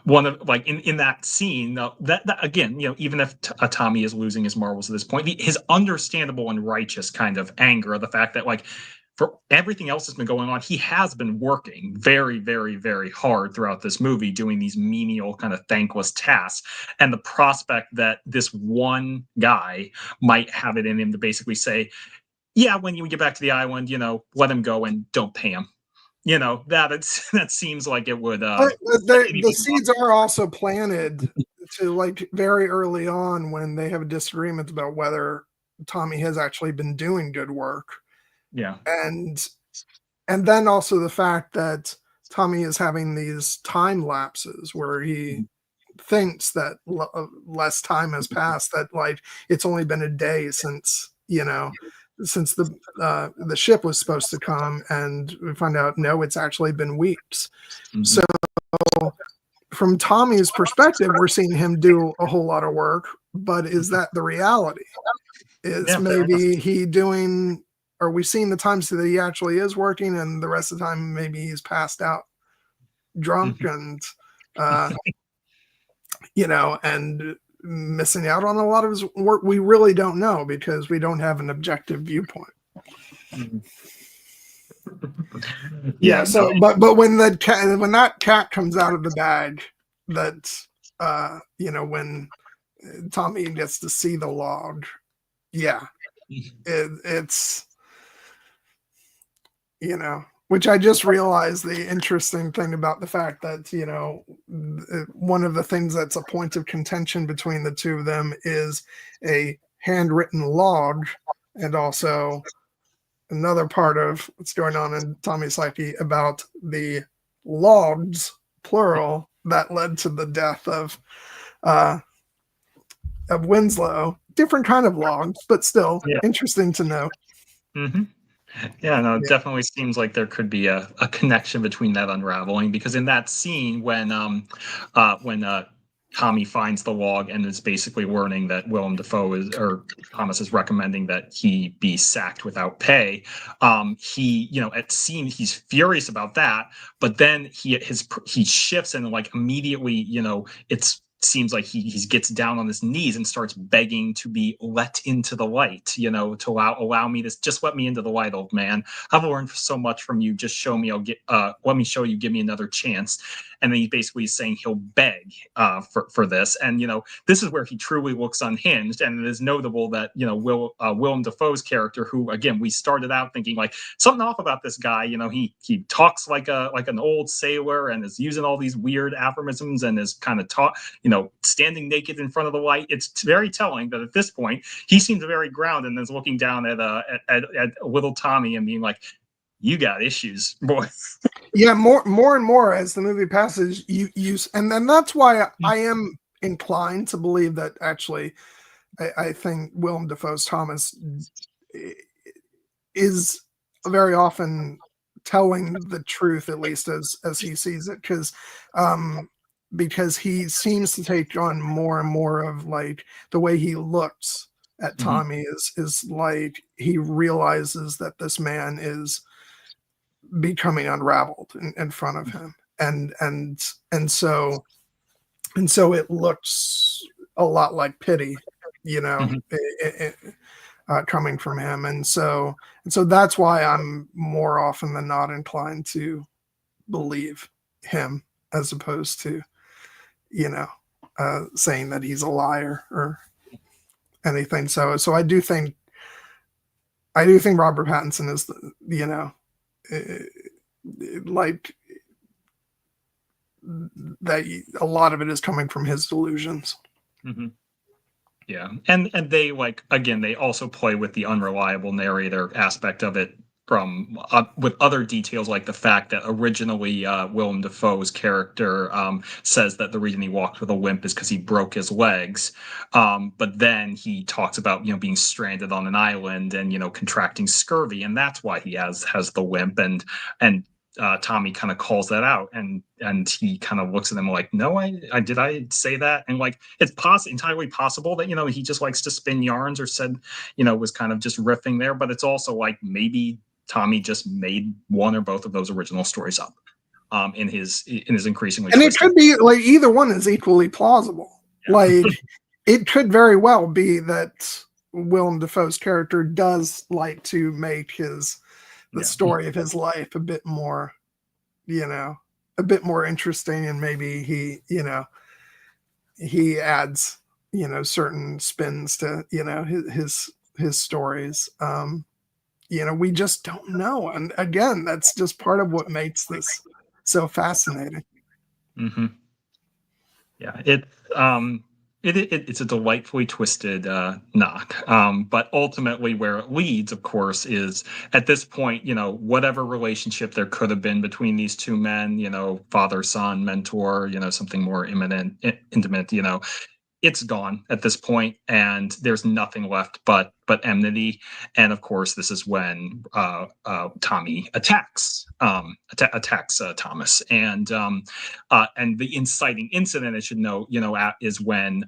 one of, like, in that scene, that again, even if Tommy is losing his marbles at this point, his understandable and righteous kind of anger of the fact that, like, for everything else that's been going on, he has been working very, very, very hard throughout this movie, doing these menial kind of thankless tasks. And the prospect that this one guy might have it in him to basically say, yeah, when you get back to the island, let him go and don't pay him. That seems like it would. The seeds are also planted to, like, very early on, when they have a disagreement about whether Tommy has actually been doing good work. Yeah. And then also the fact that Tommy is having these time lapses where he thinks that less time has passed, that, like, it's only been a day since the ship was supposed to come, and we find out, no, it's actually been weeks. Mm-hmm. So from Tommy's perspective, we're seeing him do a whole lot of work, but is that the reality? Maybe he doing... Are we seeing the times that he actually is working, and the rest of the time maybe he's passed out drunk and and missing out on a lot of his work? We really don't know, because we don't have an objective viewpoint. Yeah. So, but when that cat comes out of the bag, that when Tommy gets to see the log, it's which I just realized the interesting thing about the fact that, one of the things that's a point of contention between the two of them is a handwritten log, and also another part of what's going on in Tommy's psyche about the logs, plural, that led to the death of Winslow. Different kind of logs, but still interesting to know. Mm-hmm. Yeah, no, it definitely seems like there could be a connection between that unraveling, because in that scene when Tommy finds the log and is basically learning that Willem Dafoe Thomas is recommending that he be sacked without pay, it seems he's furious about that, but then he shifts, and, like, immediately, it's seems like he gets down on his knees and starts begging to be let into the light, to allow me to just let me into the light, old man. I've learned so much from you. Just show me. Let me show you. Give me another chance. And then he basically is saying he'll beg for this. And this is where he truly looks unhinged. And it is notable that Willem Dafoe's character, who, again, we started out thinking, like, something off about this guy. He talks like an old sailor and is using all these weird aphorisms and is kind of standing naked in front of the light. It's very telling that at this point he seems very grounded and is looking down at little Tommy and being like, "You got issues, boy." Yeah, more and more as the movie passes, and then that's why I am inclined to believe that actually, I think Willem Dafoe's Thomas is very often telling the truth, at least as he sees it, because he seems to take on more and more of like the way he looks at Tommy is like he realizes that this man is becoming unraveled in front of him, and so it looks a lot like pity, coming from him, and so that's why I'm more often than not inclined to believe him as opposed to saying that he's a liar or anything. So I do think Robert Pattinson is like that. A lot of it is coming from his delusions. Yeah, and they they also play with the unreliable narrator aspect of it from with other details, like the fact that originally Willem Dafoe's character says that the reason he walked with a limp is because he broke his legs, but then he talks about being stranded on an island and contracting scurvy, and that's why he has the limp, and Tommy kind of calls that out, and he kind of looks at them like, no, I did I say that? And like it's entirely possible that he just likes to spin yarns or said was kind of just riffing there, but it's also like maybe Tommy just made one or both of those original stories up in his increasingly and twisted. It could be like either one is equally plausible. Yeah. Like it could very well be that Willem Dafoe's character does like to make the story of his life a bit more interesting, and maybe he adds certain spins to his stories. We just don't know, and again, that's just part of what makes this so fascinating. Yeah, it's a delightfully twisted knock, but ultimately where it leads, of course, is at this point, whatever relationship there could have been between these two men, father, son, mentor, something more intimate, it's gone at this point, and there's nothing left but enmity. And of course, this is when Tommy attacks Thomas, and the inciting incident, I should note, is when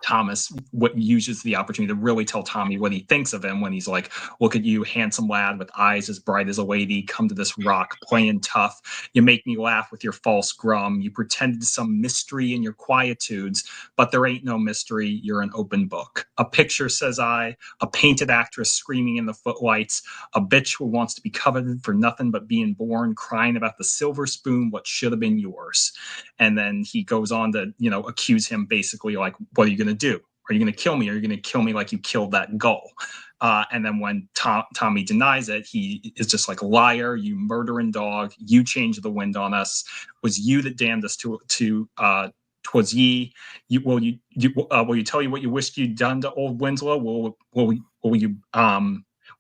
Thomas uses the opportunity to really tell Tommy what he thinks of him, when he's like, look at you, handsome lad with eyes as bright as a lady, come to this rock playing tough. You make me laugh with your false grum. You pretended some mystery in your quietudes, but there ain't no mystery. You're an open book. A picture, says I, a painted actress screaming in the footlights, a bitch who wants to be coveted for nothing but being born, crying about the silver spoon, what should have been yours. And then he goes on to, accuse him basically like, what are you going to do? Are you going to kill me? Are you going to kill me like you killed that gull? And then when Tommy denies it, he is just like, liar, you murdering dog, you changed the wind on us. It was you that damned us to 'twas ye. Will you tell you what you wished you'd done to old Winslow? Will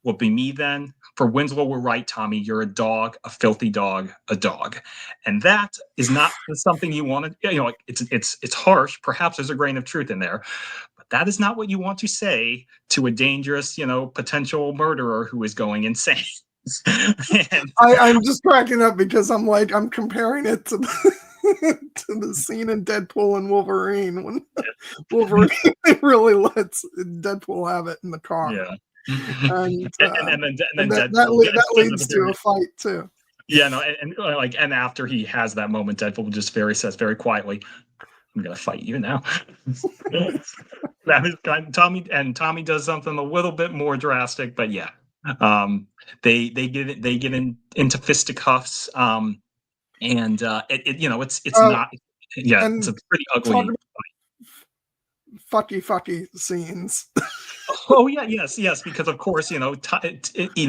it be me then? For Winslow were right, Tommy. You're a dog, a filthy dog, a dog. And that is not something you want to, it's harsh. Perhaps there's a grain of truth in there, but that is not what you want to say to a dangerous, potential murderer who is going insane. I'm just cracking up because I'm comparing it to the scene in Deadpool and Wolverine when Wolverine really lets Deadpool have it in the car. Yeah. And then that leads to a fight too. Yeah, no, and after he has that moment, Deadpool just says very quietly, "I'm gonna fight you now." That is Tommy does something a little bit more drastic, but yeah, they get into fisticuffs, and it's not, yeah, it's a pretty ugly fucky scenes. Oh yeah, yes, because of course, in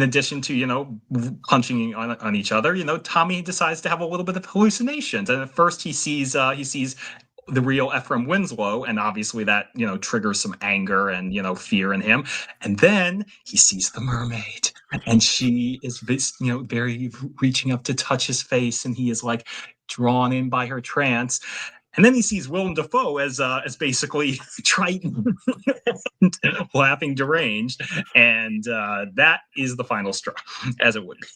addition to punching on each other, Tommy decides to have a little bit of hallucinations, and at first he sees the real Ephraim Winslow, and obviously that triggers some anger and fear in him, and then he sees the mermaid, and she is very reaching up to touch his face, and he is like drawn in by her trance. And then he sees Willem Dafoe as basically Triton, laughing deranged, and that is the final straw, as it would be.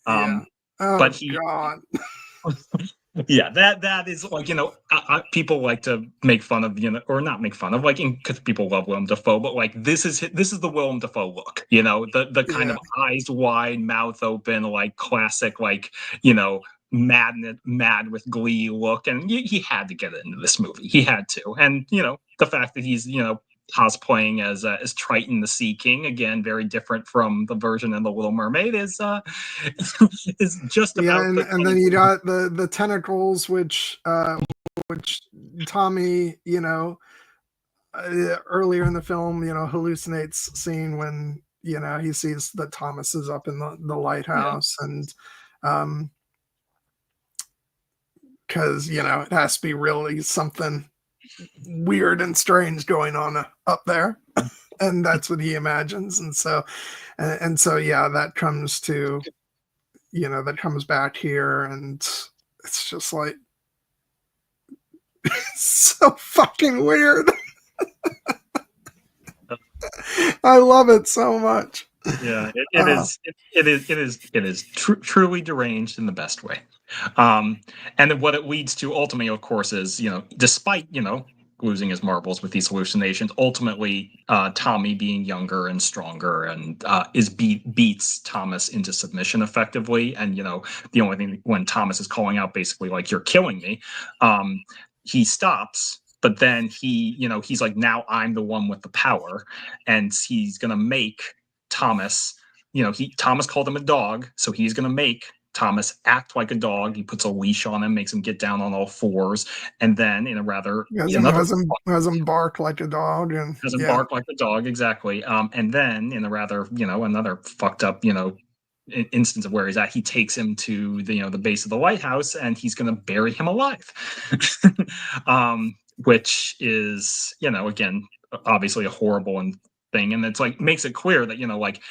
Yeah. Oh, But he, God. yeah, that is like, people like to make fun of, or not make fun of, like, because people love Willem Dafoe, but like this is the Willem Dafoe look, the kind Yeah. of eyes wide, mouth open, like classic, like, mad with glee look, and he had to get into this movie. He had to, and the fact that he's cosplaying as Triton the Sea King, again very different from the version in The Little Mermaid, is is just Yeah, about and then you got the tentacles, which Tommy, earlier in the film, hallucinates seeing when he sees that Thomas is up in the lighthouse, and because it has to be really something weird and strange going on up there, and that's what he imagines, and so yeah, that comes to that comes back here, and it's just like so fucking weird. I love it so much. Yeah, it is truly deranged in the best way. And then what it leads to ultimately, of course, is despite losing his marbles with these hallucinations, ultimately Tommy, being younger and stronger, and beats Thomas into submission effectively. And the only thing, when Thomas is calling out basically like, "You're killing me," he stops. But then he's like, "Now I'm the one with the power," and he's gonna make Thomas. Thomas called him a dog, so he's gonna make Thomas act like a dog. He puts a leash on him, makes him get down on all fours, and then in a rather has him bark like a dog, and has him bark like a dog, exactly. And then in a rather another fucked up instance of where he's at, he takes him to the base of the lighthouse, and he's gonna bury him alive. Which is again obviously a horrible thing, and it's like makes it clear that like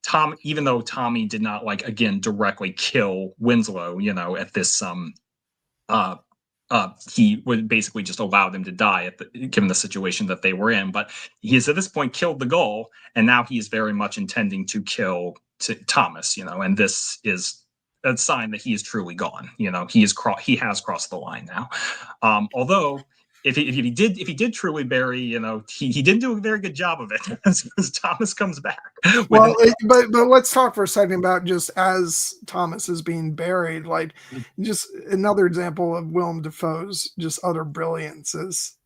Tom, even though Tommy did not like again directly kill Winslow, at this he would basically just allow them to die given the situation that they were in. But he has at this point killed the goal, and now he is very much intending to kill Thomas. And this is a sign that he is truly gone. He has crossed the line now. Although if he did truly bury, he didn't do a very good job of it, as Thomas comes back. Well, but let's talk for a second about just as Thomas is being buried, like just another example of Willem Dafoe's just utter brilliance is,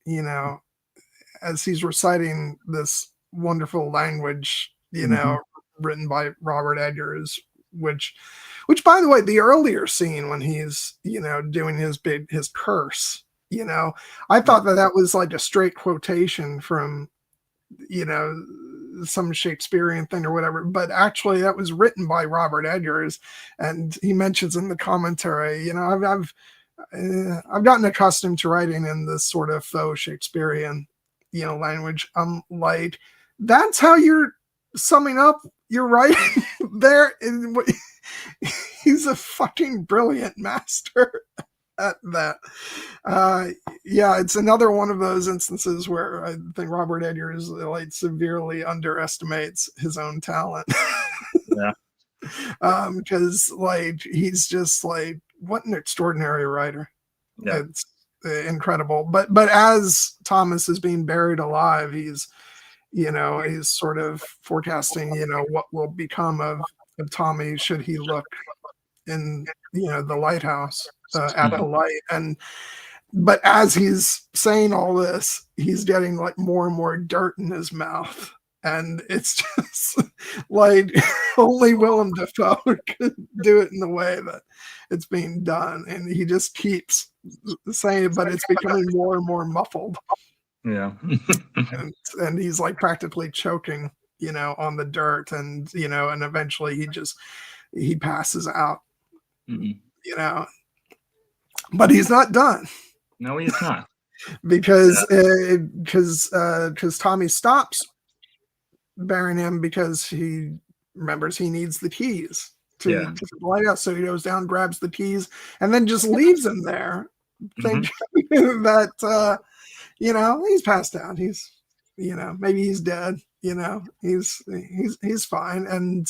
as he's reciting this wonderful language, written by Robert Eggers, which by the way, the earlier scene when he's, doing his curse, I thought that was like a straight quotation from, some Shakespearean thing or whatever, but actually that was written by Robert Eggers, and he mentions in the commentary, I've gotten accustomed to writing in this sort of faux Shakespearean, language. I'm like, that's how you're summing up your writing there. He's a fucking brilliant master at that. Yeah, it's another one of those instances where I think Robert Eggers like severely underestimates his own talent. Yeah. Because like he's just like, what an extraordinary writer. Yeah. It's incredible. But as Thomas is being buried alive, he's sort of forecasting, what will become of Tommy should he look in the lighthouse at the light. But as he's saying all this, he's getting like more and more dirt in his mouth, and it's just like only Willem Dafoe could do it in the way that it's being done, and he just keeps saying it, but it's becoming more and more muffled. Yeah. and he's like practically choking on the dirt, and and eventually he passes out. But he's not done. No, he's not. because Tommy stops burying him because he remembers he needs the keys to the lighthouse, so he goes down, grabs the keys, and then just leaves him there, thinking that he's passed out. He's maybe he's dead. he's fine, and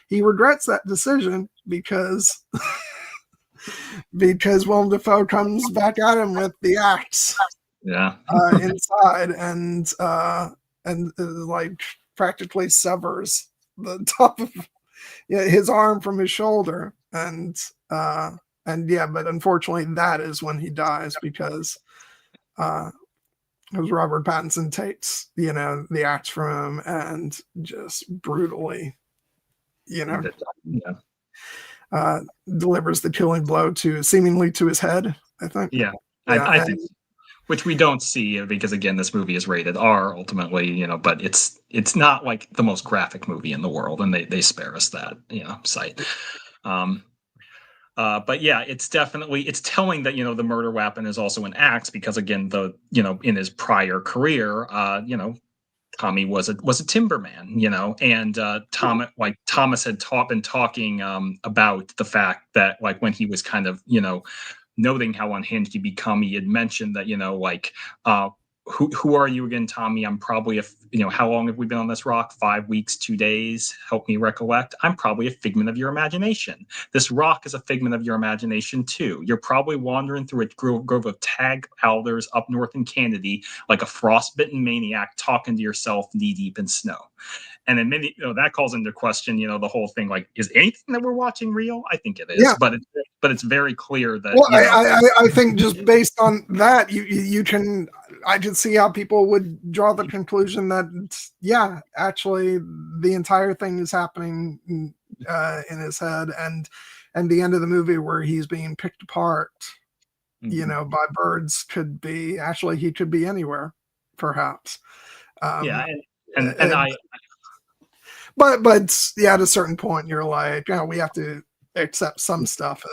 he regrets that decision because Willem Dafoe comes back at him with the axe, inside, and like practically severs the top of his arm from his shoulder, and but unfortunately that is when he dies because Robert Pattinson takes the axe from him and just brutally delivers the killing blow seemingly to his head, I think. I think, which we don't see because again this movie is rated R ultimately, but it's not like the most graphic movie in the world, and they spare us that sight. But yeah, it's telling that the murder weapon is also an axe because again in his prior career Tommy was a timberman, and Thomas had been talking about the fact that like when he was kind of noting how unhinged he become, he had mentioned that who are you again, Tommy? I'm probably how long have we been on this rock? 5 weeks, 2 days. Help me recollect. I'm probably a figment of your imagination. This rock is a figment of your imagination too. You're probably wandering through a grove of tag alders up north in Canada like a frostbitten maniac talking to yourself knee deep in snow. And then maybe that calls into question, the whole thing. Like, is anything that we're watching real? I think it is, but it's very clear that. Well, I think just based on that, I can see how people would draw the conclusion that actually the entire thing is happening in his head, and the end of the movie where he's being picked apart, by birds could be he could be anywhere, perhaps. But at a certain point, you're like, we have to accept some stuff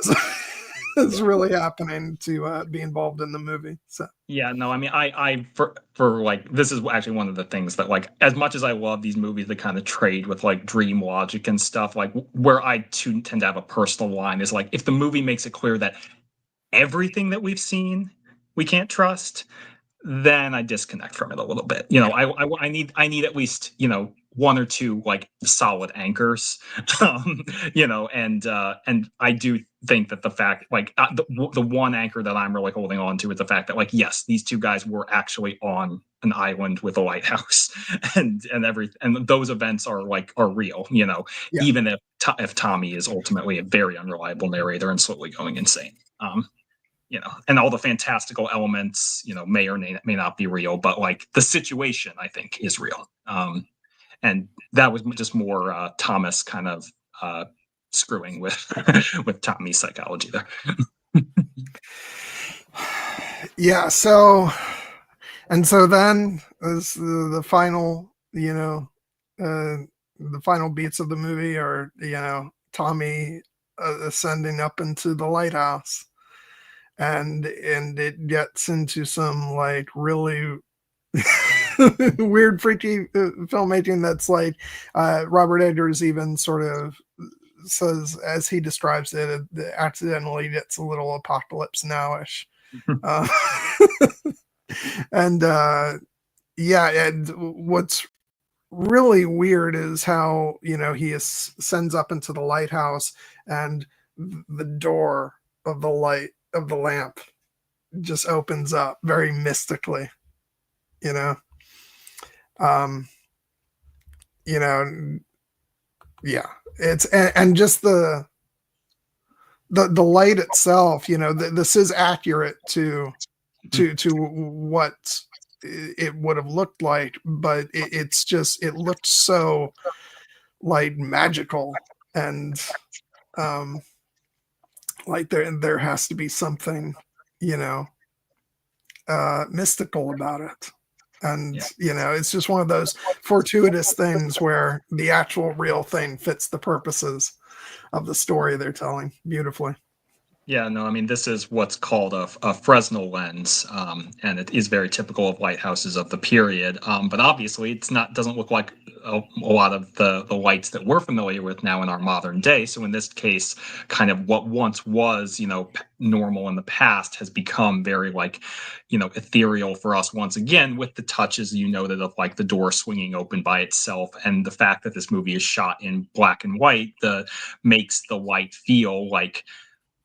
is really happening to be involved in the movie. So I for like this is actually one of the things that like as much as I love these movies that kind of trade with like dream logic and stuff, like where I too tend to have a personal line is like if the movie makes it clear that everything that we've seen we can't trust, then I disconnect from it a little bit. I need at least one or two like solid anchors, and I do think that the fact like the one anchor that I'm really holding on to is the fact that like yes, these two guys were actually on an island with a lighthouse, and those events are real, even if Tommy is ultimately a very unreliable narrator and slowly going insane. And all the fantastical elements, may or may not be real, but like the situation, I think, is real. And that was just more Thomas kind of screwing with with Tommy's psychology there. So then as the final, the final beats of the movie are, Tommy ascending up into the lighthouse. And it gets into some like really weird, freaky filmmaking that's like Robert Eggers even sort of says, as he describes it accidentally gets a little Apocalypse Now-ish. And what's really weird is how he ascends up into the lighthouse and the door of the lamp just opens up very mystically, it's and just the light itself, this is accurate to what it would have looked like, but it looked so like magical and like there has to be something, mystical about it. And, it's just one of those fortuitous things where the actual real thing fits the purposes of the story they're telling beautifully. Yeah, no, I mean, this is what's called a Fresnel lens, and it is very typical of lighthouses of the period. But obviously, it's not doesn't look like a lot of the lights that we're familiar with now in our modern day. So in this case, kind of what once was, normal in the past has become very like, ethereal for us once again, with the touches you noted of like the door swinging open by itself, and the fact that this movie is shot in black and white, makes the light feel like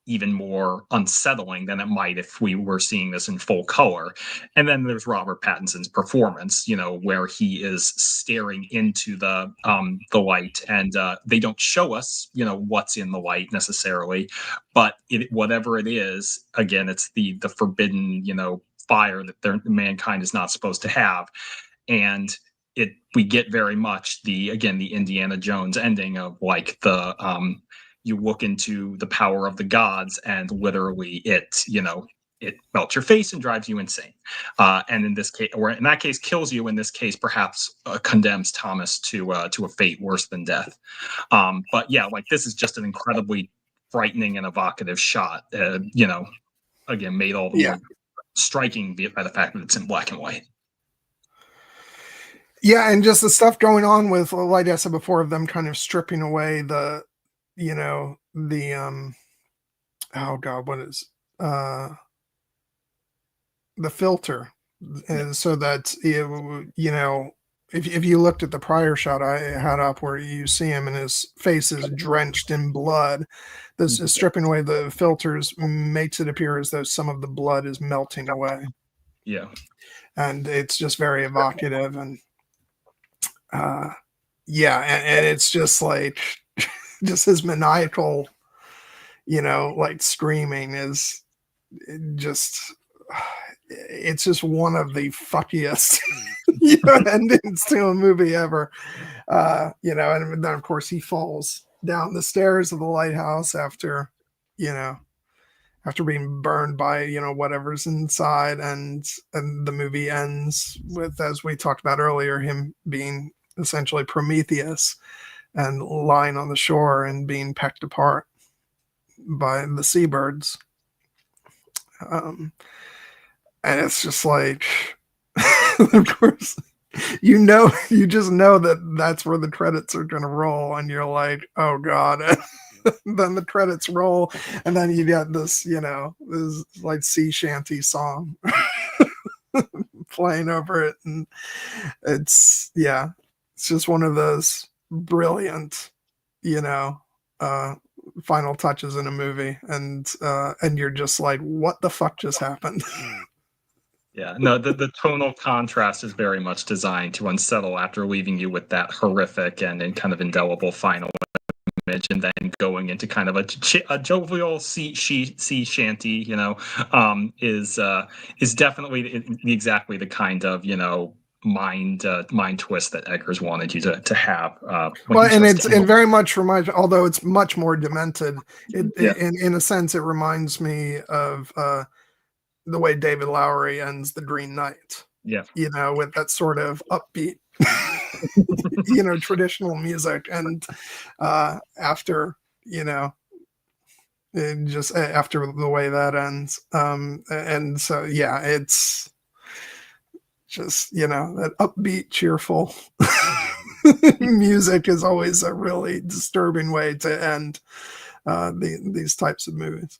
even more unsettling than it might if we were seeing this in full color. And then there's Robert Pattinson's performance, where he is staring into the light, and they don't show us, what's in the light necessarily, but whatever it is, again, it's the forbidden, fire that mankind is not supposed to have, and we get very much the Indiana Jones ending of like you look into the power of the gods, and literally it melts your face and drives you insane. And in this case, or in that case, kills you. In this case, perhaps condemns Thomas to a fate worse than death. But yeah, like this is just an incredibly frightening and evocative shot. Again, made all the more striking by the fact that it's in black and white. Yeah, and just the stuff going on with, like I said before, of them kind of stripping away the oh god, what is the filter, so that if you looked at the prior shot I had up where you see him and his face is drenched in blood, this is stripping away the filters makes it appear as though some of the blood is melting away. Yeah, and it's just very evocative, and and it's just like just his maniacal, like screaming is it's just one of the fuckiest endings to a movie ever. And then of course he falls down the stairs of the lighthouse after being burned by whatever's inside, and the movie ends with, as we talked about earlier, him being essentially Prometheus and lying on the shore and being pecked apart by the seabirds. And it's just like, of course, you just know that that's where the credits are going to roll, and you're like, oh god. Then the credits roll, and then you get this, this like sea shanty song playing over it, and it's just one of those brilliant, final touches in a movie, and you're just like, what the fuck just happened? Yeah, no, the tonal contrast is very much designed to unsettle after leaving you with that horrific and kind of indelible final image, and then going into kind of a jovial sea shanty, is definitely exactly the kind of mind twist that Eggers wanted you to have. Well, and it very much reminds, although it's much more demented, in a sense, it reminds me of the way David Lowery ends The Green Knight. Yeah, with that sort of upbeat, traditional music, and after just after the way that ends, and so it's just that upbeat, cheerful music is always a really disturbing way to end these types of movies.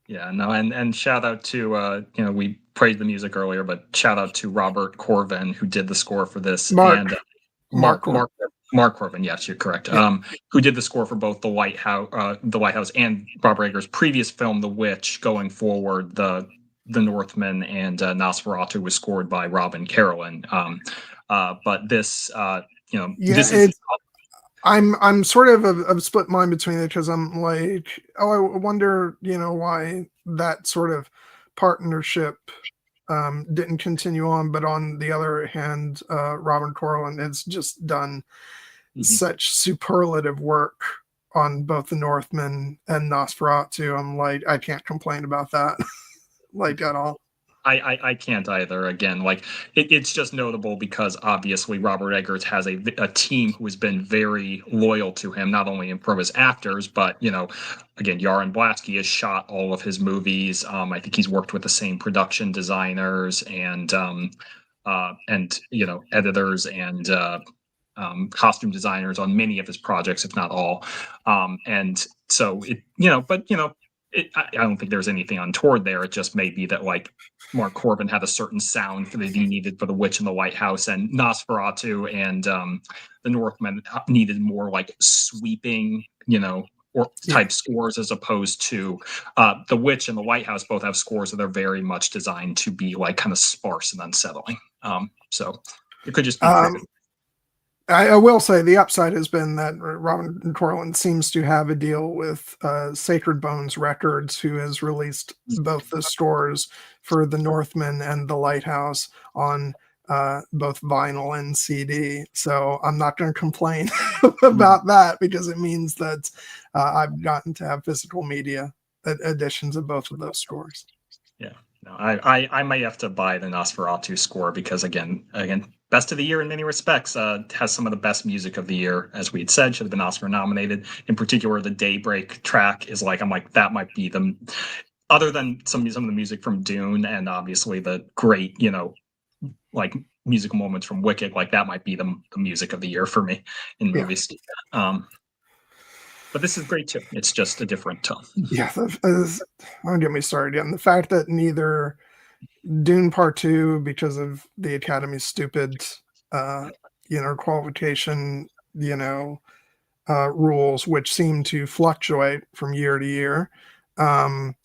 Yeah, no, and shout out to we praised the music earlier, but shout out to Robert Corvin, who did the score for this, and Mark Corvin. Yes, you're correct. Yeah. Who did the score for both the Lighthouse and Robert Eggers' previous film, The Witch. Going forward, the Northman and Nosferatu was scored by Robin Carolyn. But this, this is. I'm sort of a split mind between it, because I'm like, I wonder, why that sort of partnership didn't continue on. But on the other hand, Robin Corlin has just done such superlative work on both the Northman and Nosferatu. I'm like, I can't complain about that, like, at all. I can't either. Again, like it's just notable because obviously Robert Eggers has a team who has been very loyal to him, not only from his actors, but again, Yaron Blatsky has shot all of his movies. I think he's worked with the same production designers and editors and costume designers on many of his projects, if not all. And so I don't think there's anything untoward there. It just may be that like Mark Corbin had a certain sound that he needed for The Witch and the Lighthouse, and Nosferatu and The Northman needed more like sweeping, or type scores, as opposed to The Witch and the Lighthouse both have scores that are very much designed to be like kind of sparse and unsettling. So it could just be creative. I will say the upside has been that Robin Corlund seems to have a deal with Sacred Bones Records, who has released both the scores for The Northman and The Lighthouse on both vinyl and CD. So I'm not going to complain about that, because it means that I've gotten to have physical media editions of both of those scores. Yeah. No, I might have to buy the Nosferatu score because again, best of the year in many respects. Has some of the best music of the year, as we had said, should have been Oscar nominated. In particular, the Daybreak track is like, I'm like, that might be the, other than some of the music from Dune and obviously the great, like musical moments from Wicked, like that might be the music of the year for me in movies. Yeah. But this is great too. It's just a different tone. Yeah, don't get me started again. The fact that neither Dune Part 2, because of the Academy's stupid, qualification, rules, which seem to fluctuate from year to year, or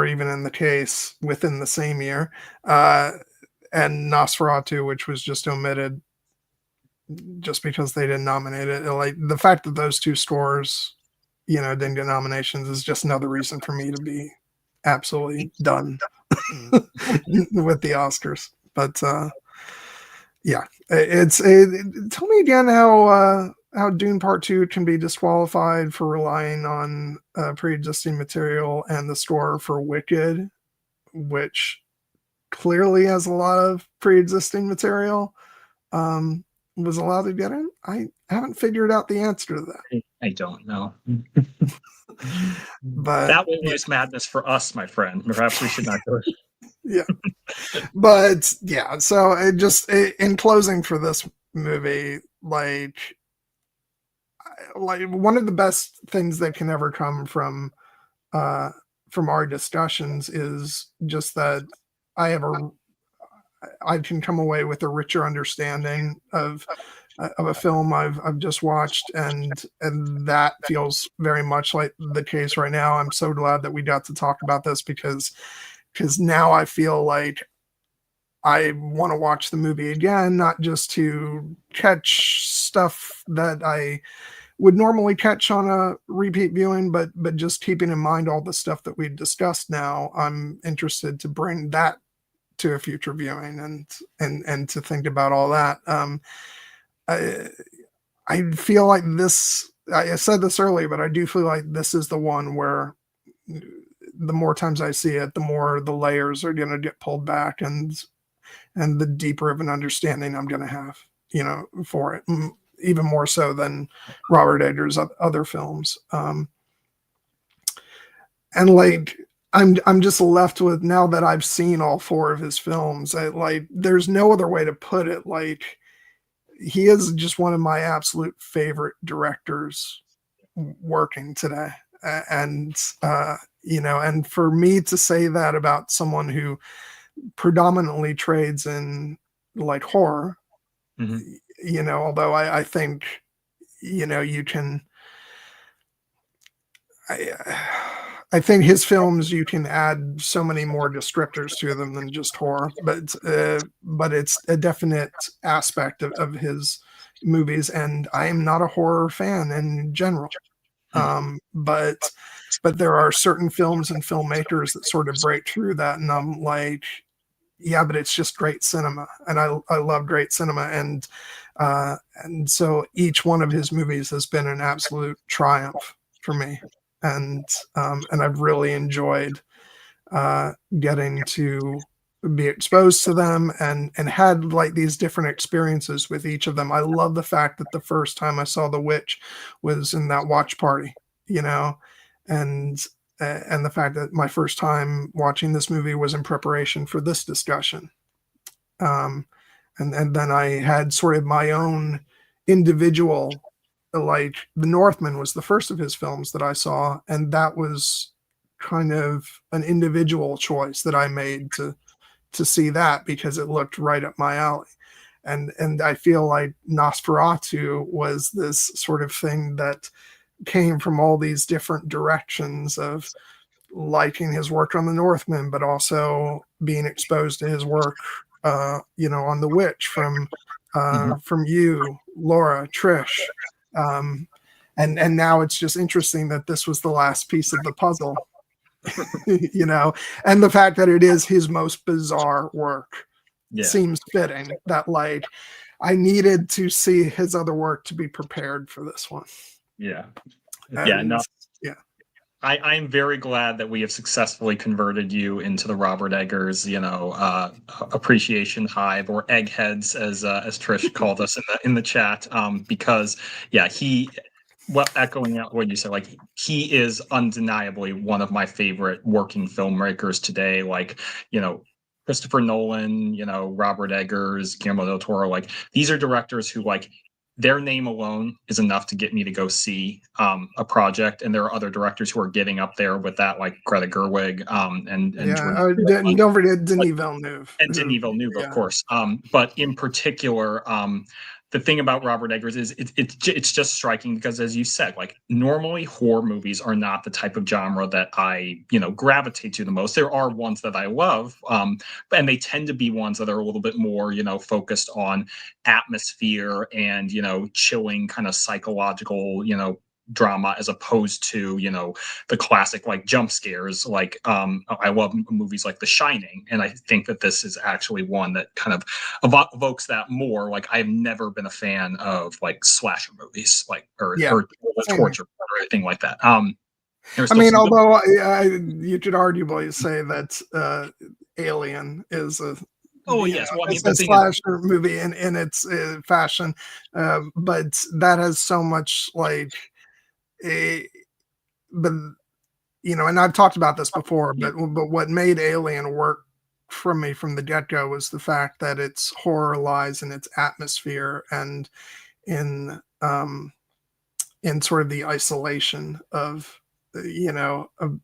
even in the case within the same year, and Nosferatu, which was just omitted just because they didn't nominate it. Like the fact that those two scores, didn't get nominations is just another reason for me to be absolutely done with the Oscars. But yeah, tell me again how Dune Part 2 can be disqualified for relying on pre-existing material, and the score for Wicked, which clearly has a lot of pre-existing material, was allowed to get in. I haven't figured out the answer to that. I don't know. But that was madness for us, my friend. Perhaps we should not go. Yeah. But yeah, so in closing for this movie, like one of the best things that can ever come from our discussions is just that I can come away with a richer understanding of a film I've just watched, and that feels very much like the case right now. I'm so glad that we got to talk about this, because now I feel like I want to watch the movie again, not just to catch stuff that I would normally catch on a repeat viewing, but just keeping in mind all the stuff that we've discussed now. I'm interested to bring that to a future viewing and to think about all that. I feel like this, I said this earlier, but I do feel like this is the one where the more times I see it, the more the layers are going to get pulled back, and the deeper of an understanding I'm going to have, for it, even more so than Robert Eggers' other films. And like, I'm just left with, now that I've seen all four of his films, there's no other way to put it. Like, he is just one of my absolute favorite directors working today. And, and for me to say that about someone who predominantly trades in like horror, although I think, you can, I think his films, you can add so many more descriptors to them than just horror, but it's a definite aspect of his movies. And I am not a horror fan in general. But there are certain films and filmmakers that sort of break through that. And I'm like, yeah, but it's just great cinema. And I love great cinema. And so each one of his movies has been an absolute triumph for me. And I've really enjoyed getting to be exposed to them and had like these different experiences with each of them. I love the fact that the first time I saw The Witch was in that watch party, you know, and and the fact that my first time watching this movie was in preparation for this discussion. Um, and then I had sort of my own individual, like The Northman was the first of his films that I saw, and that was kind of an individual choice that I made to see that because it looked right up my alley. And I feel like Nosferatu was this sort of thing that came from all these different directions of liking his work on The Northman, but also being exposed to his work, on The Witch from you, Laura, Trish, um, and now it's just interesting that this was the last piece of the puzzle, and the fact that it is his most bizarre work seems fitting. That like I needed to see his other work to be prepared for this one. I'm very glad that we have successfully converted you into the Robert Eggers, appreciation hive, or eggheads, as Trish called us in the chat. Because echoing out what you said, like he is undeniably one of my favorite working filmmakers today. Like, Christopher Nolan, Robert Eggers, Guillermo del Toro, like these are directors who like their name alone is enough to get me to go see a project. And there are other directors who are getting up there with that, like Greta Gerwig, don't forget Denis Villeneuve. And Denis Villeneuve, of course. But in particular, the thing about Robert Eggers is it's just striking because, as you said, like normally horror movies are not the type of genre that I gravitate to the most. There are ones that I love, and they tend to be ones that are a little bit more focused on atmosphere and chilling kind of psychological drama, as opposed to the classic like jump scares. Like I love movies like The Shining, and I think that this is actually one that kind of evokes that more. Like I've never been a fan of like slasher movies, like or torture or anything like that. I mean, although you could arguably say that Alien is a it's a slasher movie in its fashion, but that has so much like but and I've talked about this before, but what made Alien work for me from the get-go was the fact that its horror lies in its atmosphere and in sort of the isolation of of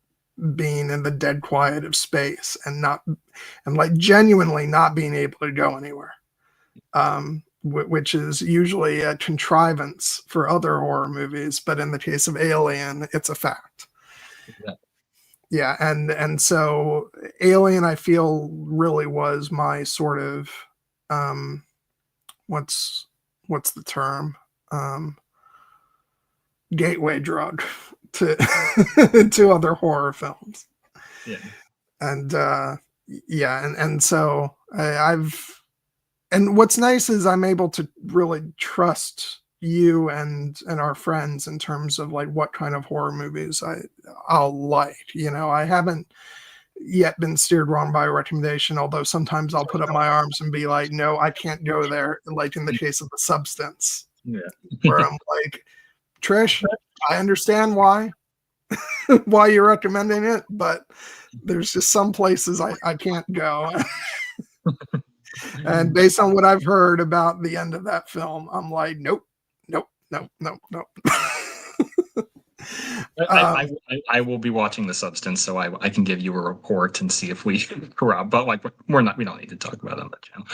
being in the dead quiet of space and like genuinely not being able to go anywhere, which is usually a contrivance for other horror movies, but in the case of Alien, it's a fact. And so Alien, I feel, really was my sort of what's the term, gateway drug to to other horror films. And so and what's nice is I'm able to really trust you and our friends in terms of like what kind of horror movies I'll like. I haven't yet been steered wrong by a recommendation, although sometimes I'll put up my arms and be like, no, I can't go there, like in the case of The Substance, where I'm like, Trish, I understand why you're recommending it, but there's just some places I can't go. And based on what I've heard about the end of that film, I'm like, nope. I will be watching The Substance, so I can give you a report and see if we corrupt. But like we don't need to talk about it on the channel.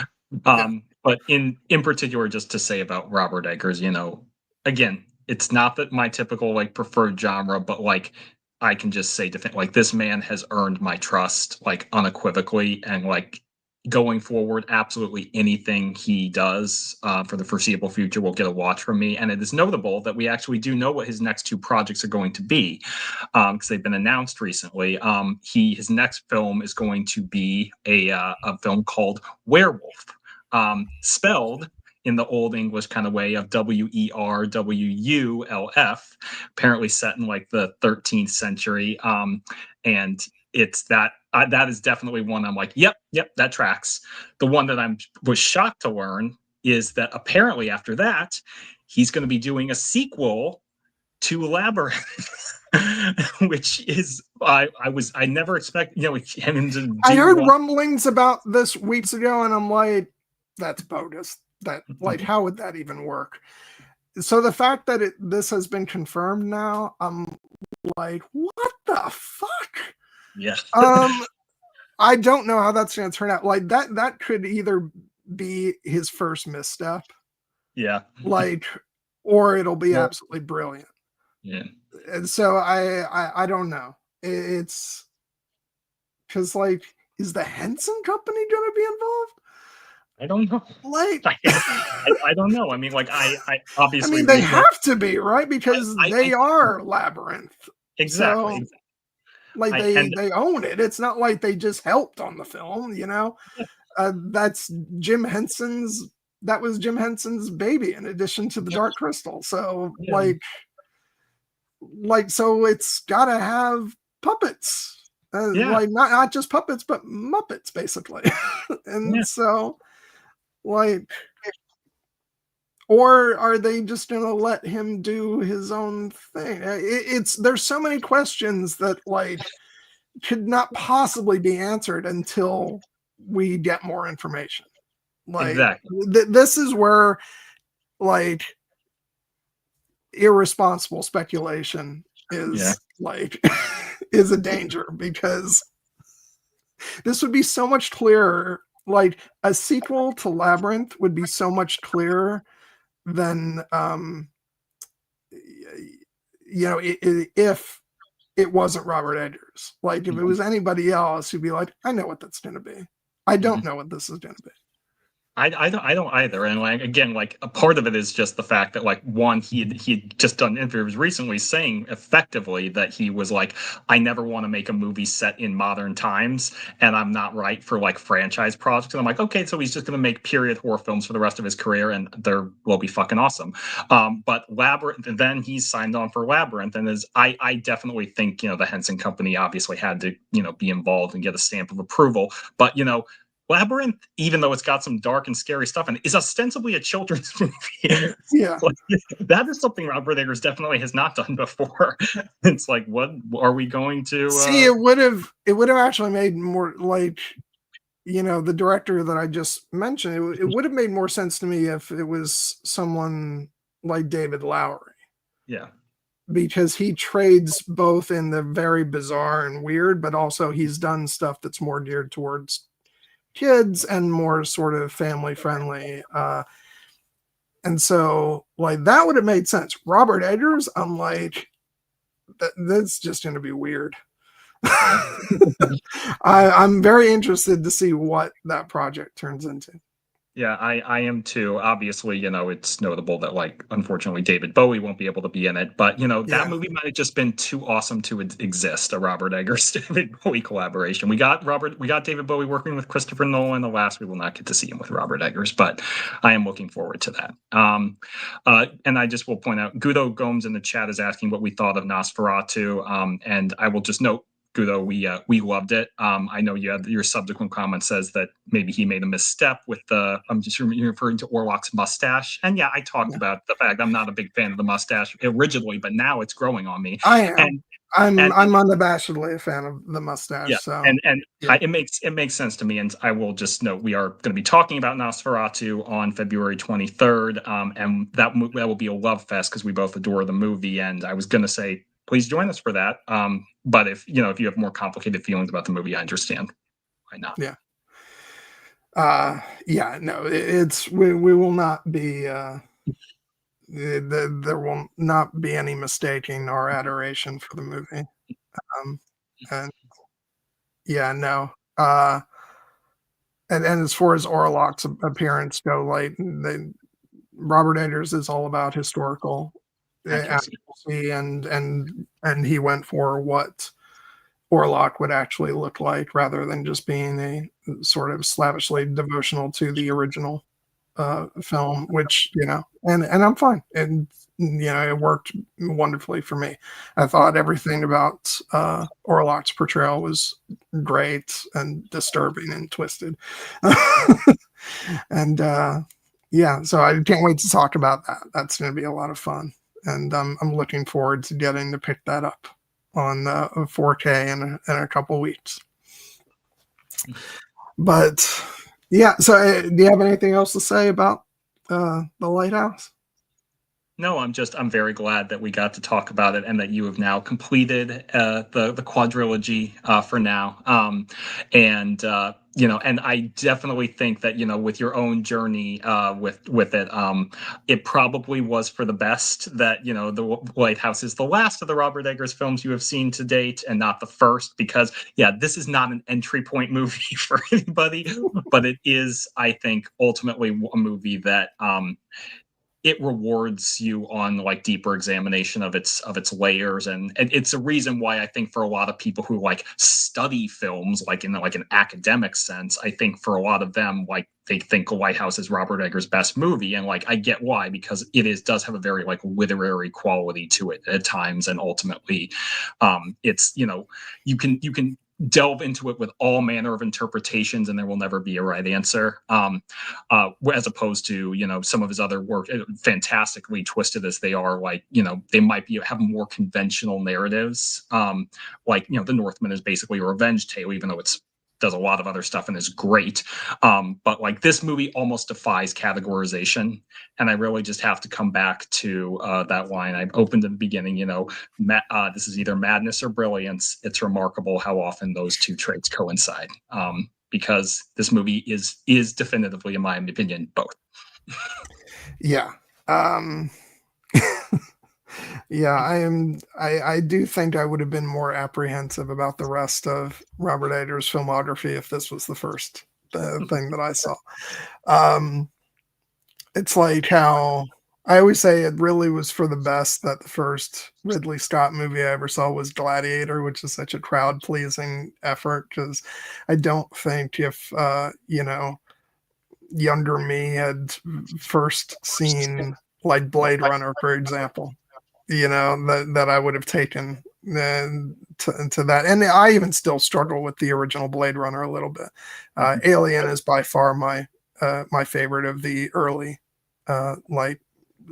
But in particular, just to say about Robert Eggers, again, it's not that my typical like preferred genre, but like I can just say like this man has earned my trust like unequivocally, and like going forward, absolutely anything he does for the foreseeable future will get a watch from me. And it is notable that we actually do know what his next two projects are going to be, because they've been announced recently. His next film is going to be a film called Werewolf, spelled in the old English kind of way of WERWULF, apparently set in like the 13th century. And it's that that is definitely one I'm like, yep, that tracks. The one that I was shocked to learn is that apparently after that, he's going to be doing a sequel to Labyrinth, which is I never expect him to do. I heard rumblings about this weeks ago, and I'm like, that's bogus. That like, how would that even work? So the fact that this has been confirmed now, I'm like, what the fuck? Yeah. I don't know how that's going to turn out. Like that could either be his first misstep, yeah, like, or it'll be absolutely brilliant. Yeah. And so I don't know. It's because like, is the Henson Company going to be involved? I don't know. Like, I don't know. I mean, like, I obviously. I mean, they have to be, right? Because they are Labyrinth. Exactly. So, like, they own it. It's not like they just helped on the film, you know? That's Jim Henson's. That was Jim Henson's baby, in addition to the Dark Crystal. So, so it's got to have puppets. Like, not just puppets, but Muppets, basically. And so, like, or are they just going to let him do his own thing? There's so many questions that like could not possibly be answered until we get more information. Like, exactly. This is where like irresponsible speculation is like is a danger, because this would be so much clearer. Like a sequel to Labyrinth would be so much clearer than if it wasn't Robert Eggers. Like if it was anybody else, you'd be like, I know what that's going to be. I don't know what this is going to be. I don't either. And like, again, like a part of it is just the fact that like one, he'd just done interviews recently saying effectively that he was like, I never want to make a movie set in modern times, and I'm not right for like franchise projects. And I'm like, okay, so he's just going to make period horror films for the rest of his career, and they're will be fucking awesome. But Labyrinth, and then he's signed on for Labyrinth, and I definitely think the Henson Company obviously had to be involved and get a stamp of approval, but Labyrinth, even though it's got some dark and scary stuff, and is ostensibly a children's movie. Yeah, that is something Robert Eggers definitely has not done before. It's like, what are we going to see? It would have actually made more like, the director that I just mentioned. It would have made more sense to me if it was someone like David Lowery. Yeah. Because he trades both in the very bizarre and weird, but also he's done stuff that's more geared towards kids and more sort of family friendly, and so like that would have made sense. Robert Eggers, I'm like, that's just going to be weird. I'm very interested to see what that project turns into. Yeah, I am too. Obviously, it's notable that, like, unfortunately, David Bowie won't be able to be in it. But, that movie might have just been too awesome to exist, a Robert Eggers David Bowie collaboration. We got David Bowie working with Christopher Nolan. Alas, we will not get to see him with Robert Eggers, but I am looking forward to that. And I just will point out, Guido Gomes in the chat is asking what we thought of Nosferatu. And I will just note, Guido, we loved it. I know you had your subsequent comment says that maybe he made a misstep with I'm just referring to Orlok's mustache. And I talked about the fact I'm not a big fan of the mustache originally, but now it's growing on me. I am. I'm unabashedly a fan of the mustache. Yeah, so it makes sense to me. And I will just note we are going to be talking about Nosferatu on February 23rd, and that will be a love fest because we both adore the movie. And I was going to say, please join us for that. But if you have more complicated feelings about the movie, I understand. Why not? Yeah. No, we will not be. There will not be any mistaking our adoration for the movie. And no. And as far as Orlok's appearance go, like Robert Eggers is all about historical accuracy, and he went for what Orlok would actually look like rather than just being a sort of slavishly devotional to the original. film, which, and I'm fine. And, it worked wonderfully for me. I thought everything about Orlok's portrayal was great and disturbing and twisted. And so I can't wait to talk about that. That's going to be a lot of fun. And I'm looking forward to getting to pick that up on 4K in a couple weeks. But yeah, so do you have anything else to say about the Lighthouse? No, I'm very glad that we got to talk about it and that you have now completed the quadrilogy for now. And I definitely think that, with your own journey with it, it probably was for the best that, the Lighthouse is the last of the Robert Eggers films you have seen to date and not the first, because this is not an entry point movie for anybody, but it is, I think, ultimately a movie that it rewards you on like deeper examination of its layers, and it's a reason why I think for a lot of people who like study films like in like an academic sense, I think for a lot of them, like, they think Lighthouse is Robert Eggers' best movie, and like I get why, because it does have a very like literary quality to it at times, and ultimately it's you can delve into it with all manner of interpretations and there will never be a right answer, as opposed to some of his other work, fantastically twisted as they are, like they might have more conventional narratives, like The Northman is basically a revenge tale, even though it's does a lot of other stuff and is great, but like this movie almost defies categorization, and I really just have to come back to that line I opened in the beginning. This is either madness or brilliance. It's remarkable how often those two traits coincide, because this movie is definitively, in my opinion, both. Yeah. I do think I would have been more apprehensive about the rest of Robert Eggers' filmography if this was the first thing that I saw. It's like how I always say it really was for the best that the first Ridley Scott movie I ever saw was Gladiator, which is such a crowd-pleasing effort, because I don't think if, younger me had first seen like Blade Runner, for example, that I would have taken to that. And I even still struggle with the original Blade Runner a little bit. Alien is by far my favorite of the early like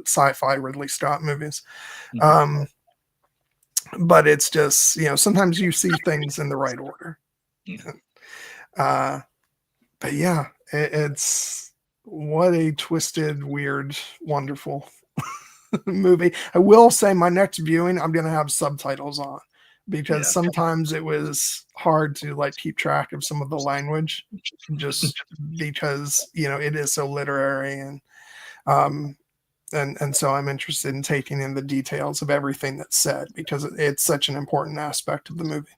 sci-fi Ridley Scott movies. But it's just, sometimes you see things in the right order. But yeah, it's what a twisted, weird, wonderful movie. I will say my next viewing, I'm going to have subtitles on, because sometimes it was hard to like keep track of some of the language, just because, it is so literary, and so I'm interested in taking in the details of everything that's said, because it's such an important aspect of the movie.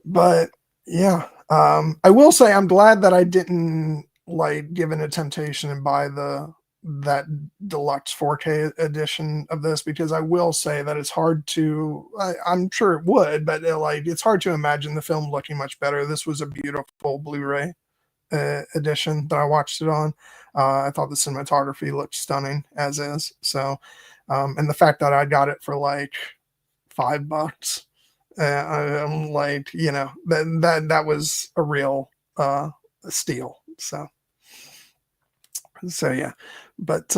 But yeah, I will say I'm glad that I didn't like give in a temptation and buy that deluxe 4K edition of this, because I will say that it's hard to, I'm sure it would, but it's hard to imagine the film looking much better. This was a beautiful Blu-ray edition that I watched it on. I thought the cinematography looked stunning as is. So, and the fact that I got it for like $5, I'm like, that was a real steal. So yeah, but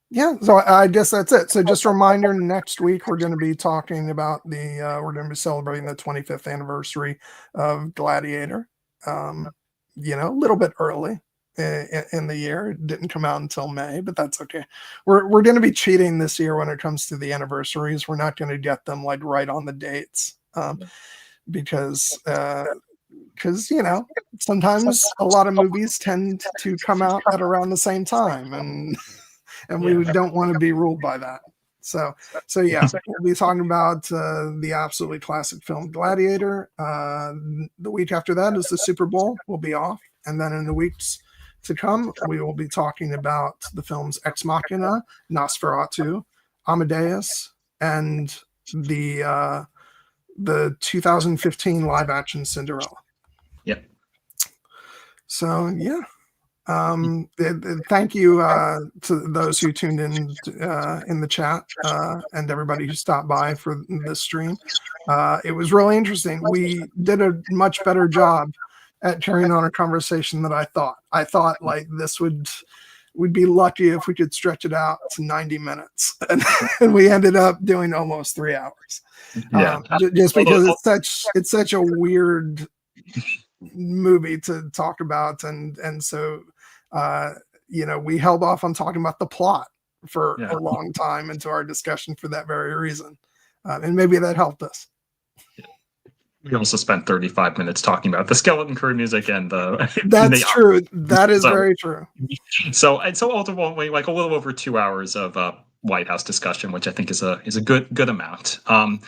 yeah, so I guess that's it. So just a reminder, next week we're going to be talking about we're going to be celebrating the 25th anniversary of Gladiator. A little bit early in the year. It didn't come out until May, but that's okay. We're going to be cheating this year when it comes to the anniversaries. We're not going to get them like right on the dates, because sometimes a lot of movies tend to come out at around the same time, and we don't want to be ruled by that. So yeah, we'll be talking about the absolutely classic film Gladiator. The week after that is the Super Bowl. We'll be off, and then in the weeks to come, we will be talking about the films Ex Machina, Nosferatu, Amadeus, and the 2015 live action Cinderella. Yep. So yeah. Thank you to those who tuned in the chat and everybody who stopped by for this stream. It was really interesting. We did a much better job at carrying on a conversation than I thought. I thought like we'd be lucky if we could stretch it out to 90 minutes, and we ended up doing almost 3 hours. Yeah, just because it's such a weird movie to talk about, and so we held off on talking about the plot for a long time into our discussion for that very reason, and maybe that helped us. We also spent 35 minutes talking about the Skeleton Crew music and the. That's true. That is very true. So ultimately, like a little over 2 hours of Lighthouse discussion, which I think is a good amount. I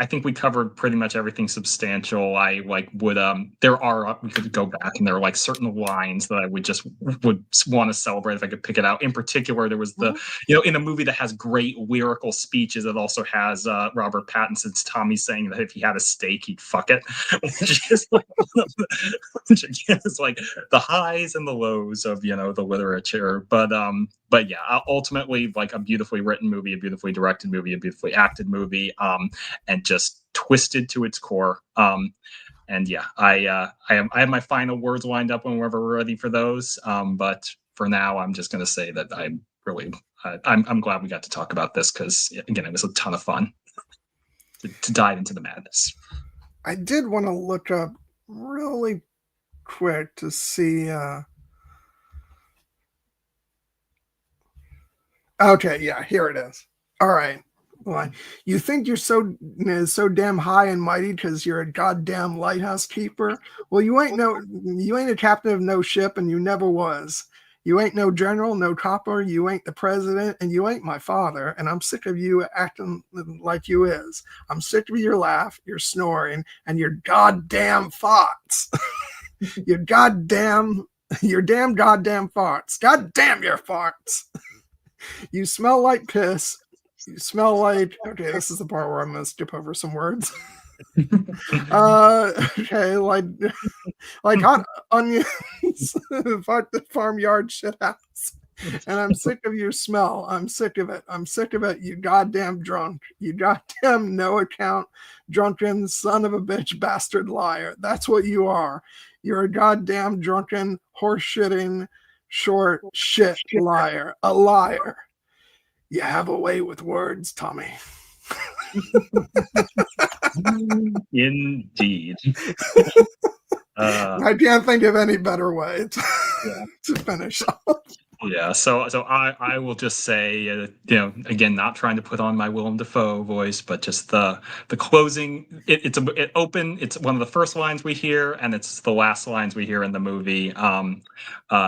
think we covered pretty much everything substantial. I we could go back, and there are like certain lines that I would want to celebrate if I could pick it out. In particular, there was in a movie that has great lyrical speeches, it also has Robert Pattinson's Tommy saying that if he had a steak, he'd fuck it, which is like the highs and the lows of the literature. But yeah, ultimately, like a beautifully written movie, a beautifully directed movie, a beautifully acted movie, and just twisted to its core. And yeah, I have my final words lined up whenever we're ready for those. But for now, I'm just going to say that I'm glad we got to talk about this, because again, it was a ton of fun to dive into the madness. I did want to look up really quick to see. Okay, yeah, here it is. All right. Well, you think you're so damn high and mighty because you're a goddamn lighthouse keeper? Well, you ain't a captain of no ship, and you never was. You ain't no general, no copper. You ain't the president, and you ain't my father. And I'm sick of you acting like you is. I'm sick of your laugh, your snoring, and your goddamn farts. your damn goddamn farts. Goddamn your farts. You smell like piss. You smell like... Okay, this is the part where I'm going to skip over some words. Okay, like hot onions. Fuck the farmyard shit house. And I'm sick of your smell. I'm sick of it. I'm sick of it, you goddamn drunk. You goddamn no account, drunken son of a bitch bastard liar. That's what you are. You're a goddamn drunken, horse-shitting, short shit liar. A liar. You have a way with words, Tommy. Indeed. I can't think of any better way to finish off. Yeah, so I will just say, again, not trying to put on my Willem Dafoe voice, but just the closing. It's one of the first lines we hear, and it's the last lines we hear in the movie.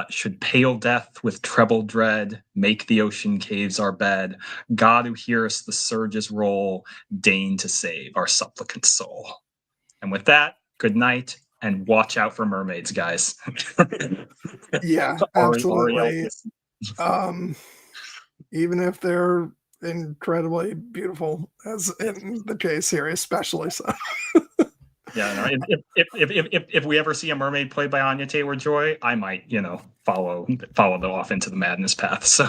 Should pale death with treble dread make the ocean caves our bed? God, who hearest the surges roll, deign to save our supplicant soul. And with that, good night. And watch out for mermaids, guys. Yeah, absolutely. Even if they're incredibly beautiful, as in the case here, especially so. Yeah, no, if we ever see a mermaid played by Anya Taylor-Joy, I might, follow them off into the madness path. So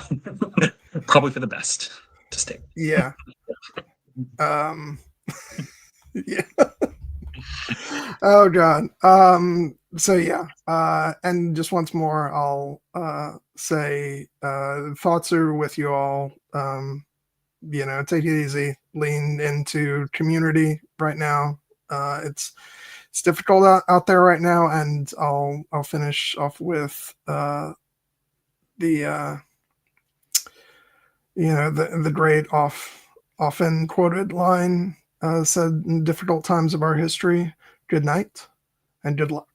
probably for the best to stay. Yeah. Yeah. Oh God. So yeah. And just once more, I'll say thoughts are with you all. Take it easy. Lean into community right now. It's difficult out there right now, and I'll finish off with the great often quoted line said in difficult times of our history, good night and good luck.